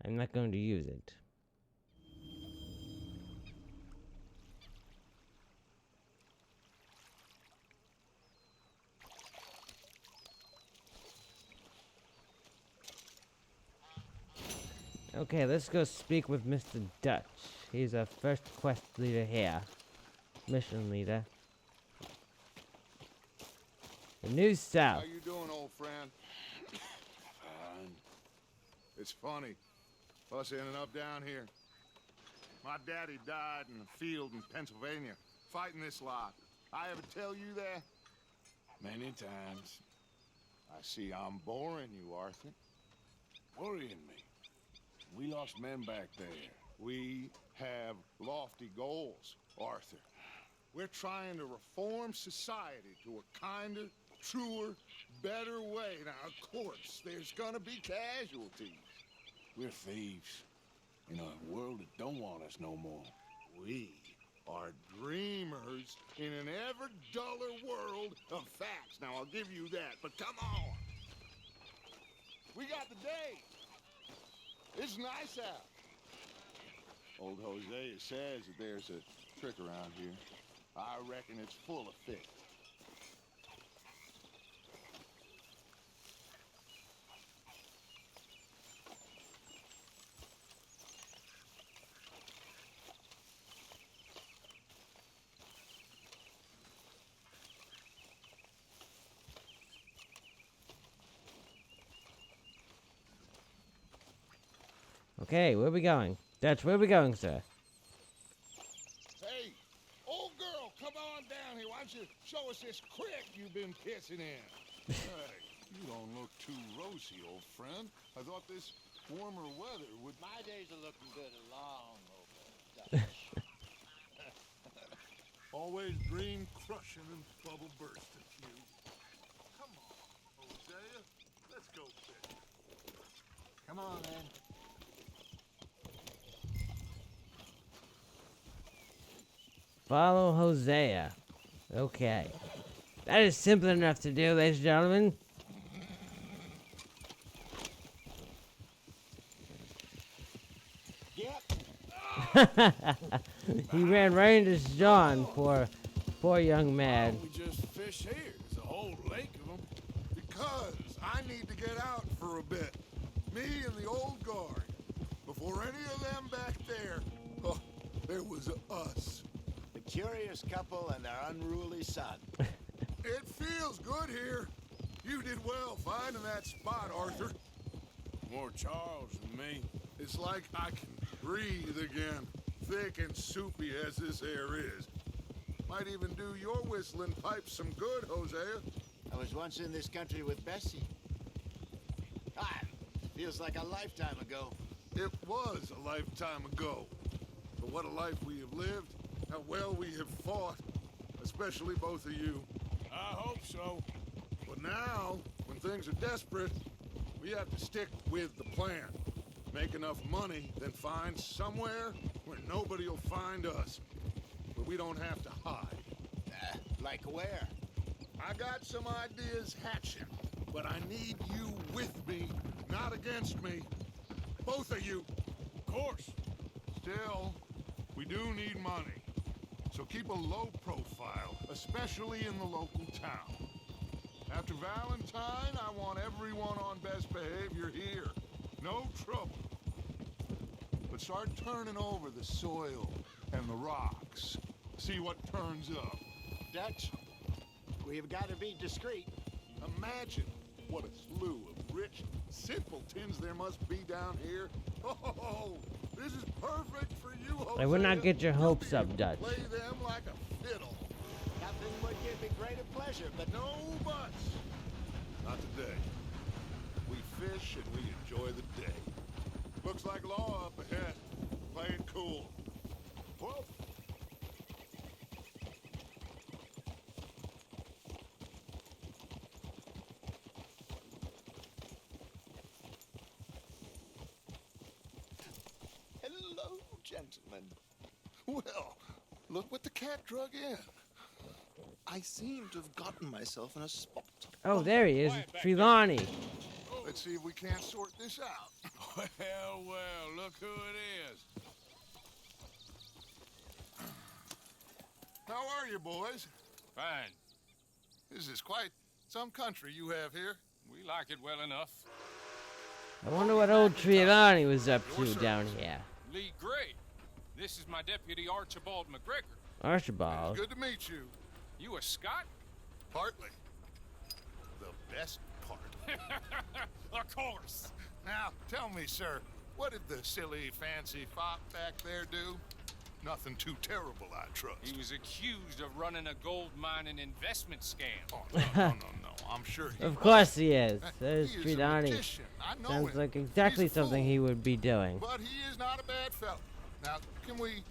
I'm not going to use it. Okay, let's go speak with Mr. Dutch. He's our first quest leader here. Mission leader. The New South. How you doing, old friend? Fine. It's funny, us ending up down here. My daddy died in a field in Pennsylvania, fighting this lot. I ever tell you that? Many times. I see I'm boring you, Arthur. Worrying me. We lost men back there. We have lofty goals, Arthur. We're trying to reform society to a kinder, truer, better way. Now, of course, there's gonna be casualties. We're thieves in a world that don't want us no more. We are dreamers in an ever duller world of facts. Now, I'll give you that, but come on. We got the day. It's nice out. Old Hosea says that there's a trick around here. I reckon it's full of fish. Okay, where are we going? Dutch, where are we going, sir? Hey, old girl, come on down here. Why don't you show us this creek you've been pissing in? Hey, you don't look too rosy, old friend. I thought this warmer weather would... My days are looking good long over, Dutch. Always dream crushing and bubble bursting, you. Come on, Hosea. Let's go fishing. Come on, man. Follow Hosea. Okay. That is simple enough to do, ladies and gentlemen. He ran right into John, poor young man. We just fish here. There's a whole lake of them. Because I need to get out for a bit. Me and the old guard. Before any of them back there, oh, there was us. The curious couple and their unruly son. It feels good here. You did well finding that spot, Arthur. More Charles than me. It's like I can breathe again. Thick and soupy as this air is. Might even do your whistling pipes some good, Hosea. I was once in this country with Bessie. Ah, feels like a lifetime ago. It was a lifetime ago. But what a life we have lived. How well we have fought. Especially both of you. I hope so. But now, when things are desperate, we have to stick with the plan. Make enough money, then find somewhere where nobody will find us. Where we don't have to hide. Like where? I got some ideas hatching, but I need you with me, not against me. Both of you. Of course. Still, we do need money. So keep a low profile, especially in the local town. After Valentine, I want everyone on best behavior here. No trouble. But start turning over the soil and the rocks. See what turns up. Dutch, we've got to be discreet. Imagine what a slew of rich simpletons there must be down here. Oh, this is perfect for you, Hosea. I would not get your hopes up, Dutch. Play them like a fiddle. Nothing would give me greater pleasure, but no buts. Not today. We fish and we enjoy the day. Looks like law up ahead. Play it cool. Whoa. hello, gentlemen. Well, look what the cat drug in. I seem to have gotten myself in a spot. Oh, there he is. Trelawney. Let's see if we can't sort this out. Well, look who it is. How are you, boys? Fine. This is quite some country you have here. We like it well enough. I wonder what old Trelawney was up to down here. Lee Gray. This is my deputy, Archibald McGregor. Archibald? Good to meet you. You a Scot? Partly. The best part. Of course. Now, tell me, sir, what did the silly, fancy fop back there do? Nothing too terrible, I trust. He was accused of running a gold mining investment scam. Oh, no. I'm sure he Of course he is. There's he is a Trelawney. magician. I know Sounds him. like exactly He's a something fool. he would be doing. But he is not a bad fellow. Now, can we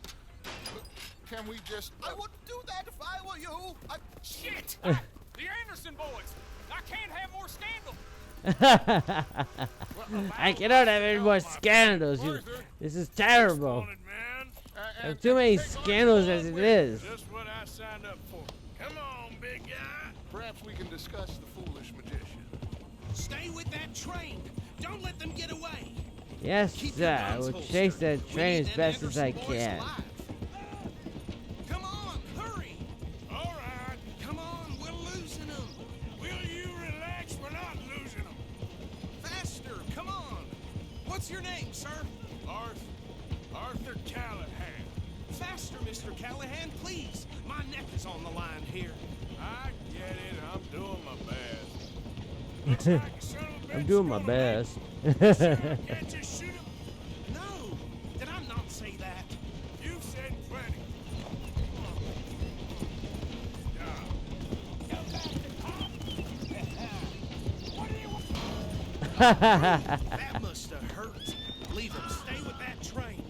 just... I wouldn't do that if I were you. Shit! The Anderson boys! I can't have more scandal! I cannot have any more scandals. This is terrible. I have too many scandals as it is. Just what I signed up for. Come on, big guy. Perhaps we can discuss the foolish magician. Stay with that train. Don't let them get away. Yes, sir. I will chase that train as best as I can. Come on, hurry. Mr. Callahan, please. My neck is on the line here. I get it. I'm doing my best. Looks like a son of a I'm bitch doing my gonna best. make- Can't you shoot him? No, did I not say that? You've said plenty. That must have hurt. Leave him. Stay with that train.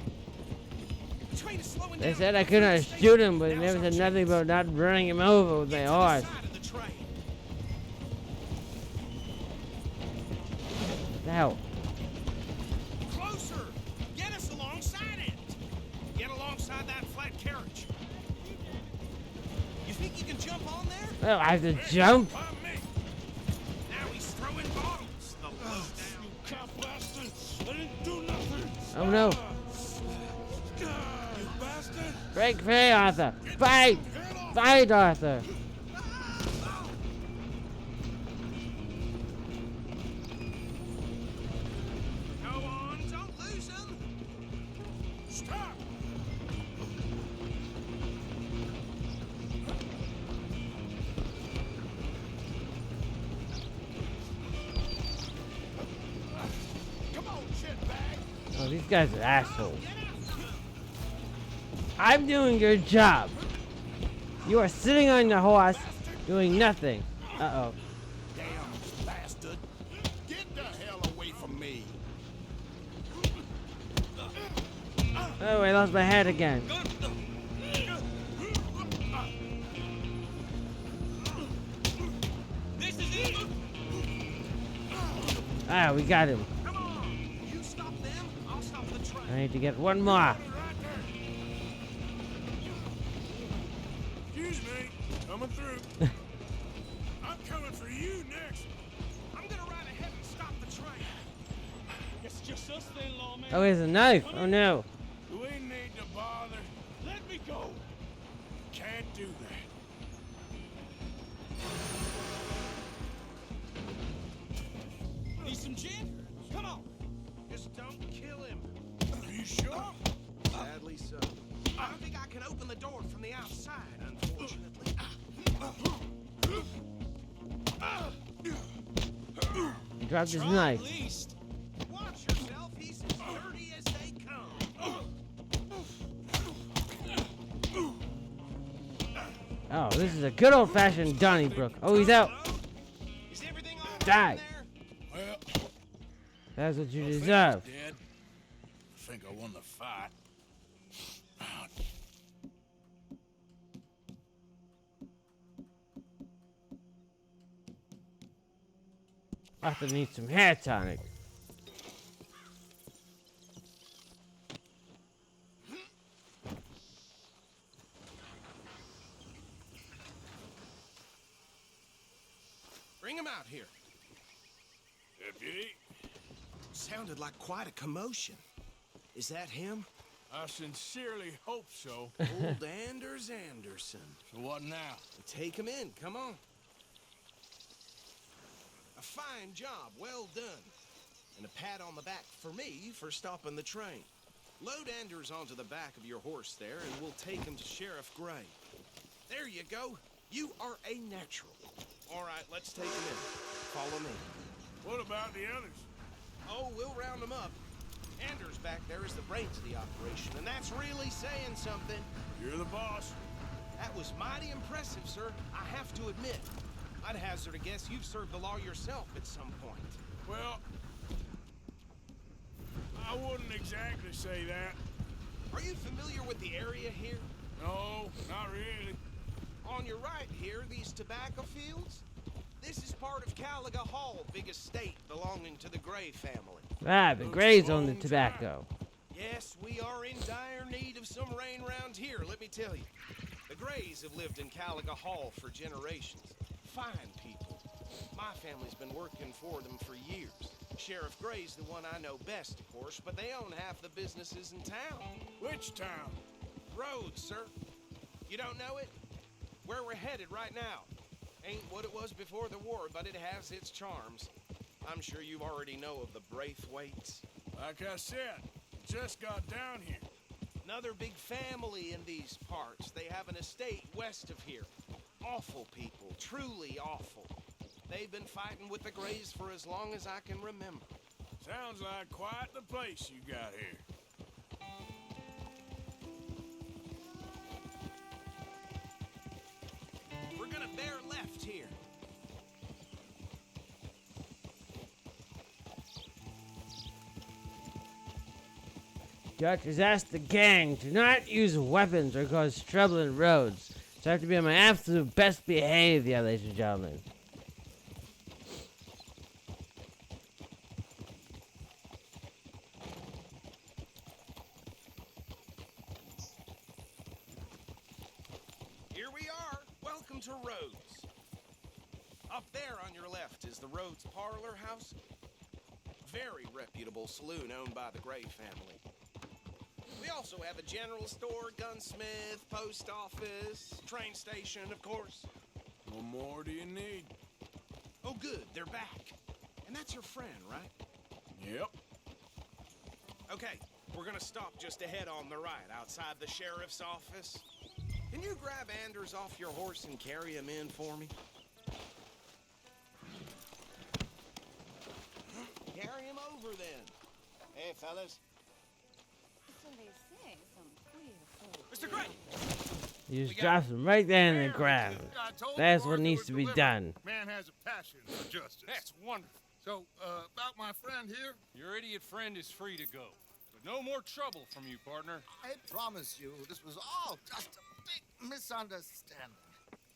The train is slowing They down. said I could not shoot him, but they never said nothing about not running him over with my horse. Side of the train. Now, Closer. Get us alongside it. Get alongside that flat carriage. You think you can jump on there? oh, I have to jump. By me. Now he's throwing bottles. The low down. You cop bastard. I didn't do nothing. Oh no. You bastard. Break free, Arthur. Fight! Fight, Arthur. Go on. Don't lose him. Stop. Come on, shitbag. Oh, these guys are assholes. I'm doing your job. You are sitting on your horse, doing nothing. Uh-oh. Damn bastard. Get the hell away from me. Oh, I lost my head again. This is it. Ah, we got him. Come on. You stop them, I'll stop the train. I need to get one more. Excuse me. Coming through. I'm coming for you next. I'm gonna ride ahead and stop the train. It's just us then, lawman. Oh, here's a knife. Oh no. Do we need to bother? Let me go. Can't do that. Need some gin? Come on. Just don't kill him. Are you sure? Sadly so. I don't think I can open the door from the outside, unfortunately. He dropped his Try knife. at least. Watch yourself, he's as dirty as they come. Oh, this is a good old-fashioned Donnybrook. Oh, he's out. Is everything all Die. there? Well, That's what you I think deserve. he's dead. I think I won the fight. Arthur needs some hair tonic. Bring him out here. Deputy, Sounded like quite a commotion. Is that him? I sincerely hope so. Old Anders Anderson. So what now? Take him in, come on. A fine job, well done. And a pat on the back for me for stopping the train. Load Anders onto the back of your horse there, and we'll take him to Sheriff Gray. There you go. You are a natural. All right, let's take him in. Follow me. What about the others? Oh, we'll round them up. Anders back there is the brains of the operation, and that's really saying something. You're the boss. That was mighty impressive, sir. I have to admit. I'd hazard a guess you've served the law yourself at some point. Well, I wouldn't exactly say that. Are you familiar with the area here? No, not really. On your right here, these tobacco fields? This is part of Caliga Hall, big estate belonging to the Gray family. Ah, the Grays own the tobacco. Yes, we are in dire need of some rain round here, let me tell you. The Grays have lived in Caliga Hall for generations. Fine people. My family's been working for them for years. Sheriff Gray's the one I know best, of course, but they own half the businesses in town. Which town? Rhodes, sir. You don't know it? Where we're headed right now. Ain't what it was before the war, but it has its charms. I'm sure you already know of the Braithwaites. Like I said, just got down here. Another big family in these parts. They have an estate west of here. Awful people, truly awful. They've been fighting with the Greys for as long as I can remember. Sounds like quite the place you got here. We're gonna bear left here. Dutch has asked the gang to not use weapons or cause trouble in roads. So I have to be on my absolute best behavior, ladies and gentlemen. Here we are. Welcome to Rhodes. Up there on your left is the Rhodes Parlor House. Very reputable saloon owned by the Gray family. We also have a general store, gunsmith, post office, train station, of course. What more do you need? Oh, good, they're back. And that's your friend, right? Yep. Okay, we're gonna stop just ahead on the right, outside the sheriff's office. Can you grab Anders off your horse and carry him in for me? Carry him over, then. Hey, fellas. Mr. Gray! You just drops him right there in the ground. That's what needs to be done. Man has a passion for justice. That's wonderful. So, about my friend here? Your idiot friend is free to go. But no more trouble from you, partner. I promise you, this was all just a big misunderstanding.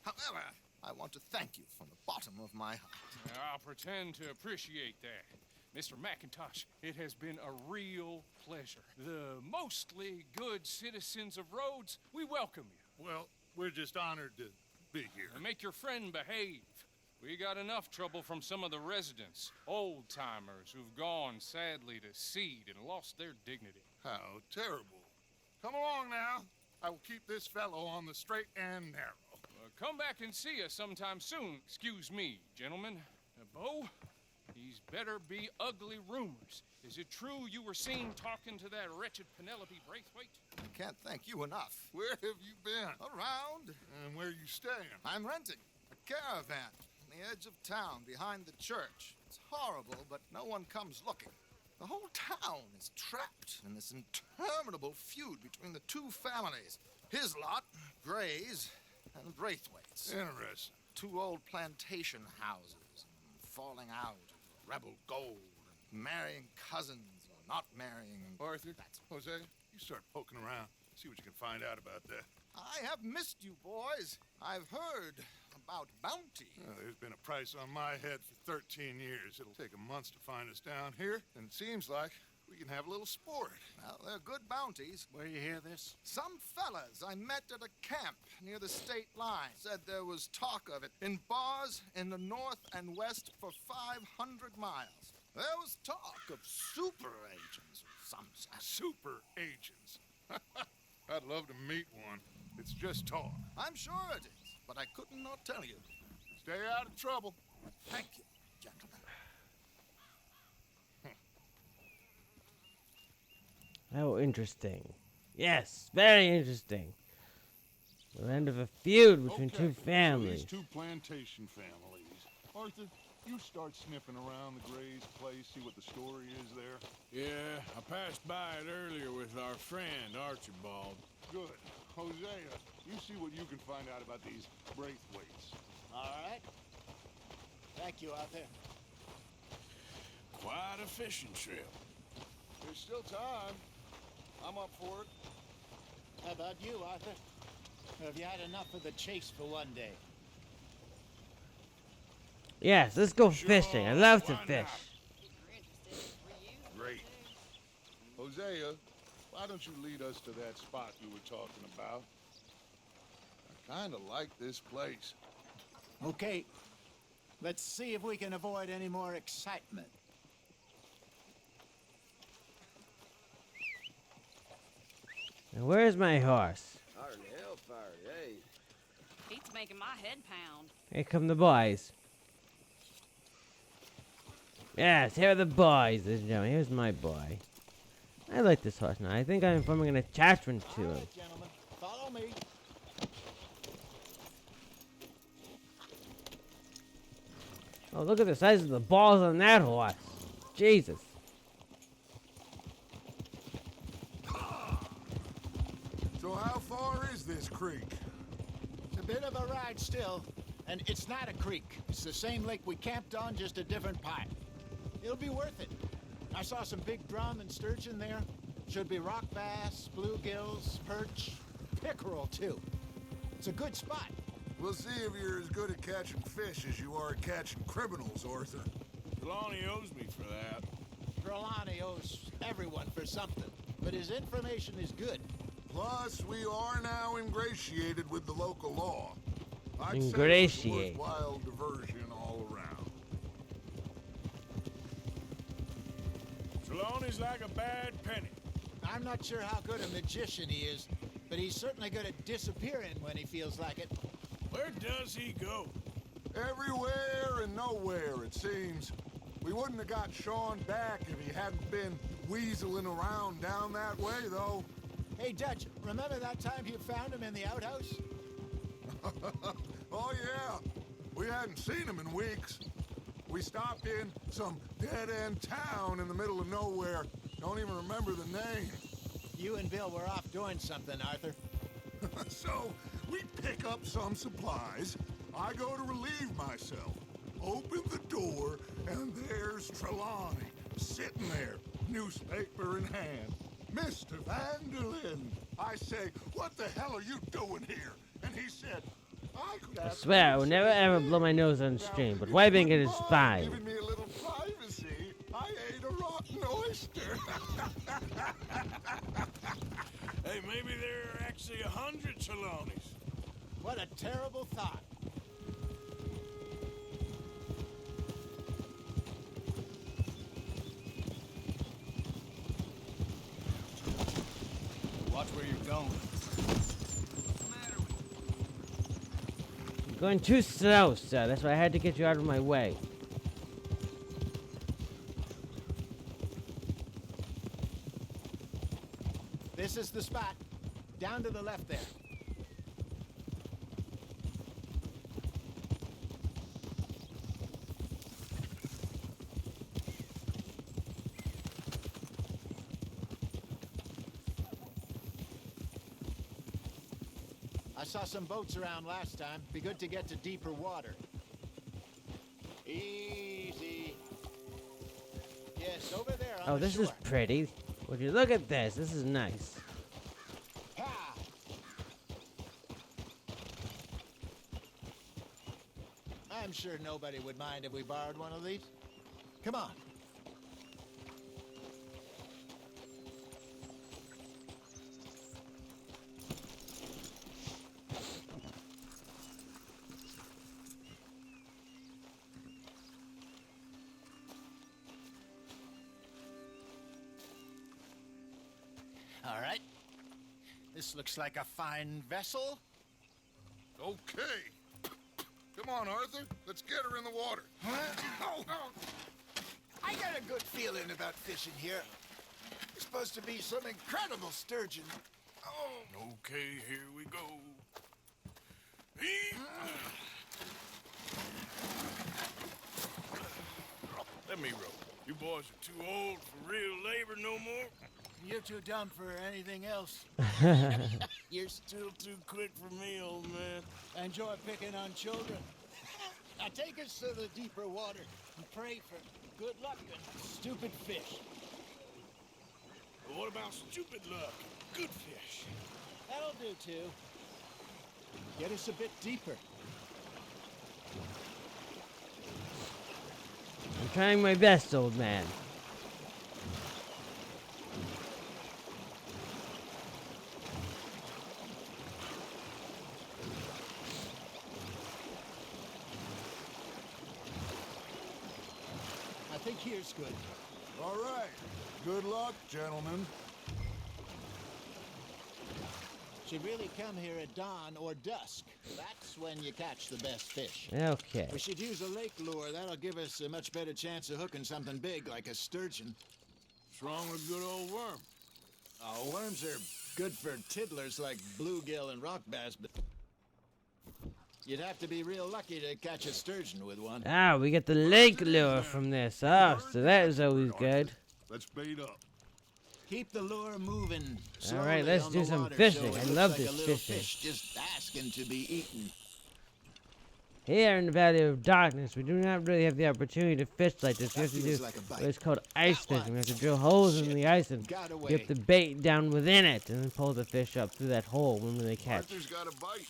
However, I want to thank you from the bottom of my heart. I'll pretend to appreciate that. Mr. McIntosh, it has been a real pleasure. The mostly good citizens of Rhodes, we welcome you. Well, we're just honored to be here. And make your friend behave. We got enough trouble from some of the residents, old-timers who've gone, sadly, to seed and lost their dignity. How terrible. Come along now. I will keep this fellow on the straight and narrow. Come back and see us sometime soon. Excuse me, gentlemen. Bo, these better be ugly rumors. Is it true you were seen talking to that wretched Penelope Braithwaite? I can't thank you enough. Where have you been? Around. And where you staying? I'm renting a caravan on the edge of town behind the church. It's horrible, but no one comes looking. The whole town is trapped in this interminable feud between the two families. His lot, Gray's, and Braithwaite's. Interesting. Two old plantation houses, falling out, rebel gold, and marrying cousins, or not marrying. Arthur, Jose, you start poking around. See what you can find out about that. I have missed you, boys. I've heard about bounty. There's been a price on my head for 13 years. It'll take a month to find us down here, and it seems like we can have a little sport. Well, they're good bounties. Where you hear this? Some fellas I met at a camp near the state line said there was talk of it in bars in the north and west for 500 miles. There was talk of super agents of some sort. Super agents. I'd love to meet one. It's just talk. I'm sure it is, but I could not tell you. Stay out of trouble. Thank you, gentlemen. How interesting. Yes, very interesting. The end of a feud between two families. So these two plantation families. Arthur, you start sniffing around the Gray's place, see what the story is there. Yeah, I passed by it earlier with our friend, Archibald. Good. Hosea, you see what you can find out about these Braithwaites. All right. Thank you, Arthur. Quite a fishing trip. There's still time. I'm up for it. How about you, Arthur? Have you had enough of the chase for one day? Yes, let's go fishing. I love to fish. Great. Hosea, why don't you lead us to that spot you were talking about? I kind of like this place. Okay. Let's see if we can avoid any more excitement. And where's my horse? Fire in the hellfire, hey. He's making my head pound. Here come the boys. Yes, here are the boys, ladies and gentlemen. Here's my boy. I like this horse now. I think I'm forming an attachment to him. Right, gentlemen, follow me. Oh, look at the size of the balls on that horse. Jesus. So how far is this creek? It's a bit of a ride still, and it's not a creek. It's the same lake we camped on, just a different pipe. It'll be worth it. I saw some big drum and sturgeon there. Should be rock bass, bluegills, perch, pickerel too. It's a good spot. We'll see if you're as good at catching fish as you are at catching criminals, Arthur. Trelawney owes me for that. Trelawney owes everyone for something, but his information is good. Plus, we are now ingratiated with the local law. I'd Ingratiate. say it's a worthwhile diversion all around. Trelawney's like a bad penny. I'm not sure how good a magician he is, but he's certainly good at disappearing when he feels like it. Where does he go? Everywhere and nowhere, it seems. We wouldn't have got Sean back if he hadn't been weaseling around down that way, though. Hey, Dutch, remember that time you found him in the outhouse? Oh, yeah. We hadn't seen him in weeks. We stopped in some dead-end town in the middle of nowhere. Don't even remember the name. You and Bill were off doing something, Arthur. So, we pick up some supplies. I go to relieve myself. Open the door, and there's Trelawney, sitting there, newspaper in hand. Mr. Vanderlyn. I say, what the hell are you doing here? And he said, I swear I will never ever blow my nose on stream, but wiping it is fine. Giving me a little privacy. I ate a rotten oyster. Hey, maybe there are actually 100 Trelawneys. What a terrible thought. Watch where you're going. You're going too slow, sir. That's why I had to get you out of my way. This is the spot. Down to the left there. I saw some boats around last time. Be good to get to deeper water. Easy. Yes, over there on Oh, the this shore. is pretty. Would you look at this? This is nice. Ha! I'm sure nobody would mind if we borrowed one of these. Come on. All right. This looks like a fine vessel. Okay. Come on, Arthur. Let's get her in the water. Oh. I got a good feeling about fishing here. There's supposed to be some incredible sturgeon. Oh. Okay, here we go. Let me row. You boys are too old for real labor no more. You're too dumb for anything else. You're still too quick for me, old man. I enjoy picking on children. Now take us to the deeper water and pray for good luck and stupid fish. But what about stupid luck? Good fish. That'll do too. Get us a bit deeper. I'm trying my best, old man. I think here's good. All right. Good luck, gentlemen. Should really come here at dawn or dusk. That's when you catch the best fish. Okay. We should use a lake lure. That'll give us a much better chance of hooking something big like a sturgeon. What's wrong with good old worm? Oh, worms are good for tiddlers like bluegill and rock bass, but you'd have to be real lucky to catch a sturgeon with one. Ah, we get the lake lure from this. Oh, so that is always good. Let's bait up. Keep the lure moving. All right, slowly let's on do the some water fishing. so it I looks love like a this little fishing. fish just asking to be eaten. Here in the Valley of Darkness, we do not really have the opportunity to fish like this. We have to do what is called ice fishing. We have to drill holes in the ice and get the bait down within it and then pull the fish up through that hole when they catch. Arthur's got a bite.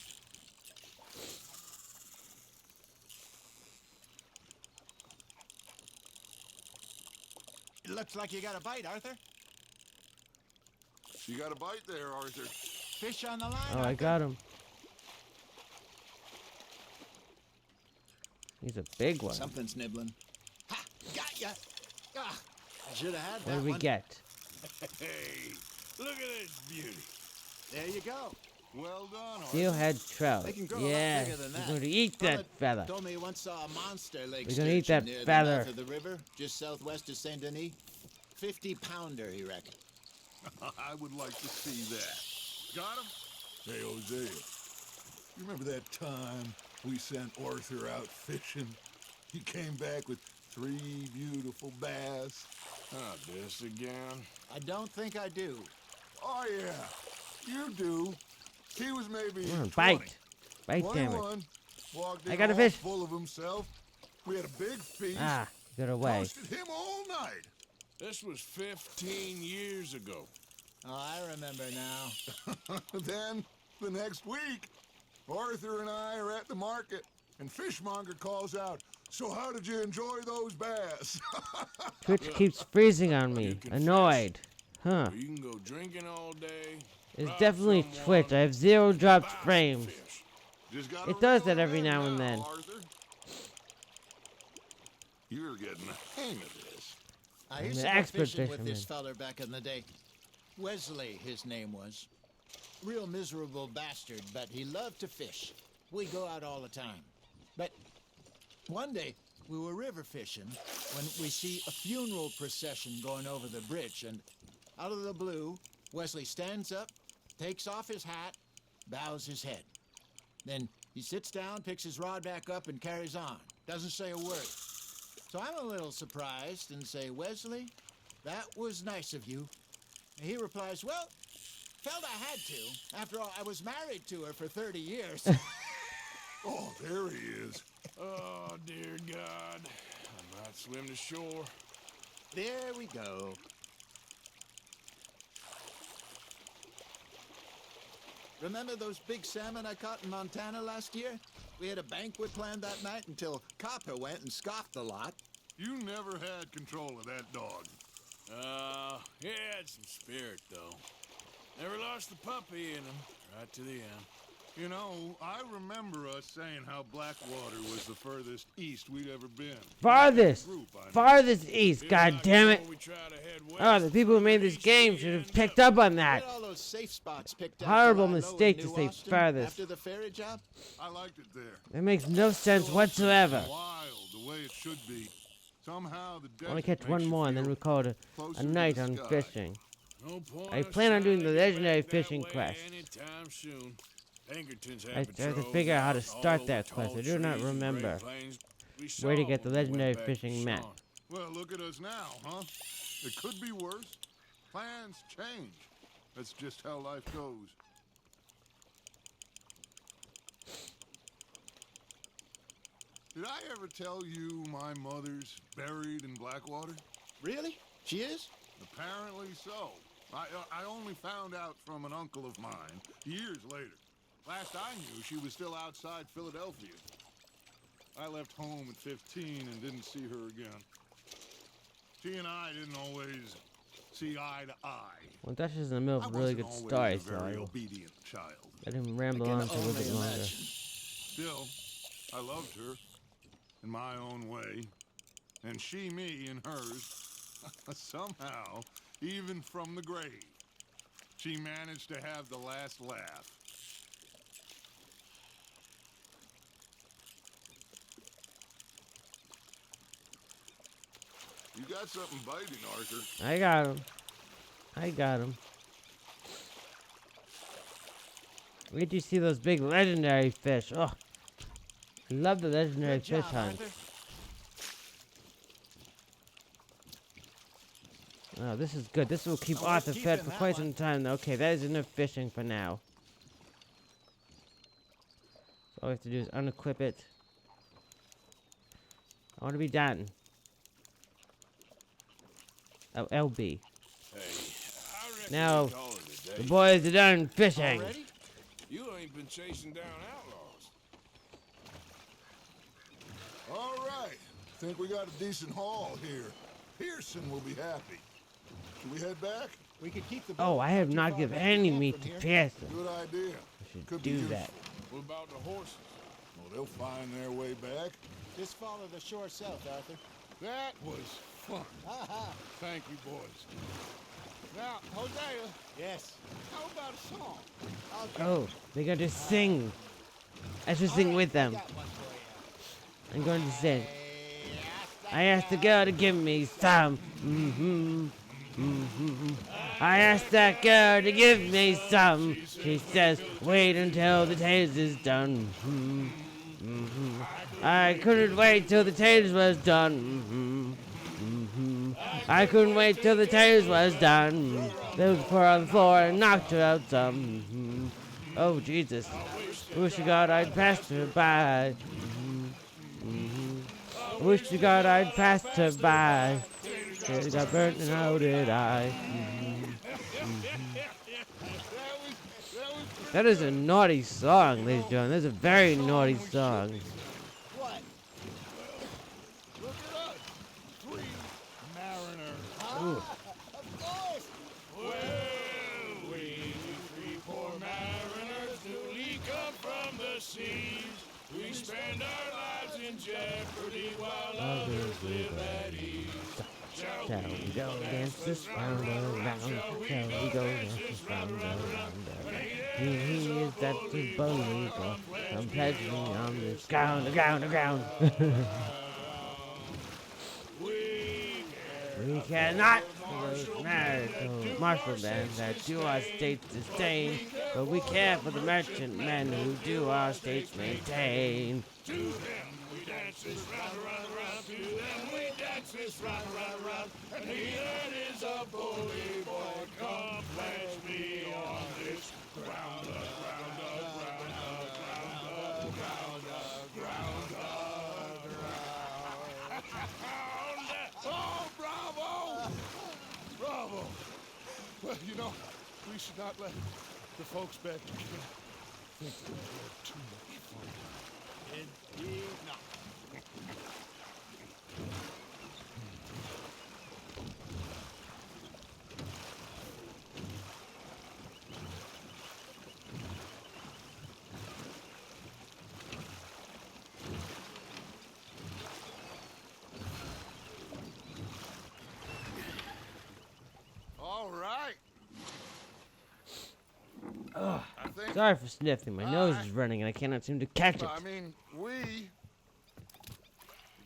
It looks like you got a bite, Arthur. You got a bite there, Arthur. Fish on the line, Oh, Arthur. I got him. He's a big one. Something's nibbling. Ha! Got ya! Ah, I should have had What that do we one. get? Hey, look at this beauty. There you go. Well done, Arthur. Steelhead trout. They can grow a lot Yeah, bigger than we're that. going to eat Fella that feather. told me he once saw a monster lake We're gonna eat sturgeon that near feather. the mouth of the river, just southwest of Saint Denis. 50-pounder, he reckoned. I would like to see that. Got him? Hey, Hosea, you remember that time we sent Arthur out fishing? He came back with 3 beautiful bass. Ah, this again? I don't think I do. Oh, yeah, you do. He was maybe Come on, 20. bite. Bite, damn it. 21. Walked in I got a all fish. full of himself. We had a big feast. Ah, got away. Roasted him all night. This was 15 years ago. Oh, I remember now. Then, the next week, Arthur and I are at the market, and Fishmonger calls out, "So how did you enjoy those bass?" Twitch keeps freezing on me. Annoyed. Huh. You can go drinking all day. It's rob definitely someone, Twitch. I have 0 dropped buy frames. fish. Just gotta It does reel that him every in now and then. Arthur. You're getting the hang of this. I I'm used an to go expert fishing with fisherman. this feller back in the day. Wesley, his name was. Real miserable bastard, but he loved to fish. We go out all the time. But one day, we were river fishing when we see a funeral procession going over the bridge, and out of the blue, Wesley stands up, takes off his hat, bows his head. Then he sits down, picks his rod back up, and carries on. Doesn't say a word. So I'm a little surprised and say, "Wesley, that was nice of you." And he replies, "Well, felt I had to. After all, I was married to her for 30 years. Oh, there he is. Oh, dear God. I might swim to shore. There we go. Remember those big salmon I caught in Montana last year? We had a banquet planned that night until Copper went and scoffed a lot. You never had control of that dog. He had some spirit, though. Never lost the puppy in him, right to the end. You know, I remember us saying how Blackwater was the furthest east we'd ever been. Farthest. Group, I know. Farthest east. God damn it. We try to head west. Oh, the people who made this game should have picked up on that. Get all those safe spots picked out. Horrible to lie low in mistake to New say Austin farthest. After the ferry job? I liked it there. That makes no sense whatsoever. Wild, the way it should be. Somehow the I want to desert catch one makes you more and then feel record a closer to night the on sky. fishing. No point I of plan on doing the trying to get legendary back that fishing way quest. anytime soon. Pinkertons I have have to patrols figure out how to all start over that tall quest. I do not trees and Great remember Plains. We where to saw get the when we went legendary back fishing to map. Sean. Well, look at us now, huh? It could be worse. Plans change. That's just how life goes. Did I ever tell you my mother's buried in Blackwater? Really? She is? Apparently so. I only found out from an uncle of mine years later. Last I knew, she was still outside Philadelphia. I left home at 15 and didn't see her again. She and I didn't always see eye to eye. Well, Dutch is in the middle I of a really wasn't good always story, a so very I will obedient child. let him ramble on for a little bit longer. Still, I loved her in my own way, and she me in hers. Somehow, even from the grave, she managed to have the last laugh. You got something biting, Arthur. I got him. I got him. Wait till you see those big legendary fish. Oh, I love the legendary Good fish job, hunt. Arthur. Oh, this is good. This will keep Oh, we're Arthur fed keeping for that quite one. some time. Okay, that is enough fishing for now. So all we have to do is unequip it. I want to be done. Oh, LB. Hey, I reckon Now, we call it a the day. boys are done fishing. Already? You ain't been chasing down outlaws. All right. Think we got a decent haul here. Pearson will be happy. Should we head back? We could keep the Oh, I have not given any meat to Pearson. Good idea. I should Could be do useful. that. What about the horses? Well, they'll find their way back. Just follow the shore south, Arthur. That was fun. Aha. Thank you, boys. Now, Hosea, Yes. how about a song? Okay. Oh, they're going to sing. I should sing with them. Got one for you. I'm going to sing. I asked the girl to give me some. I asked that girl to give me some. She says, wait until the taste is done. I couldn't wait till the taste was done. I couldn't wait till the taste was done. They would pour on the floor and knocked her out some. Oh, Jesus. Wish to God I'd passed her by. Wish to God I'd passed her by. She got burnt and how did I? That is a naughty song, ladies and gentlemen. That's a very naughty song. What? Look at us. Three mariners. Ooh. Of course. Well, we three poor mariners newly come from the seas. We spend our lives in jeopardy while others live at ease. Shall we go dance this round around? Shall we go dance this round around? He is that the bony boy. I'm pledging on this ground, the ground, the ground. We cannot those married to martial men that do our states disdain, but we care for the merchant men who do our states maintain. To them we dance this round, round, round. To them we dance this round, round, round. And he that is a bully boy, come pledge me on this ground, the ground, the ground, the ground, the ground, the ground, the ground. Oh, bravo! Bravo! Well, you know, we should not let the folks back to camp think that we had too much fun. Indeed not. All right. Ugh. I think. Sorry for sniffing. My nose is running and I cannot seem to catch it. I mean, we're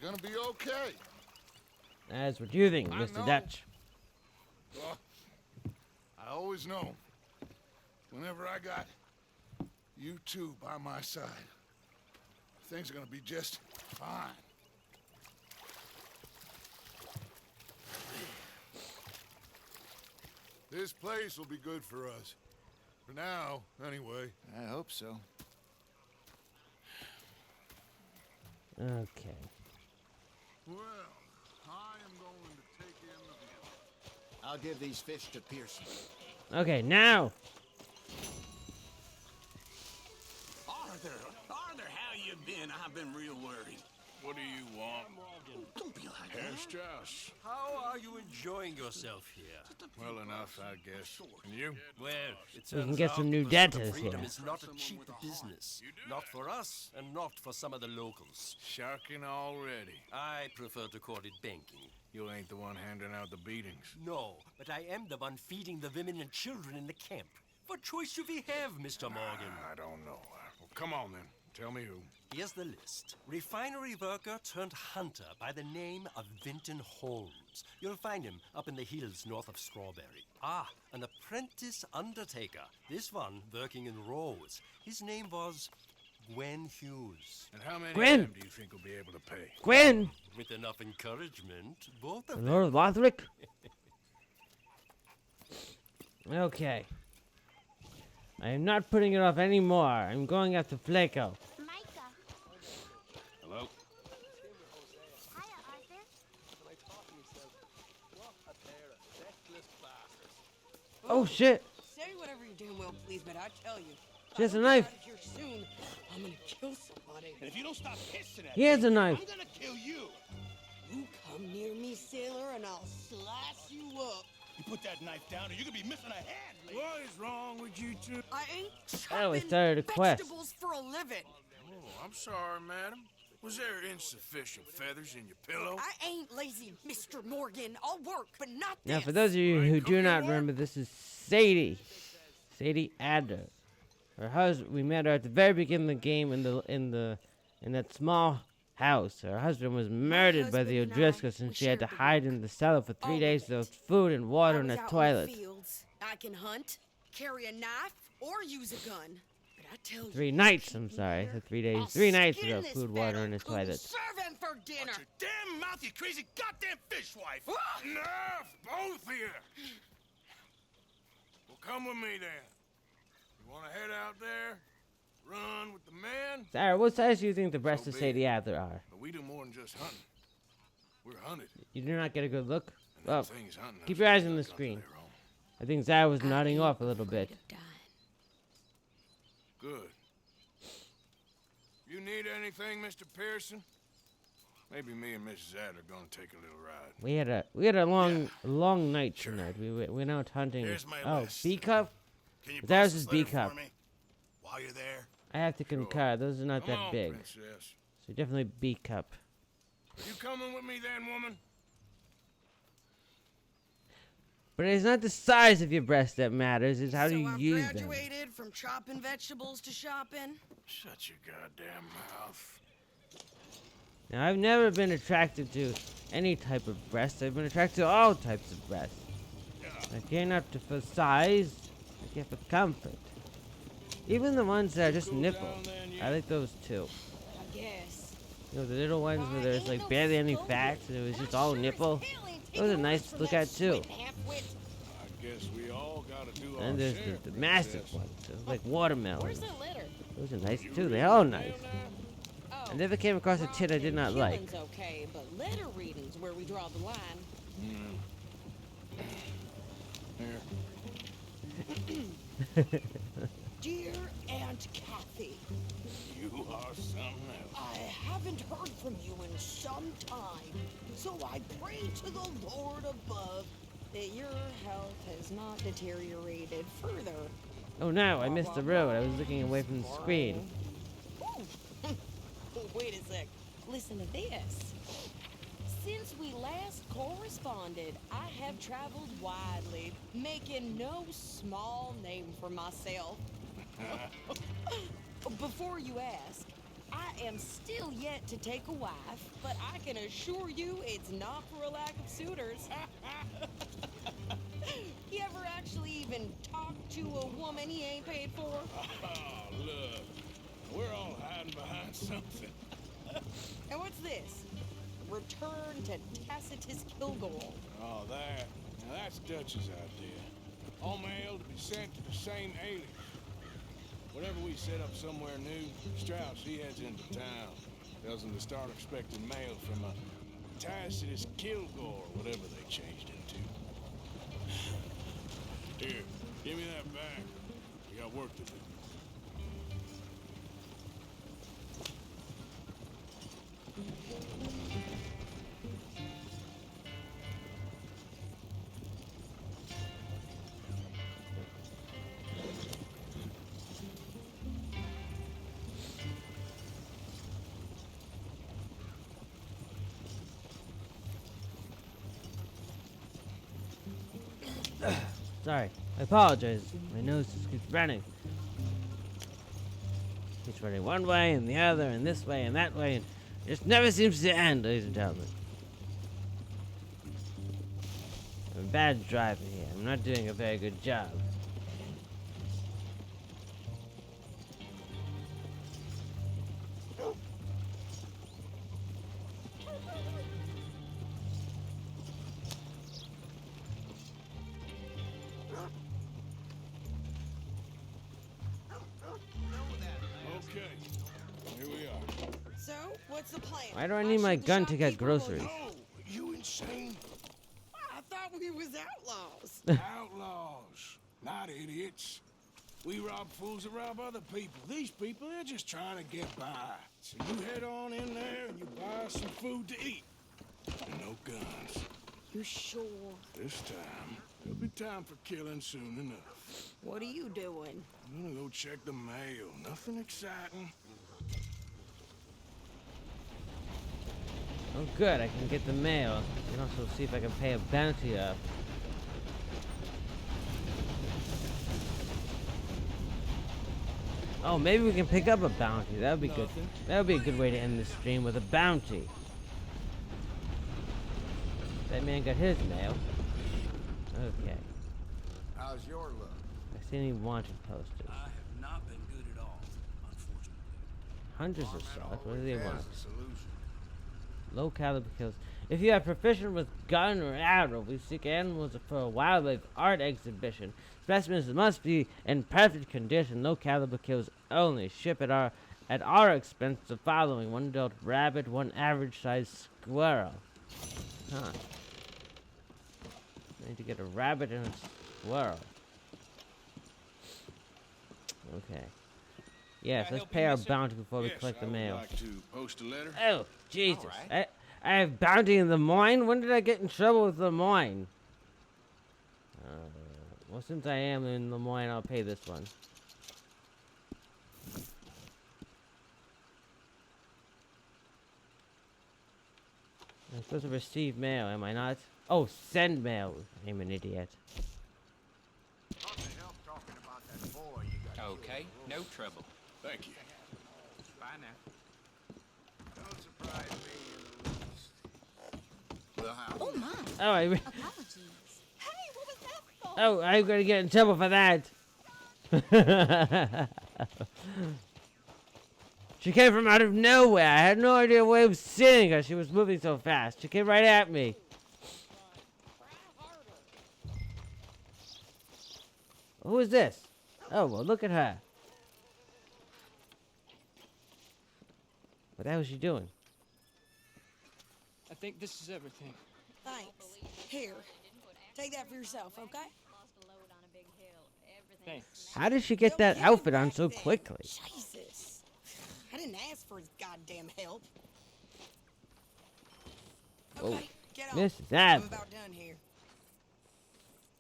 gonna be okay. As what do you think, I Mr. know. Dutch? Well, I always know whenever I got you two by my side, things are gonna be just fine. This place will be good for us. For now, anyway. I hope so. Okay. Well, I am going to take in the view. I'll give these fish to Pearson. Okay, now. Arthur, how you been? I've been real worried. What do you want? Don't be like Herr that. Strauss. How are you enjoying yourself here? Well enough, I guess. And you? Well, it We can turns get out some new pursuit of debtors freedom here. is not a cheap business. Not for us, and not for some of the locals. Sharking already. I prefer to call it banking. You ain't the one handing out the beatings. No, but I am the one feeding the women and children in the camp. What choice do we have, Mr. Morgan? I don't know. Well, come on then. Tell me who. Here's the list. Refinery worker turned hunter by the name of Vinton Holmes. You'll find him up in the hills north of Strawberry. Ah, an apprentice undertaker. This one working in Rose. His name was Gwen Hughes. And how many Gwen. of them do you think will be able to pay? Gwen! With enough encouragement, both of Lord them. Lothric? Okay. I am not putting it off anymore. I'm going after Flaco. Hello? Oh shit! Say whatever you damn well please, but I tell you. She has a knife. Out of here soon, I'm gonna kill somebody. And if you don't stop pissing at He has a me, knife. I'm gonna kill you. You come near me, sailor, and I'll slice you up. You put that knife down or you're gonna be missing a hand, lady. What is wrong with you two? I ain't Oh, we chopping started a quest. vegetables for a living. Oh, I'm sorry, madam. Was there insufficient feathers in your pillow? I ain't lazy, Mr. Morgan. I'll work, but not Now, this. for those of you who do not remember, this is Sadie. Sadie Adler. Her husband. We met her at the very beginning of the game in that small house. Her husband was murdered by the O'Driscolls, and she had to hide in the cellar for 3 days without food and water in I was the out toilet. In the fields. I can hunt, carry a knife, or use a gun. But I tell you, 3 nights. I'm sorry. For 3 days. 3 nights without food, water, and the toilet. serve him for dinner. Watch your damn mouth, you crazy goddamn fishwife. Enough, both of you. Well, come with me then. You want to head out there, run with the men? Sarah, what size do you think the breasts So of be Sadie it. Adler are? But we do more than just hunting. We're hunted. You do not get a good look? And them Well, things hunting keep us your eyes is on the not gonna screen. their own. I think Zara was nodding off a little bit. Good. You need anything, Mr. Pearson? Maybe me and Mrs. Adler are gonna take a little ride. We had a long night tonight. We went out hunting. Here's my Oh, list. B cup. Can you That was post his this B letter cup. for me? While you're there. I have to concur. Those are not Come that on, big. princess. So definitely B cup. You coming with me then, woman? But it's not the size of your breast that matters. It's how so do you I've use them. graduated from chopping vegetables to shopping. Shut your goddamn mouth. Now, I've never been attracted to any type of breast. I've been attracted to all types of breasts. I care not for size. I care for comfort. Even the ones that are just nipple. I like those too. I guess. You know, the little ones where there's like barely any fat and it was just all nipple. Those are nice to look at too. I guess we all gotta do our And there's share, the massive princess. ones, those like watermelons. Where's that letter? Those are nice too. They're all nice. Oh, I never came across a tit I did not like. killing's okay, but letter reading's where we draw the line. Dear Aunt Kathy, You are something else. I haven't heard from you in some time, so I pray to the Lord above that your health has not deteriorated further. Oh no, I missed the road. I was looking away from the screen. Wait a sec. Listen to this. Since we last corresponded, I have traveled widely, making no small name for myself. Before you ask, I am still yet to take a wife, but I can assure you it's not for a lack of suitors. You ever actually even talk to a woman he ain't paid for? Oh, look. We're all hiding behind something. And what's this? Return to Tacitus Kilgore. Oh, that. Now that's Dutch's idea. All mail to be sent to the same alias. Whenever we set up somewhere new, Strauss, he heads into town. Tells them to start expecting mail from a Tacitus Kilgore, whatever they changed it to. Here, give me that bag. We got work to do. Sorry. I apologize. My nose just keeps running. Keeps running one way and the other and this way and that way, and it just never seems to end, ladies and gentlemen. I'm a bad driver here. I'm not doing a very good job. Okay, here we are. So, what's the plan? Why do I need my gun to get groceries? No, you insane? I thought we was outlaws. Outlaws, not idiots. We rob fools that rob other people. These people, they're just trying to get by. So you head on in there and you buy some food to eat. And no guns. You sure? This time, there'll be time for killing soon enough. What are you doing? I'm gonna go check the mail. Nothing exciting. Oh good, I can get the mail. I can also see if I can pay a bounty off. Oh, maybe we can pick up a bounty. That would be good. That would be a good way to end the stream, with a bounty. That man got his mail. Okay. How's your luck? I see any wanted posters. I have not been good at all, unfortunately. Hunters assault. What do they want? That's the solution. Low caliber kills. If you are proficient with gun or arrow, we seek animals for a wildlife art exhibition. Specimens must be in perfect condition. Low caliber kills only. Ship at our expense the following: 1 adult rabbit, 1 average sized squirrel. Huh. I need to get a rabbit and a squirrel. Okay. Yes, let's pay our bounty before we collect the mail. I'd like to post a letter. Oh, Jesus. I have bounty in Lemoyne? When did I get in trouble with Lemoyne? Well, since I am in Lemoyne, I'll pay this one. I'm supposed to receive mail, am I not? Oh, send mail. I'm an idiot. Okay, no trouble. Thank you. Bye now. Don't surprise me. The house. Oh my. Oh, Apologies. Hey, what was that for? Oh, I'm gonna get in trouble for that. She came from out of nowhere. I had no idea where I was seeing her. She was moving so fast. She came right at me. Who is this? Oh, well, look at her. What the hell is she doing? I think this is everything. Thanks. Here. Take that for yourself, okay? Thanks. How did she get that outfit on so quickly? Jesus. I didn't ask for his goddamn help. Oh, Okay, get on. Mrs. I'm Adler. about done here.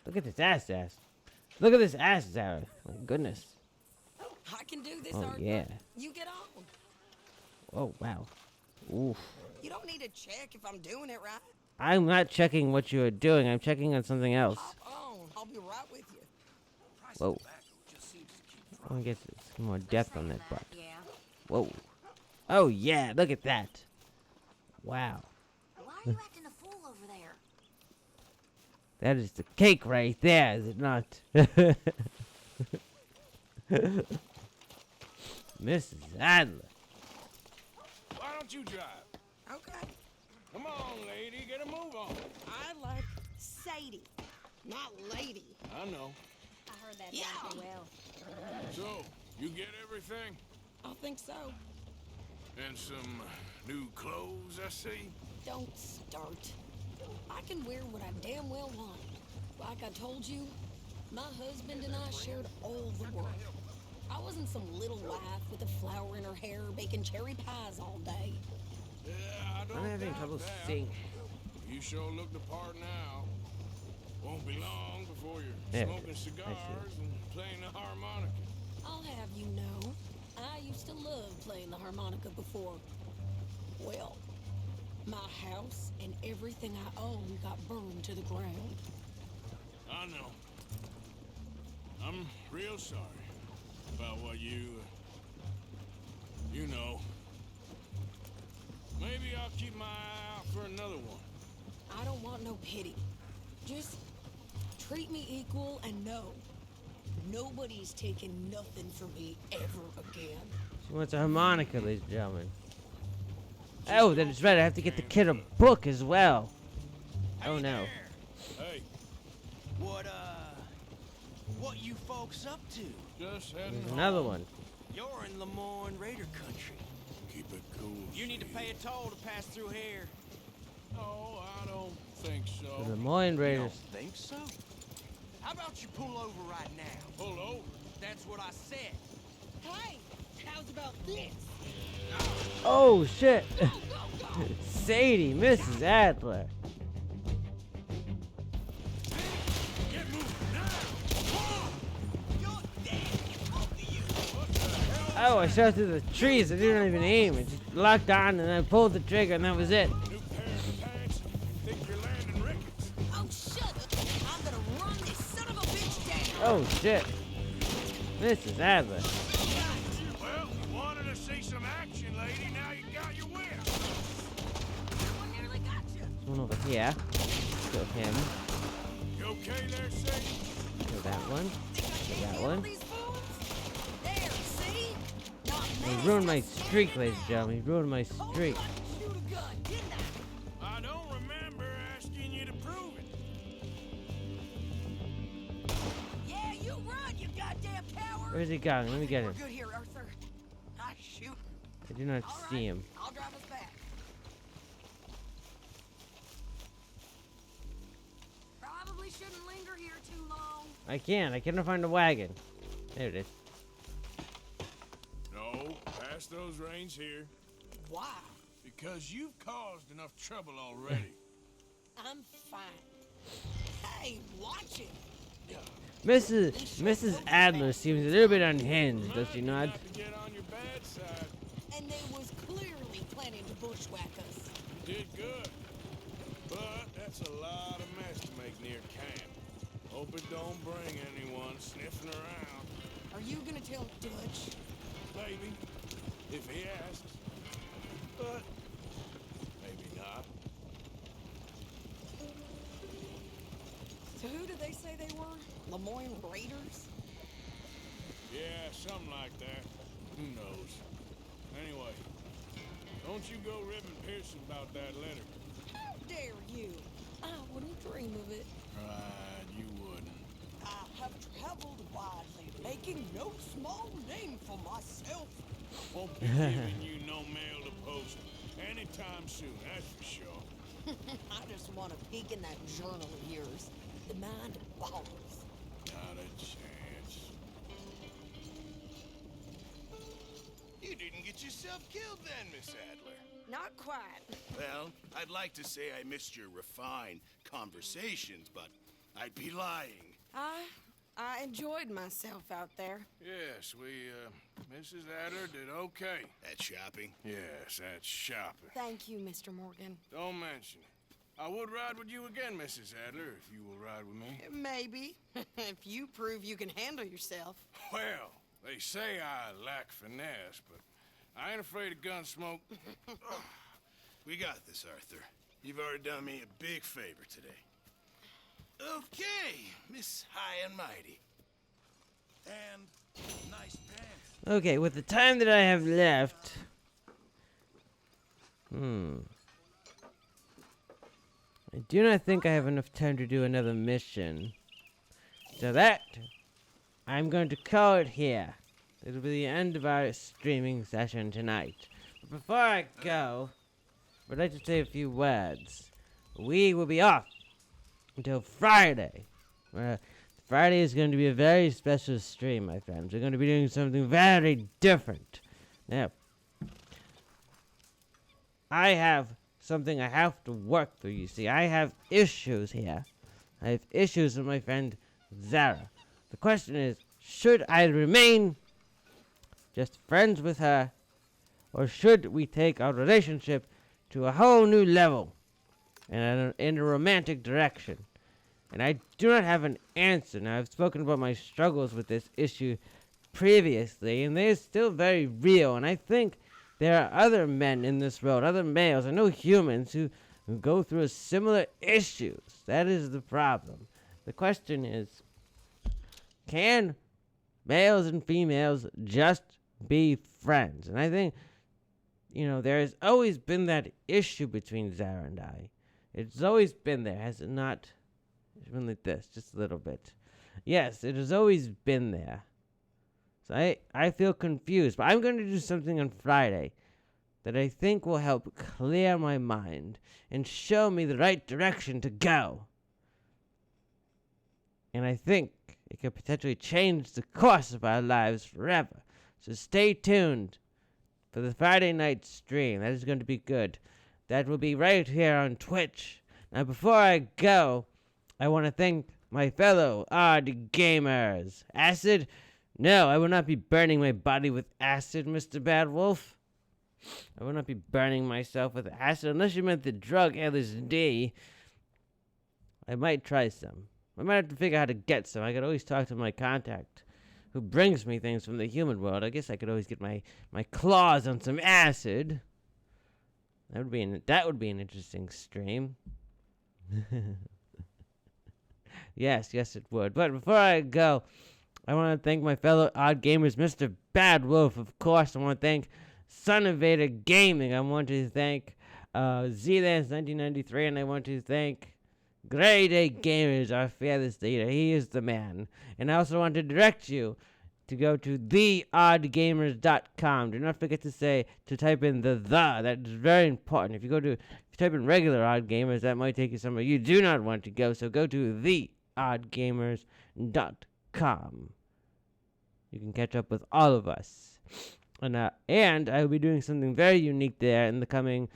Look at this ass. Look at this ass, Sarah. My goodness. I can do this, Oh, Arthur. yeah. You get on. Oh, wow. Oof. You don't need to check if I'm doing it right. I'm not checking what you are doing. I'm checking on something else. Hop on. I'll be right with you. Whoa. I want to get some more depth on that butt. Whoa. Oh, yeah. Look at that. Wow. Why are you acting a fool over there? That is the cake right there, is it not? Mrs. Adler. Why don't you drive? Okay. Come on, lady, get a move on. I like Sadie, not lady. I know. I heard that Yeah. pretty well. So, you get everything? I think so. And some new clothes, I see? Don't start. I can wear what I damn well want. Like I told you, my husband and I shared all the work. I wasn't some little wife with a flower in her hair baking cherry pies all day. Yeah, I don't I'm having doubt trouble that. seeing. You sure look the part now. Won't be long before you're Yeah, smoking I see. cigars and playing the harmonica. I'll have you know, I used to love playing the harmonica before. Well, my house and everything I own got burned to the ground. I know. I'm real sorry about what you You know. Maybe I'll keep my eye out for another one. I don't want no pity. Just treat me equal and know nobody's taking nothing from me ever again. She wants a harmonica, ladies and gentlemen. Oh, that is right. I have to get the kid a book as well. Oh no. Hey. What you folks up to? Just heading There's home. another one. You're in Lemoyne Raider country. Keep it cool. You need to pay a toll to pass through here. No, I don't think so. The Lemoyne You Raiders. don't think so? How about you pull over right now? Pull over? That's what I said. Hey, how's about this? Oh shit. Sadie, Mrs. Adler. Get moving now! Oh, I shot through the trees. I didn't even aim. It just locked on and I pulled the trigger and that was it. New pair of pants? Think you're landing rickets? Oh, shut up! I'm gonna run this son of a bitch down! Oh shit. Mrs. Adler. Well, you wanted to see some action, lady. Now you got your whip. One nearly got you! There's one over here. Kill him. You okay there, Sadie? Kill that one. Kill that one. These fools? There, see? Not He ruined my streak, ladies and gentlemen. He ruined my streak. shoot a gun, didn't I? I don't remember asking you to prove it. Yeah, you run, you goddamn coward! Where's he going? Let me get him. We're good here, Arthur. I shoot. I do not see him. I'll drive us back. Probably shouldn't linger here too long. I can't. I cannot find a wagon. There it is. No, pass those reins here. Why? Because you've caused enough trouble already. I'm fine. Hey, watch it. Mrs. Adler seems a little bit unhinged, does she not? Have to get on your bad side. And they was clearly planning to bushwhack us. You did good. But that's a lot of mess to make near camp. Hope it don't bring anyone sniffing around. Are you gonna tell Dutch? Maybe. If he asks. But maybe not. So who did they say they were? Lemoyne Raiders? Yeah, something like that. Who knows? Anyway, don't you go ribbing Pearson about that letter. How dare you? I wouldn't dream of it. Right, you wouldn't. I have traveled widely, making no small name for myself. Won't be giving you no mail to post anytime soon, that's for sure. I just want to peek in that journal of yours. The mind boggles. Not a chance. You didn't get yourself killed then, Miss Adler. Not quite. Well, I'd like to say I missed your refined conversations, but I'd be lying. I enjoyed myself out there. Yes, Mrs. Adler did okay. That shopping? Yes, that's shopping. Thank you, Mr. Morgan. Don't mention it. I would ride with you again, Mrs. Adler, if you will ride with me. Maybe. If you prove you can handle yourself. Well, they say I lack finesse, but I ain't afraid of gun smoke. We got this, Arthur. You've already done me a big favor today. Okay, Miss High and Mighty. And nice pants. Okay, with the time that I have left... I do not think I have enough time to do another mission. So that... I'm going to call it here. It'll be the end of our streaming session tonight. But before I go, I'd like to say a few words. We will be off until Friday. Friday is going to be a very special stream, my friends. We're going to be doing something very different. Now, I have something I have to work through, you see. I have issues here. I have issues with my friend Zara. The question is, should I remain just friends with her, or should we take our relationship to a whole new level and in a romantic direction? And I do not have an answer. Now, I've spoken about my struggles with this issue previously, and they're still very real, and I think there are other men in this world, other males, I know humans who go through similar issues. That is the problem. The question is, can males and females just be friends? And I think, there has always been that issue between Zara and I. It's always been there, has it not? It's been like this, just a little bit. Yes, it has always been there. So I feel confused, but I'm going to do something on Friday that I think will help clear my mind and show me the right direction to go. And I think it could potentially change the course of our lives forever. So stay tuned for the Friday night stream. That is going to be good. That will be right here on Twitch. Now, before I go, I want to thank my fellow odd gamers. Acid? No, I will not be burning my body with acid, Mr. Bad Wolf. I will not be burning myself with acid unless you meant the drug LSD. I might try some. I might have to figure out how to get some. I could always talk to my contact who brings me things from the human world. I guess I could always get my claws on some acid. That would be an interesting stream. Yes, it would. But before I go, I want to thank my fellow odd gamers, Mr. Bad Wolf, of course. I want to thank Son of Vader Gaming. I want to thank Zlance1993, and I want to thank Grade A Gamers, our fearless leader. He is the man. And I also want to direct you to go to theoddgamers.com. Do not forget to type in the. That is very important. If you type in regular Odd Gamers, that might take you somewhere you do not want to go. So go to theoddgamers.com. You can catch up with all of us. And I will be doing something very unique there in the coming,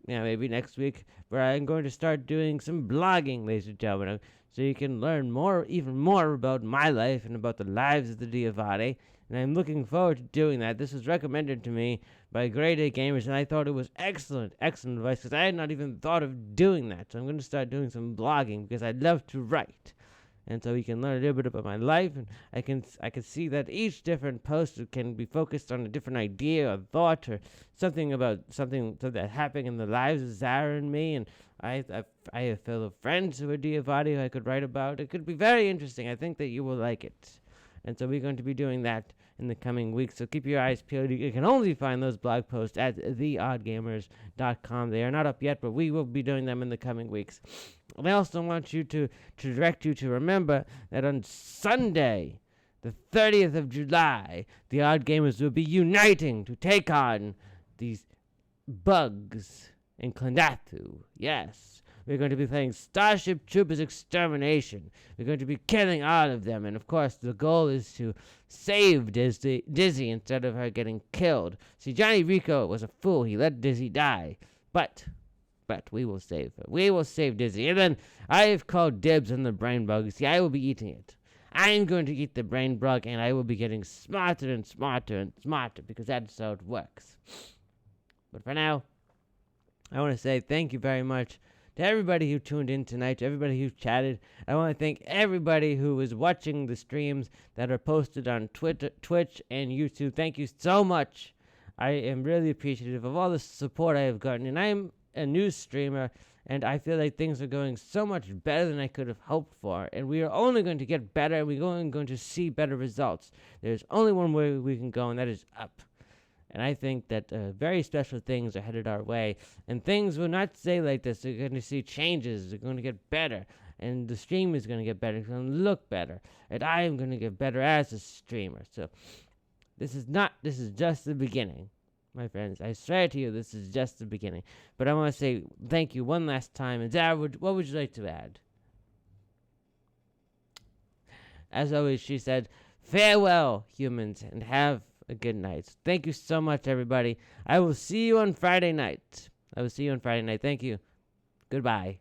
maybe next week, where I'm going to start doing some blogging, ladies and gentlemen, so you can learn even more about my life and about the lives of the Diavati. And I'm looking forward to doing that. This was recommended to me by Grade A Gamers, and I thought it was excellent advice, because I had not even thought of doing that. So I'm going to start doing some blogging, because I love to write. And so you can learn a little bit about my life, and I can see that each different post can be focused on a different idea or thought or something that happened in the lives of Zara and me. And I have fellow friends who are Diavati who I could write about. It could be very interesting. I think that you will like it. And so we're going to be doing that in the coming weeks. So keep your eyes peeled. You can only find those blog posts at theoddgamers.com. They are not up yet, but we will be doing them in the coming weeks. And I also want you to direct you to remember that on Sunday, the 30th of July, the Odd Gamers will be uniting to take on these bugs in Klandathu. Yes. We're going to be playing Starship Troopers Extermination. We're going to be killing all of them. And, of course, the goal is to save Dizzy instead of her getting killed. See, Johnny Rico was a fool. He let Dizzy die. But we will save her. We will save Dizzy. And then I have called dibs on the brain bug. See, I will be eating it. I am going to eat the brain bug, and I will be getting smarter and smarter and smarter, because that's how it works. But for now, I want to say thank you very much to everybody who tuned in tonight, to everybody who chatted. I want to thank everybody who was watching the streams that are posted on Twitch and YouTube. Thank you so much. I am really appreciative of all the support I have gotten, and I'm a new streamer, and I feel like things are going so much better than I could have hoped for, and we are only going to get better, and we're only going to see better results. There's only one way we can go, and that is up. And I think that very special things are headed our way. And things will not stay like this. They're going to see changes. They're going to get better. And the stream is going to get better. It's going to look better. And I am going to get better as a streamer. So this is just the beginning, my friends. I swear to you, this is just the beginning. But I want to say thank you one last time. And Zara, what would you like to add? As always, she said, farewell, humans, and have a good night. Thank you so much, everybody. I will see you on Friday night. Thank you. Goodbye.